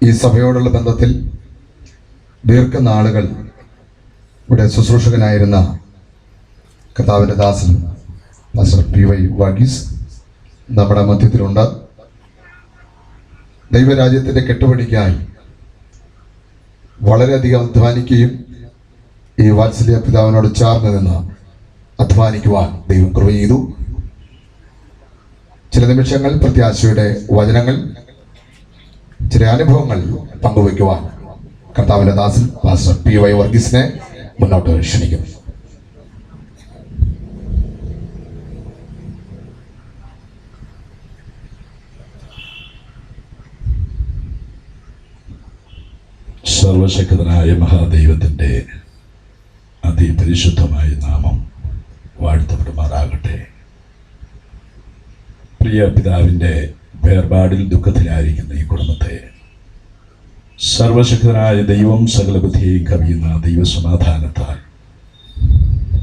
ഈ സഭയോടുള്ള ബന്ധത്തിൽ ദീർഘനാളുകൾ ഇവിടെ ശുശ്രൂഷകനായിരുന്ന കർത്താവിൻ്റെ ദാസൻ മാസ്റ്റർ PY വർഗീസ് നമ്മുടെ മധ്യത്തിലുണ്ട്. ദൈവരാജ്യത്തിൻ്റെ കെട്ടുപണിക്കായി വളരെയധികം അധ്വാനിക്കുകയും ഈ വാത്സല്യ പിതാവിനോട് ചേർന്ന് നിന്ന് അധ്വാനിക്കുവാൻ ദൈവം കൃപ ചെയ്തു. ചില നിമിഷങ്ങൾ പ്രത്യാശയുടെ വചനങ്ങൾ, ചില അനുഭവങ്ങൾ പങ്കുവയ്ക്കുവാൻ കർത്താവിൻ്റെ ദാസൻ പാസ്റ്റർ PY വർഗീസിനെ മുന്നോട്ട് ക്ഷണിക്കുന്നു. സർവശക്തനായ മഹാദൈവത്തിൻ്റെ അതിപരിശുദ്ധമായ നാമം വാഴ്ത്തപ്പെടുമാറാകട്ടെ. പ്രിയ പിതാവിൻ്റെ വേർപാടിൽ ദുഃഖത്തിലായിരിക്കുന്ന ഈ കുടുംബത്തെ സർവശക്തനായ ദൈവം സകല ബുദ്ധിയെയും കവിയുന്ന ദൈവസമാധാനത്താൽ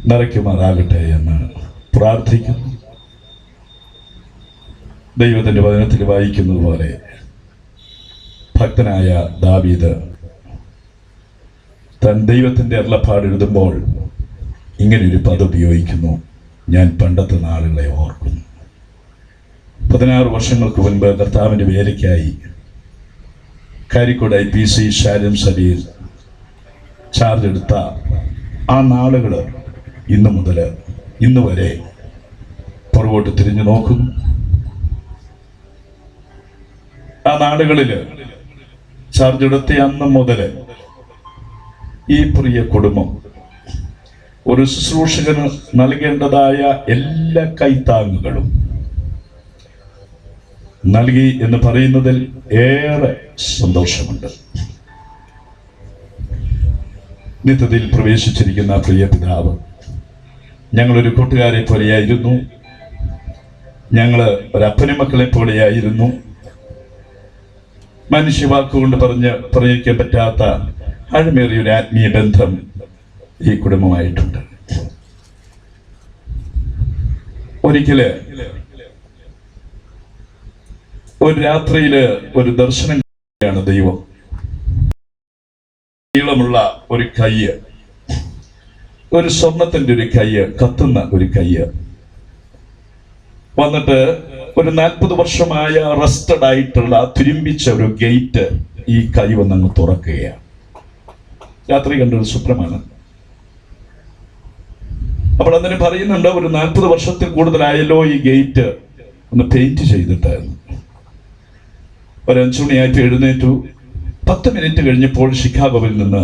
നിറയ്ക്കുമാറാകട്ടെ എന്ന് പ്രാർത്ഥിക്കുന്നു. ദൈവത്തിൻ്റെ വചനത്തിൽ വായിക്കുന്നത് പോലെ ഭക്തനായ ദാവീദ് താൻ ദൈവത്തിൻ്റെ അരുളപ്പാട് എഴുതുമ്പോൾ ഇങ്ങനെയൊരു പദം ഉപയോഗിക്കുന്നു: ഞാൻ പണ്ടത്തെ നാളുകളെ ഓർക്കുന്നു. 16 വർഷങ്ങൾക്ക് മുൻപ് കർത്താവിൻ്റെ വേലയ്ക്കായി കാരിക്കോട് IPC ശാലും സഭയിൽ ചാർജ് എടുത്ത ആ നാളുകൾ ഇന്നു മുതൽ ഇന്ന് വരെ പുറകോട്ട് തിരിഞ്ഞു നോക്കുന്നു. ആ നാളുകളിൽ ചാർജ് എടുത്ത അന്ന് മുതൽ ഈ പ്രിയ കുടുംബം ഒരു ശുശ്രൂഷകന് നൽകേണ്ടതായ എല്ലാ കൈത്താങ്ങുകളും നൽകി എന്ന് പറയുന്നതിൽ ഏറെ സന്തോഷമുണ്ട്. നിത്യതയിൽ പ്രവേശിച്ചിരിക്കുന്ന പ്രിയ പിതാവ് ഞങ്ങളൊരു കൂട്ടുകാരെ പോലെയായിരുന്നു. ഞങ്ങൾ ഒരപ്പനും മക്കളെ പോലെയായിരുന്നു. മനുഷ്യവാക്കുകൊണ്ട് പറഞ്ഞിരിക്കാൻ പറ്റാത്ത ആഴമേറിയൊരു ആത്മീയ ബന്ധം ഈ കുടുംബമായിട്ടുണ്ട്. ഒരിക്കല് ഒരു രാത്രിയില് ഒരു ദർശനം ദൈവം. നീളമുള്ള ഒരു കയ്യ്, ഒരു സ്വർണത്തിന്റെ ഒരു കയ്യ്, കത്തുന്ന ഒരു കയ്യ് വന്നിട്ട് ഒരു 40 വർഷമായ റെസ്റ്റഡ് ആയിട്ടുള്ള തുരുമ്പിച്ച ഒരു ഗേറ്റ് ഈ കൈ വന്നങ്ങ് തുറക്കുകയാണ്. രാത്രി കണ്ടൊരു സ്വപ്നമാണ്. അപ്പോൾ അതിന് പറയുന്നുണ്ട്, ഒരു 40 വർഷത്തിൽ കൂടുതലായല്ലോ ഈ ഗേറ്റ് ഒന്ന് പെയിന്റ് ചെയ്തിട്ടായിരുന്നു. ഒരു 5 മണിയായിട്ട് എഴുന്നേറ്റു. 10 മിനിറ്റ് കഴിഞ്ഞപ്പോൾ ഷിക്കാഗോവിൽ നിന്ന്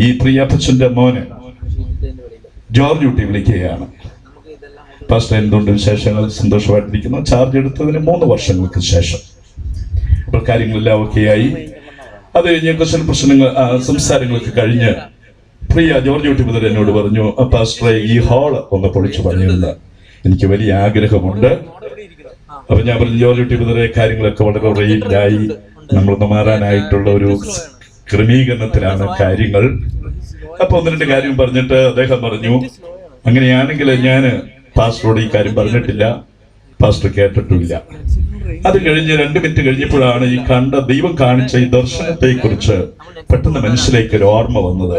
ഈ പ്രിയപ്പച്ചന്റെ മോന് ജോർജ് കുട്ടി വിളിക്കുകയാണ്. പാസ്റ്റർ, എന്തുകൊണ്ട് വിശേഷങ്ങൾ? സന്തോഷമായിട്ടിരിക്കുന്നു. ചാർജ് എടുത്തതിന് 3 വർഷങ്ങൾക്ക് ശേഷം അപ്പോൾ കാര്യങ്ങളെല്ലാം ഓക്കെയായി. അത് കഴിഞ്ഞ് ക്വസ്റ്റ്യൻ പ്രശ്നങ്ങൾ സംസാരങ്ങളൊക്കെ കഴിഞ്ഞ് ജോർജ് കുട്ടി മുതൽ എന്നോട് പറഞ്ഞു, പാസ്റ്ററെ, ഈ ഹാള് ഒന്ന് പൊളിച്ചു പണിയുന്നത് എനിക്ക് വലിയ ആഗ്രഹമുണ്ട്. അപ്പൊ ഞാൻ പറഞ്ഞു, ജോർജ് കുട്ടി മുതലേ കാര്യങ്ങളൊക്കെ വളരെ റെയിലായി, നമ്മളൊന്ന് മാറാനായിട്ടുള്ള ഒരു ക്രമീകരണത്തിലാണ് കാര്യങ്ങൾ. അപ്പൊ 1-2 കാര്യം പറഞ്ഞിട്ട് അദ്ദേഹം പറഞ്ഞു, അങ്ങനെയാണെങ്കിൽ ഞാൻ പാസ്റ്ററോട് ഈ കാര്യം പറഞ്ഞിട്ടില്ല, പാസ്റ്റർ കേട്ടിട്ടില്ല. അത് കഴിഞ്ഞ് 2 മിനിറ്റ് കഴിഞ്ഞപ്പോഴാണ് ഈ ദൈവം കാണിച്ച ഈ ദർശനത്തെ കുറിച്ച് പെട്ടെന്ന് മനസ്സിലേക്ക് ഒരു ഓർമ്മ വന്നത്.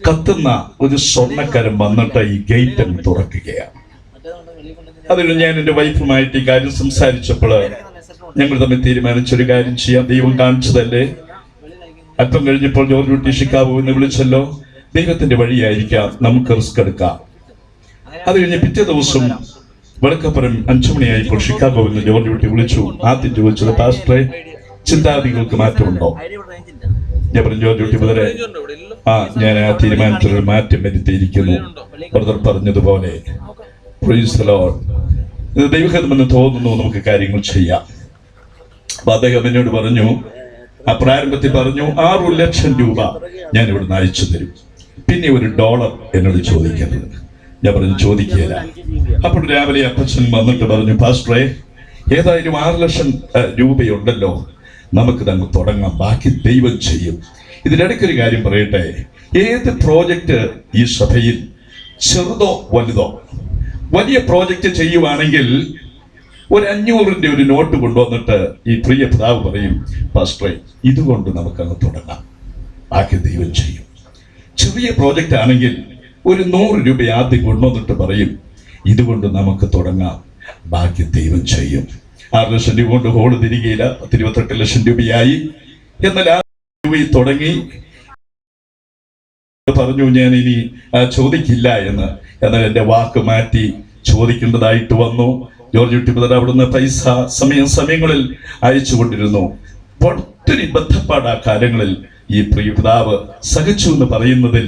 കത്തുന്ന ഒരു സ്വർണ്ണക്കരം വന്നിട്ട് ഈ ഗേറ്റ് തുറക്കുകയാണ്. അത് കഴിഞ്ഞ് ഞാൻ എൻ്റെ വൈഫുമായിട്ട് ഈ കാര്യം സംസാരിച്ചപ്പോൾ ഞങ്ങൾ തമ്മിൽ തീരുമാനിച്ചൊരു കാര്യം ചെയ്യാം, ദൈവം കാണിച്ചതല്ലേ. അല്പം കഴിഞ്ഞപ്പോൾ ജോർജ് കുട്ടി ഷിക്കാഗോ എന്ന് വിളിച്ചല്ലോ, ദൈവത്തിന്റെ വഴിയായിരിക്കാം, നമുക്ക് റിസ്ക് എടുക്കാം. അത് കഴിഞ്ഞ് പിറ്റേ ദിവസം വെളുക്കപ്പുറം 5 മണിയായപ്പോൾ ഷിക്കാഗോവിൽ നിന്ന് ജോർജ് കുട്ടി വിളിച്ചു. ആദ്യം ചോദിച്ചത്, പാസ്റ്ററെ, ചിന്താഗതികൾക്ക് മാറ്റമുണ്ടോ? ഞാൻ പറഞ്ഞു, ജോർജ് കുട്ടി മുതലേ ഞാൻ ആ തീരുമാനത്തിൽ മാറ്റം വരുത്തിയിരിക്കുന്നു. ബ്രദർ പറഞ്ഞതുപോലെ പ്രൈസ് ദി ലോർഡ്, ഇത് ദൈവഹിതമെന്ന് തോന്നുന്നു, നമുക്ക് കാര്യങ്ങൾ ചെയ്യാം. അപ്പൊ അദ്ദേഹം എന്നോട് പറഞ്ഞു, ആ പ്രാരംഭത്തിൽ പറഞ്ഞു, 6 ലക്ഷം രൂപ ഞാൻ ഇവിടുന്ന് അയച്ചു തരും, പിന്നെ $1 എന്നോട് ചോദിക്കരുത്. ഞാൻ പറഞ്ഞു, ചോദിക്കുകയില്ല. അപ്പോൾ രാവിലെ അപ്പച്ചൻ വന്നിട്ട് പറഞ്ഞു, പാസ്റ്ററെ, ഏതായാലും 6 ലക്ഷം രൂപയുണ്ടല്ലോ, നമുക്ക് അങ്ങ് തുടങ്ങാം, ബാക്കി ദൈവം ചെയ്യും. ഇതിനിടയ്ക്കൊരു കാര്യം പറയട്ടെ, ഏത് പ്രോജക്റ്റ് ഈ സഭയിൽ ചെറുതോ വലുതോ, വലിയ പ്രോജക്റ്റ് ചെയ്യുവാണെങ്കിൽ ഒരു 500-ന്റെ ഒരു നോട്ട് കൊണ്ടുവന്നിട്ട് ഈ പ്രിയ പിതാവ് പറയും, പാസ്റ്ററെ, ഇതുകൊണ്ട് നമുക്കങ്ങ് തുടങ്ങാം, ബാക്കി ദൈവം ചെയ്യും. ചെറിയ പ്രോജക്റ്റ് ആണെങ്കിൽ ഒരു 100 രൂപ ആദ്യം കൊണ്ടുവന്നിട്ട് പറയും, ഇതുകൊണ്ട് നമുക്ക് തുടങ്ങാം, ബാക്കി ദൈവം ചെയ്യും. 6 ലക്ഷം രൂപ കൊണ്ട് ഹോള് തിരികെയില്ല, 28 ലക്ഷം രൂപയായി. എന്നാൽ ആ രൂപയിൽ തുടങ്ങി പറഞ്ഞു, ഞാൻ ഇനി ചോദിക്കില്ല എന്ന്. എന്നാൽ എൻ്റെ വാക്ക് മാറ്റി ചോദിക്കേണ്ടതായിട്ട് വന്നു. ജോർജ് കുട്ടി മുതൽ അവിടുന്ന് പൈസ സമയങ്ങളിൽ അയച്ചുകൊണ്ടിരുന്നു. ഒത്തിരി ബന്ധപ്പാട് ആ കാലങ്ങളിൽ ഈ പ്രിയ പിതാവ് സഹിച്ചു എന്ന് പറയുന്നതിൽ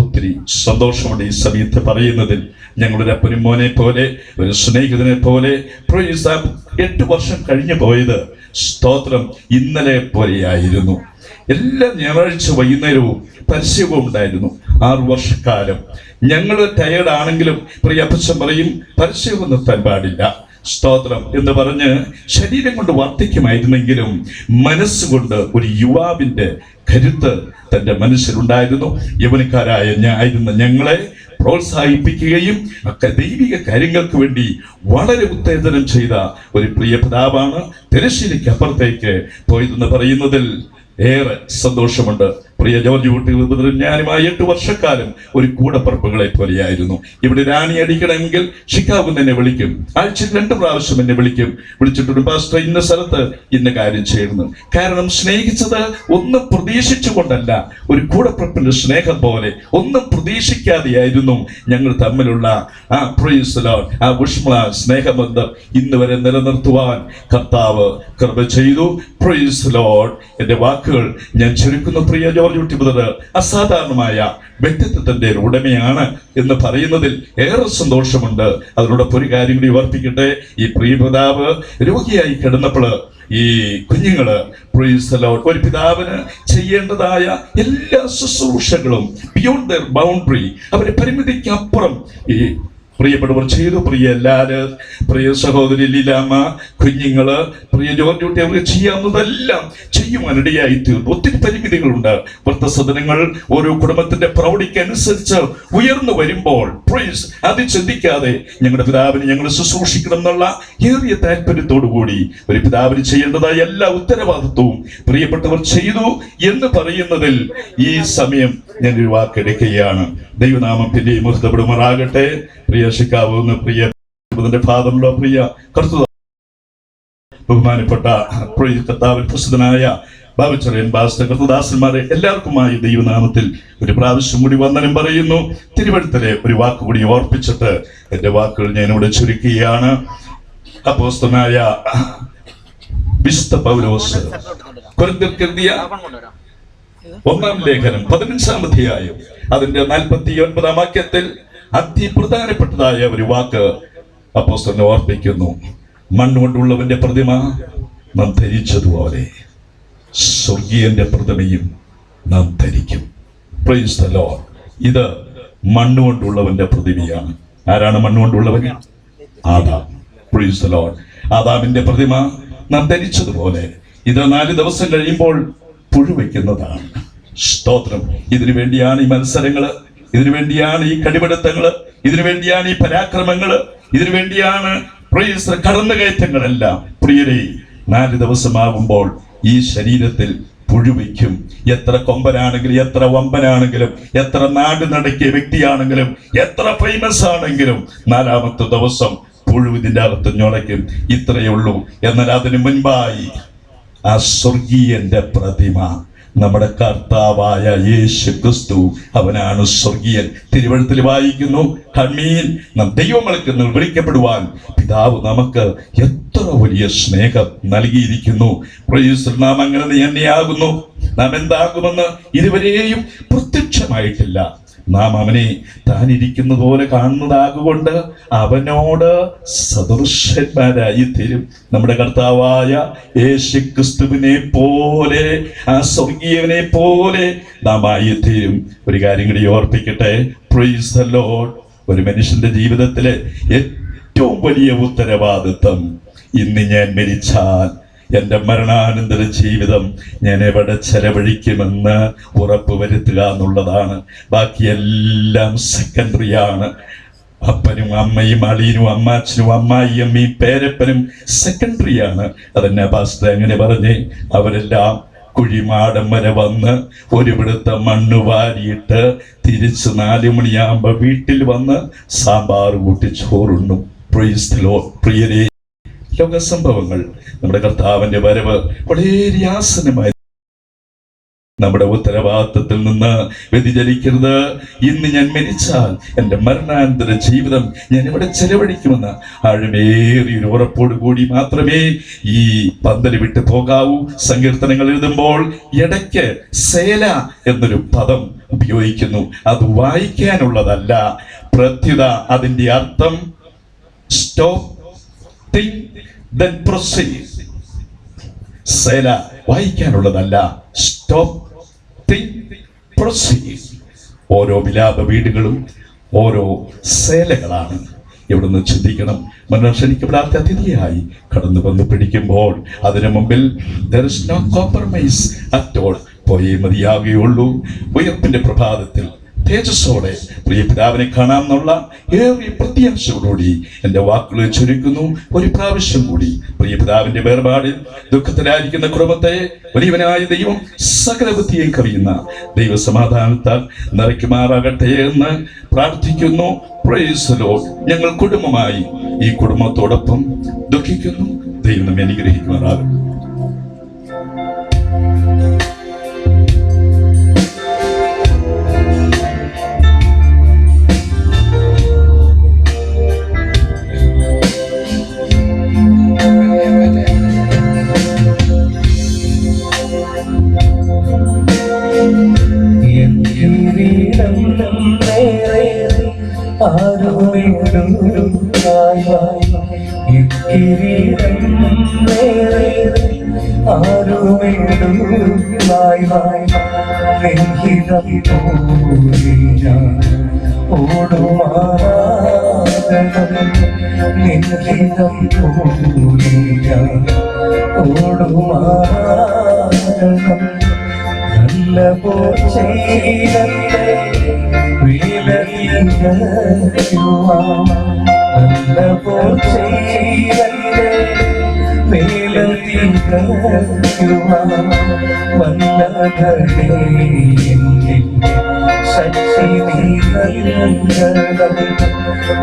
ഒത്തിരി സന്തോഷമുണ്ട്. ഈ സമയത്ത് പറയുന്നതിൽ ഞങ്ങളൊരു അപ്പനും മോനെ പോലെ, ഒരു സ്നേഹിതനെ പോലെ 8 വർഷം കഴിഞ്ഞു പോയത് സ്തോത്രം ഇന്നലെ പോലെയായിരുന്നു. എല്ലാ ഞായറാഴ്ച വൈകുന്നേരവും പരസ്യവും ഉണ്ടായിരുന്നു. 6 വർഷക്കാലം ഞങ്ങൾ ടയേർഡ് ആണെങ്കിലും പ്രിയ അപ്പച്ചൻ പറയും, പരസ്യവും നിർത്താൻ പാടില്ല, സ്തോത്രം എന്ന് പറഞ്ഞ് ശരീരം കൊണ്ട് വർദ്ധിക്കുമായിരുന്നെങ്കിലും മനസ്സുകൊണ്ട് ഒരു യുവാവിന്റെ കരുത്ത് തന്റെ മനസ്സിലുണ്ടായിരുന്നു. യൗവനക്കാരായ ഞങ്ങളെ പ്രോത്സാഹിപ്പിക്കുകയും ഒക്കെ ദൈവിക കാര്യങ്ങൾക്ക് വേണ്ടി വളരെ ഉത്തേജനം ചെയ്ത ഒരു പ്രിയ പിതാവാണ്. തിരശ്ശീലയ്ക്ക് അപ്പുറത്തേക്ക് പോയതെന്ന് പറയുന്നതിൽ ഏറെ സന്തോഷമുണ്ട്. പ്രിയ ജോർജ് കുട്ടി ഞാനുമായി 8 വർഷക്കാലം ഒരു കൂടപ്പറപ്പുകളെ പോലെയായിരുന്നു. ഇവിടെ റാണി അടിക്കണമെങ്കിൽ ഷിക്കാഗോ എന്നെ വിളിക്കും, ആഴ്ചയിൽ 2 പ്രാവശ്യം എന്നെ വിളിച്ചിട്ടുണ്ട്, പാസ്റ്റർ ഇന്ന സ്ഥലത്ത് ഇന്ന കാര്യം ചെയ്യുന്നു. കാരണം സ്നേഹിച്ചത് ഒന്നും പ്രതീക്ഷിച്ചുകൊണ്ടല്ല, ഒരു കൂടപ്പറപ്പിന്റെ സ്നേഹം പോലെ ഒന്നും പ്രതീക്ഷിക്കാതെയായിരുന്നു ഞങ്ങൾ തമ്മിലുള്ള ആ പ്രൈസ് ലോർഡ്, ആ ഊഷ്മള സ്നേഹബന്ധം ഇന്ന് വരെ നിലനിർത്തുവാൻ കർത്താവ് കൃപ ചെയ്തു. Praise Lord. എന്റെ വാക്കുകൾ ഞാൻ ചുരുക്കുന്നു. പ്രിയ ജോർജ് കുട്ടി മുതൽ അസാധാരണമായ വ്യക്തിത്വത്തിന്റെ ഉടമയാണ് എന്ന് പറയുന്നതിൽ ഏറെ സന്തോഷമുണ്ട്. അതിനോടൊപ്പം ഒരു കാര്യം കൂടി ഓർപ്പിക്കട്ടെ. ഈ പ്രിയ പിതാവ് രോഗിയായി കിടന്നപ്പോൾ ഈ കുഞ്ഞുങ്ങള് ഒരു പിതാവിന് ചെയ്യേണ്ടതായ എല്ലാ ശുശ്രൂഷകളും ബിയോണ്ട് ദർ ബൗണ്ടറി, അവരുടെ പരിമിതിക്ക് അപ്പുറം ഈ പ്രിയപ്പെട്ടവർ ചെയ്തു. പ്രിയ എല്ലാവരും, പ്രിയ സഹോദരി ലീലാമ്മ, കുഞ്ഞുങ്ങള്, പ്രിയ ജോർജ് കുട്ടി, അവർക്ക് ചെയ്യാവുന്നതെല്ലാം ചെയ്യുവാനിടയായി തീർന്നു. ഒത്തിരി പരിമിതികളുണ്ട്. വൃദ്ധസദനങ്ങൾ ഓരോ കുടുംബത്തിന്റെ പ്രൗഢിക്കനുസരിച്ച് ഉയർന്നു വരുമ്പോൾ അത് ചിന്തിക്കാതെ ഞങ്ങളുടെ പിതാവിനെ ഞങ്ങൾ ശുശ്രൂഷിക്കണം എന്നുള്ള ഏറിയ താല്പര്യത്തോടു കൂടി ഒരു പിതാവിന് ചെയ്യേണ്ടതായ എല്ലാ ഉത്തരവാദിത്വവും പ്രിയപ്പെട്ടവർ ചെയ്തു എന്ന് പറയുന്നതിൽ ഈ സമയം ഞാൻ ഒരു വാക്കെടുക്കുകയാണ്. ദൈവനാമം പിന്നെയും മുഹത്തപ്പെടുമാറാകട്ടെ. പ്രിയ ഷിക്കാവ്, പ്രിയ ഫാദറിലോ, പ്രിയ കർത്തൃ ബഹുമാനപ്പെട്ട കർത്താവിൽ പ്രസിദ്ധനായ ബാബുച്ചറിയൻ പാസ്റ്റർ, കർത്തദാസന്മാരെ എല്ലാവർക്കുമായി ദൈവനാമത്തിൽ ഒരു പ്രാവശ്യം കൂടി വന്ദനം പറയുന്നു. തിരുവഴുത്തിലെ ഒരു വാക്കുകൂടി ഓർപ്പിച്ചിട്ട് എന്റെ വാക്കുകൾ ഞാൻ ഇവിടെ ചുരുക്കുകയാണ്. അപ്പോസ്തലനായ വിശുദ്ധ പൗലോസ് കൊരിന്ത്യർക്ക് എഴുതിയ 1-ാം ലേഖനം 15-ാം അധ്യായം അതിന്റെ 49-ാം വാക്യത്തിൽ അതിപ്രധാനപ്പെട്ടതായ ഒരു വാക്ക് അപ്പോസ്തലൻ ഓർപ്പിക്കുന്നു. മണ്ണുകൊണ്ടുള്ളവന്റെ പ്രതിമ നാം ധരിച്ചതുപോലെ സ്വർഗീയന്റെ പ്രതിമയും നാം ധരിക്കും. Praise the lord. ഇത് മണ്ണുകൊണ്ടുള്ളവന്റെ പ്രതിമയാണ്. ആരാണ് മണ്ണുകൊണ്ടുള്ളവൻ? ആദാം. Praise the lord. ആദാമിന്റെ പ്രതിമ നാം ധരിച്ചതുപോലെ ഇത് 4 ദിവസം കഴിയുമ്പോൾ പുഴുവയ്ക്കുന്നതാണ്. സ്തോത്രം. ഇതിനു വേണ്ടിയാണ് ഈ മത്സരങ്ങള്, ഇതിനു വേണ്ടിയാണ് ഈ കടിപിടുത്തങ്ങള്, ഇതിനു വേണ്ടിയാണ് ഈ പരാക്രമങ്ങള്, ഇതിനു വേണ്ടിയാണ് കടന്നുകയറ്റങ്ങളെല്ലാം. പ്രിയരെ, 4 ദിവസമാകുമ്പോൾ ഈ ശരീരത്തിൽ പുഴുവയ്ക്കും. എത്ര കൊമ്പനാണെങ്കിലും, എത്ര വമ്പനാണെങ്കിലും, എത്ര നാട് നടക്കിയ വ്യക്തിയാണെങ്കിലും, എത്ര ഫേമസ് ആണെങ്കിലും 4-ാമത്തെ ദിവസം പുഴു ഇതിൻ്റെ അകത്ത് ഞൊളയ്ക്കും. ഇത്രയേ ഉള്ളൂ. എന്നാൽ അതിനു മുൻപായി ആ സ്വർഗീയന്റെ പ്രതിമ, നമ്മുടെ കർത്താവായ യേശു ക്രിസ്തു, അവനാണ് സ്വർഗീയൻ. തിരുവഴുത്തിൽ വായിക്കുന്നു, കണ്ണീൻ നാം ദൈവമക്കൾ വിളിക്കപ്പെടുവാൻ പിതാവ് നമുക്ക് എത്ര വലിയ സ്നേഹം നൽകിയിരിക്കുന്നു. നാം അങ്ങനെ തന്നെയാകുന്നു. നാം എന്താകുമെന്ന് ഇതുവരെയും പ്രത്യക്ഷമായിട്ടില്ല. നാം അവനെ താനിരിക്കുന്നത് പോലെ കാണുന്നതാകൊണ്ട് അവനോട് സദൃശന്മാരായി തീരും. നമ്മുടെ കർത്താവായ യേശു ക്രിസ്തുവിനെ പോലെ, ആ സ്വർഗീയവനെ പോലെ നാം ആയി തീരും. ഒരു കാര്യം കൂടി ഓർപ്പിക്കട്ടെ. Price the Lord. ഒരു മനുഷ്യന്റെ ജീവിതത്തിലെ ഏറ്റവും വലിയ ഉത്തരവാദിത്വം, ഇന്ന് ഞാൻ മരിച്ചാൽ എൻ്റെ മരണാനന്തര ജീവിതം ഞാൻ എവിടെ ചെലവഴിക്കുമെന്ന് ഉറപ്പ് വരുത്തുക എന്നുള്ളതാണ്. ബാക്കിയെല്ലാം സെക്കൻഡറിയാണ്. അപ്പനും അമ്മയും അളിയനും അമ്മാച്ചനും അമ്മായിയമ്മയും പേരപ്പനും സെക്കൻഡറിയാണ്. അതെന്നെ പാസ്റ്റർ അങ്ങനെ പറഞ്ഞേ. അവരെല്ലാം കുഴിമാടം വരെ വന്ന് ഒരു പിടുത്ത മണ്ണ് വാരിയിട്ട് തിരിച്ച് 4 മണിയാകുമ്പോൾ വീട്ടിൽ വന്ന് സാമ്പാർ കൂട്ടി ചോറുണ്ണും. Praise the lord. പ്രിയരേ, ലോക സംഭവങ്ങൾ, നമ്മുടെ കർത്താവിന്റെ വരവ് വളരെ ആസന്നമായി. നമ്മുടെ ഉത്തരവാദിത്വത്തിൽ നിന്ന് വ്യതിചലിക്കരുത്. ഇന്ന് ഞാൻ മരിച്ചാൽ എൻ്റെ മരണാനന്തര ജീവിതം ഞാൻ ഇവിടെ ചെലവഴിക്കുമെന്ന് ആഴമേറിയൊരു ഉറപ്പോട് കൂടി മാത്രമേ ഈ പന്തല് വിട്ടു പോകാവൂ. സങ്കീർത്തനങ്ങൾ എഴുതുമ്പോൾ ഇടയ്ക്ക് സേല എന്നൊരു പദം ഉപയോഗിക്കുന്നു. അത് വായിക്കാനുള്ളതല്ല. പ്രത്യുത അതിന്റെ അർത്ഥം സ്റ്റോപ്പ്, think, then proceed. സേല വായിക്കാനുള്ളതല്ല. Stop, think, proceed. ഓരോ വിലാപ വീടുകളും ഓരോ സേലകളാണ്. എവിടുന്ന് ചിന്തിക്കണം. മനുഷ്യനിക്കപ്പെടാത്ത അതിഥിയായി കടന്നു വന്ന് പിടിക്കുമ്പോൾ അതിനു മുമ്പിൽ there is no compromise at all. പോയേ മതിയാകുകയുള്ളൂ. ഉയർപ്പിന്റെ പ്രഭാതത്തിൽ തേജസ്സോടെ പ്രിയ പിതാവിനെ കാണാമെന്നുള്ള ഏറിയ പ്രത്യാശയോടുകൂടി എൻ്റെ വാക്കുകൾ ചുരുക്കുന്നു. ഒരു പ്രാവശ്യം കൂടി പ്രിയ പിതാവിന്റെ വേർപാടിൽ ദുഃഖത്തിലായിരിക്കുന്ന കുടുംബത്തെ വലിയവനായ ദൈവം സകല ബുദ്ധിയെ കവിയുന്ന ദൈവസമാധാനത്താൽ നിറയ്ക്കുമാറാകട്ടെ എന്ന് പ്രാർത്ഥിക്കുന്നു. Price the Lord. ഞങ്ങൾ കുടുംബമായി ഈ കുടുംബത്തോടൊപ്പം ദുഃഖിക്കുന്നു. ദൈവം നമ്മെ അനുഗ്രഹിക്കുമാറാകട്ടെ. ഓടുമാറാ നിൻഹിതം പോലെ ഓടുമാറണം നല്ല പോൽ ചെയ്തേ വേലയുവാൻ നല്ല പോൽ ചെയ്തേ വേലയുവാൻ വല്ലതേ ശക്തി നീതം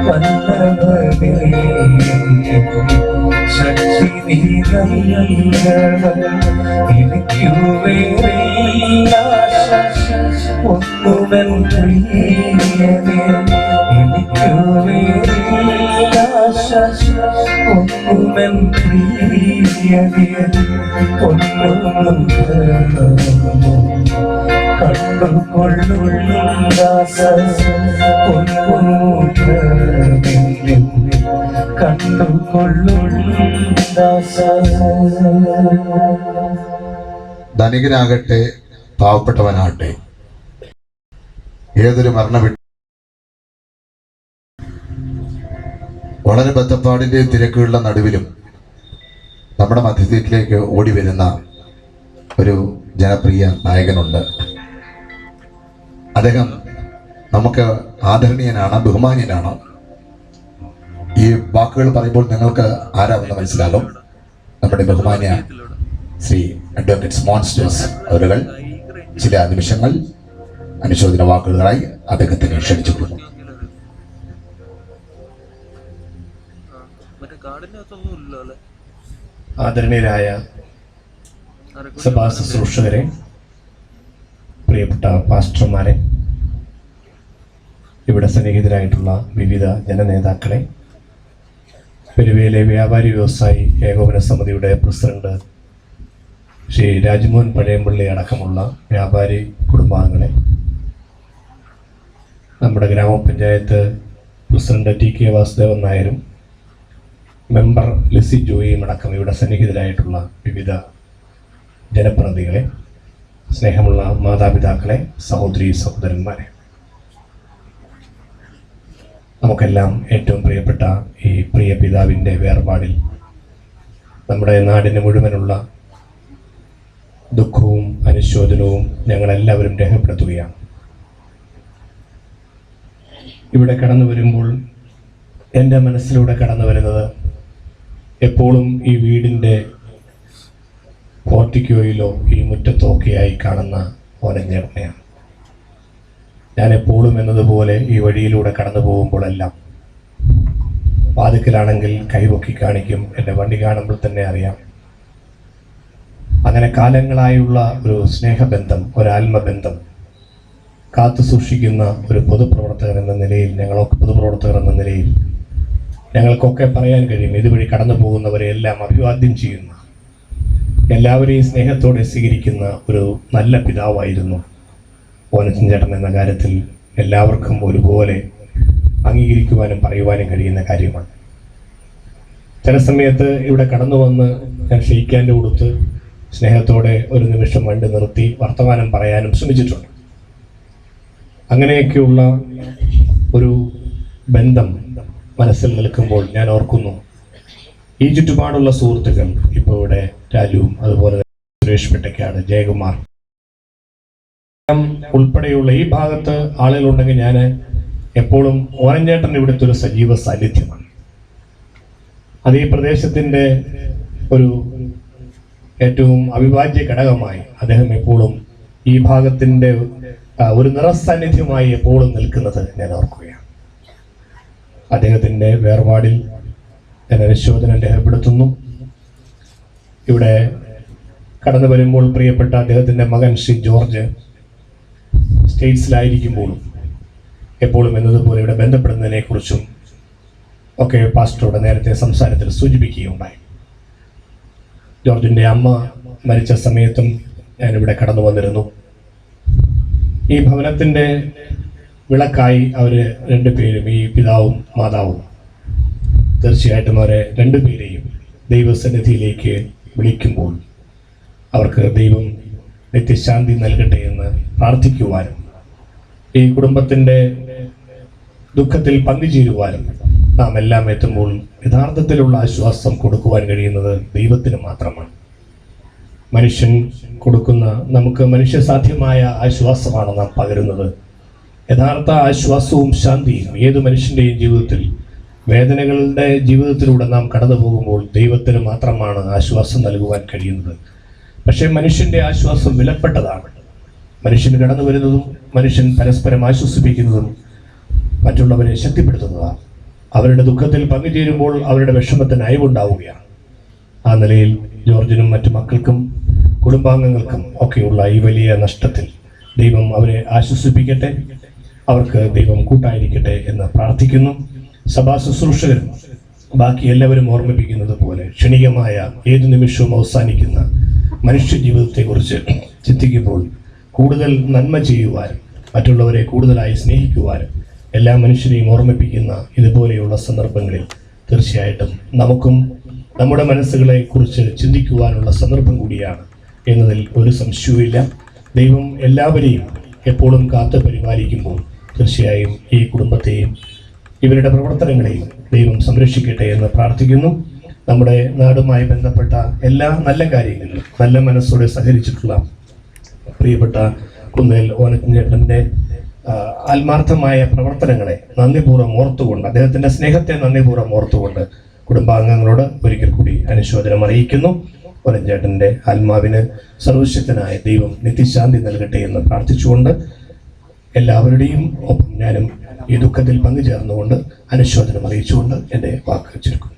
വല്ലതേ ശക്തി നീതം എനിക്കു വേറില്ല ഒന്നുവൻ പ്രിയനേ എനിക്കു വേറില്ല ഒന്നുവൻ പ്രിയനേ ഒന്നും കണ്ടുകൊള്ളുള്ളാസ കണ്ടുകൊള്ളുള്ളാസ. ധനികനാകട്ടെ പാവപ്പെട്ടവനാകട്ടെ ഏതൊരു വളരെ ബദ്ധപ്പാടിന്റെ തിരക്കുകളുടെ നടുവിലും നമ്മുടെ മധ്യത്തിലേക്ക് ഓടി വരുന്ന ഒരു ജനപ്രിയ നായകനുണ്ട്. അദ്ദേഹം നമുക്ക് ആദരണീയനാണ്, ബഹുമാന്യനാണ്. ഈ വാക്കുകൾ പറയുമ്പോൾ നിങ്ങൾക്ക് ആരാണെന്ന് മനസ്സിലാകും. നമ്മുടെ ബഹുമാന്യ ശ്രീ അഡ്വക്കേറ്റ് മോൺസ്റ്റേഴ്സ് അവരുകൾ ചില നിമിഷങ്ങൾ അനുശോചന വാക്കുകളായി അദ്ദേഹത്തിനെ ക്ഷണിച്ചുകൊള്ളുന്നു. ആദരണീയരായ സഭാ ശുശ്രൂഷകരെ, പ്രിയപ്പെട്ട പാസ്റ്റർമാരെ, ഇവിടെ സന്നിഹിതരായിട്ടുള്ള വിവിധ ജനനേതാക്കളെ, പെരുവയിലെ വ്യാപാരി വ്യവസായി ഏകോപന സമിതിയുടെ പ്രസിഡന്റ് ശ്രീ രാജ്മോഹൻ പഴയമ്പള്ളി അടക്കമുള്ള വ്യാപാരി കുടുംബാംഗങ്ങളെ, നമ്മുടെ ഗ്രാമപഞ്ചായത്ത് പ്രസിഡന്റ് TK വാസുദേവൻ നായരും മെമ്പർ ലിസി ജോയിയും അടക്കം ഇവിടെ സന്നിഹിതരായിട്ടുള്ള വിവിധ ജനപ്രതിനിധികളെ, സ്നേഹമുള്ള മാതാപിതാക്കളെ, സഹോദരി സഹോദരന്മാരെ, നമുക്കെല്ലാം ഏറ്റവും പ്രിയപ്പെട്ട ഈ പ്രിയ പിതാവിൻ്റെ വേർപാടിൽ നമ്മുടെ നാടിന് മുഴുവനുള്ള ദുഃഖവും അനുശോചനവും ഞങ്ങളെല്ലാവരും രേഖപ്പെടുത്തുകയാണ്. ഇവിടെ കടന്നു വരുമ്പോൾ എൻ്റെ മനസ്സിലൂടെ കടന്നു വരുന്നത് എപ്പോഴും ഈ വീടിൻ്റെ പോർട്ടിക്കോയിലോ ഈ മുറ്റത്തൊക്കെയായി കാണുന്ന ഓരഞ്ഞേട്ടനെയാണ്. ഞാൻ എപ്പോഴും എന്നതുപോലെ ഈ വഴിയിലൂടെ കടന്നു പോകുമ്പോഴെല്ലാം വാതിക്കലാണെങ്കിൽ കൈപൊക്കി കാണിക്കും. എൻ്റെ വണ്ടി കാണുമ്പോൾ തന്നെ അറിയാം. അങ്ങനെ കാലങ്ങളായുള്ള ഒരു സ്നേഹബന്ധം, ഒരാത്മബന്ധം കാത്തു സൂക്ഷിക്കുന്ന ഒരു പൊതുപ്രവർത്തകർ എന്ന നിലയിൽ, ഞങ്ങളൊക്കെ പൊതുപ്രവർത്തകർ എന്ന നിലയിൽ ഞങ്ങൾക്കൊക്കെ പറയാൻ കഴിയും, ഇതുവഴി കടന്നു പോകുന്നവരെ എല്ലാം അഭിവാദ്യം ചെയ്യുന്ന, എല്ലാവരെയും സ്നേഹത്തോടെ സ്വീകരിക്കുന്ന ഒരു നല്ല പിതാവായിരുന്നു ഓനച്ചൻ ചേട്ടൻ എന്ന കാര്യത്തിൽ എല്ലാവർക്കും ഒരുപോലെ അംഗീകരിക്കുവാനും പറയുവാനും കഴിയുന്ന കാര്യമാണ്. ചില സമയത്ത് ഇവിടെ കടന്നു വന്ന് ഞാൻ ഷെയ്ക്കാൻ്റെ കൊടുത്ത് സ്നേഹത്തോടെ ഒരു നിമിഷം വണ്ടി നിർത്തി വർത്തമാനം പറയാനും ശ്രമിച്ചിട്ടുണ്ട്. അങ്ങനെയൊക്കെയുള്ള ഒരു ബന്ധം മനസ്സിൽ നിൽക്കുമ്പോൾ ഞാൻ ഓർക്കുന്നു, ഈ ചുറ്റുപാടുള്ള സുഹൃത്തുക്കൾ, ഇപ്പോൾ ഇവിടെ രാജുവും അതുപോലെ സുരേഷ് പെട്ടക്കാട്, ജയകുമാർ ഉൾപ്പെടെയുള്ള ഈ ഭാഗത്ത് ആളുകളുണ്ടെങ്കിൽ ഞാൻ എപ്പോഴും ഓരഞ്ചേട്ടൻ ഇവിടുത്തെ ഒരു സജീവ സാന്നിധ്യമാണ്. അത് ഈ പ്രദേശത്തിൻ്റെ ഒരു ഏറ്റവും അവിഭാജ്യ ഘടകമായി അദ്ദേഹം എപ്പോഴും ഈ ഭാഗത്തിൻ്റെ ഒരു നിറസാന്നിധ്യമായി എപ്പോഴും നിൽക്കുന്നത് ഞാൻ ഓർക്കുകയാണ്. അദ്ദേഹത്തിൻ്റെ വേർപാടിൽ ഞാൻ അനുശോചനം രേഖപ്പെടുത്തുന്നു. ഇവിടെ കടന്നു വരുമ്പോൾ പ്രിയപ്പെട്ട അദ്ദേഹത്തിൻ്റെ മകൻ ശ്രീ ജോർജ് സ്റ്റേറ്റ്സിലായിരിക്കുമ്പോഴും എപ്പോഴും എന്നതുപോലെ ഇവിടെ ബന്ധപ്പെടുന്നതിനെക്കുറിച്ചും ഒക്കെ പാസ്റ്ററോട് നേരത്തെ സംസാരത്തിൽ സൂചിപ്പിക്കുകയുണ്ടായി. ജോർജിൻ്റെ അമ്മ മരിച്ച സമയത്തും ഞാനിവിടെ കടന്നു വന്നിരുന്നു. ഈ ഭവനത്തിൻ്റെ വിളക്കായി അവർ രണ്ടുപേരും, ഈ പിതാവും മാതാവും, തീർച്ചയായിട്ടും അവരെ രണ്ടുപേരെയും ദൈവസന്നിധിയിലേക്ക് വിളിക്കുമ്പോൾ അവർക്ക് ദൈവം നിത്യശാന്തി നൽകട്ടെ എന്ന് പ്രാർത്ഥിക്കുവാനും ഈ കുടുംബത്തിൻ്റെ ദുഃഖത്തിൽ പങ്കുചേരുവാനും നാം എല്ലാം എത്തുമ്പോൾ യഥാർത്ഥത്തിലുള്ള ആശ്വാസം കൊടുക്കുവാൻ കഴിയുന്നത് ദൈവത്തിന് മാത്രമാണ്. മനുഷ്യൻ കൊടുക്കുന്ന നമുക്ക് മനുഷ്യസാധ്യമായ ആശ്വാസമാണ് നാം പകരുന്നത്. യഥാർത്ഥ ആശ്വാസവും ശാന്തിയും ഏത് മനുഷ്യൻ്റെയും ജീവിതത്തിൽ, വേദനകളുടെ ജീവിതത്തിലൂടെ നാം കടന്നു പോകുമ്പോൾ ദൈവത്തിന് മാത്രമാണ് ആശ്വാസം നൽകുവാൻ കഴിയുന്നത്. പക്ഷേ മനുഷ്യൻ്റെ ആശ്വാസം വിലപ്പെട്ടതാണ്. മനുഷ്യൻ കടന്നു വരുന്നതും മനുഷ്യൻ പരസ്പരം ആശ്വസിപ്പിക്കുന്നതും മറ്റുള്ളവരെ ശക്തിപ്പെടുത്തുന്നതാണ്. അവരുടെ ദുഃഖത്തിൽ പങ്കുചേരുമ്പോൾ അവരുടെ വിഷമത്തിന് അയവുണ്ടാവുകയാണ്. ആ നിലയിൽ ജോർജിനും മറ്റു മക്കൾക്കും കുടുംബാംഗങ്ങൾക്കും ഒക്കെയുള്ള ഈ വലിയ നഷ്ടത്തിൽ ദൈവം അവരെ ആശ്വസിപ്പിക്കട്ടെ, അവർക്ക് ദൈവം കൂട്ടായിരിക്കട്ടെ എന്ന് പ്രാർത്ഥിക്കുന്നു. സഭാ ശുശ്രൂഷകരും ബാക്കി എല്ലാവരും ഓർമ്മിപ്പിക്കുന്നത് പോലെ ക്ഷണികമായ ഏതു നിമിഷവും അവസാനിക്കുന്ന മനുഷ്യ ജീവിതത്തെക്കുറിച്ച് ചിന്തിക്കുമ്പോൾ കൂടുതൽ നന്മ ചെയ്യുവാനും മറ്റുള്ളവരെ കൂടുതലായി സ്നേഹിക്കുവാനും എല്ലാ മനുഷ്യരെയും ഓർമ്മിപ്പിക്കുന്ന ഇതുപോലെയുള്ള സന്ദർഭങ്ങളിൽ തീർച്ചയായിട്ടും നമുക്കും നമ്മുടെ മനസ്സുകളെ കുറിച്ച് ചിന്തിക്കുവാനുള്ള സന്ദർഭം കൂടിയാണ് എന്നതിൽ ഒരു സംശയവുമില്ല. ദൈവം എല്ലാവരെയും എപ്പോഴും കാത്തു പരിപാലിക്കുമ്പോൾ തീർച്ചയായും ഈ കുടുംബത്തെയും ഇവരുടെ പ്രവർത്തനങ്ങളെയും ദൈവം സംരക്ഷിക്കട്ടെ എന്ന് പ്രാർത്ഥിക്കുന്നു. നമ്മുടെ നാടുമായി ബന്ധപ്പെട്ട എല്ലാ നല്ല കാര്യങ്ങളിലും നല്ല മനസ്സോടെ സഹകരിച്ചിട്ടുള്ള പ്രിയപ്പെട്ട കുന്നേൽ ഓനച്ചേട്ടൻ്റെ ആത്മാർത്ഥമായ പ്രവർത്തനങ്ങളെ നന്ദിപൂർവ്വം ഓർത്തുകൊണ്ട്, അദ്ദേഹത്തിൻ്റെ സ്നേഹത്തെ നന്ദിപൂർവ്വം ഓർത്തുകൊണ്ട് കുടുംബാംഗങ്ങളോട് ഒരിക്കൽ കൂടി അനുശോചനം അറിയിക്കുന്നു. ഓനച്ചേട്ടൻ്റെ ആത്മാവിന് സർവശക്തനായ ദൈവം നിത്യശാന്തി നൽകട്ടെ എന്ന് പ്രാർത്ഥിച്ചുകൊണ്ട് എല്ലാവരുടെയും ഒപ്പം ഞാനും ഈ ദുഃഖത്തിൽ പങ്കുചേർന്നുകൊണ്ട് അനുശോചനം അറിയിച്ചുകൊണ്ട് എൻ്റെ വാക്ക് ചുരുക്കുന്നു.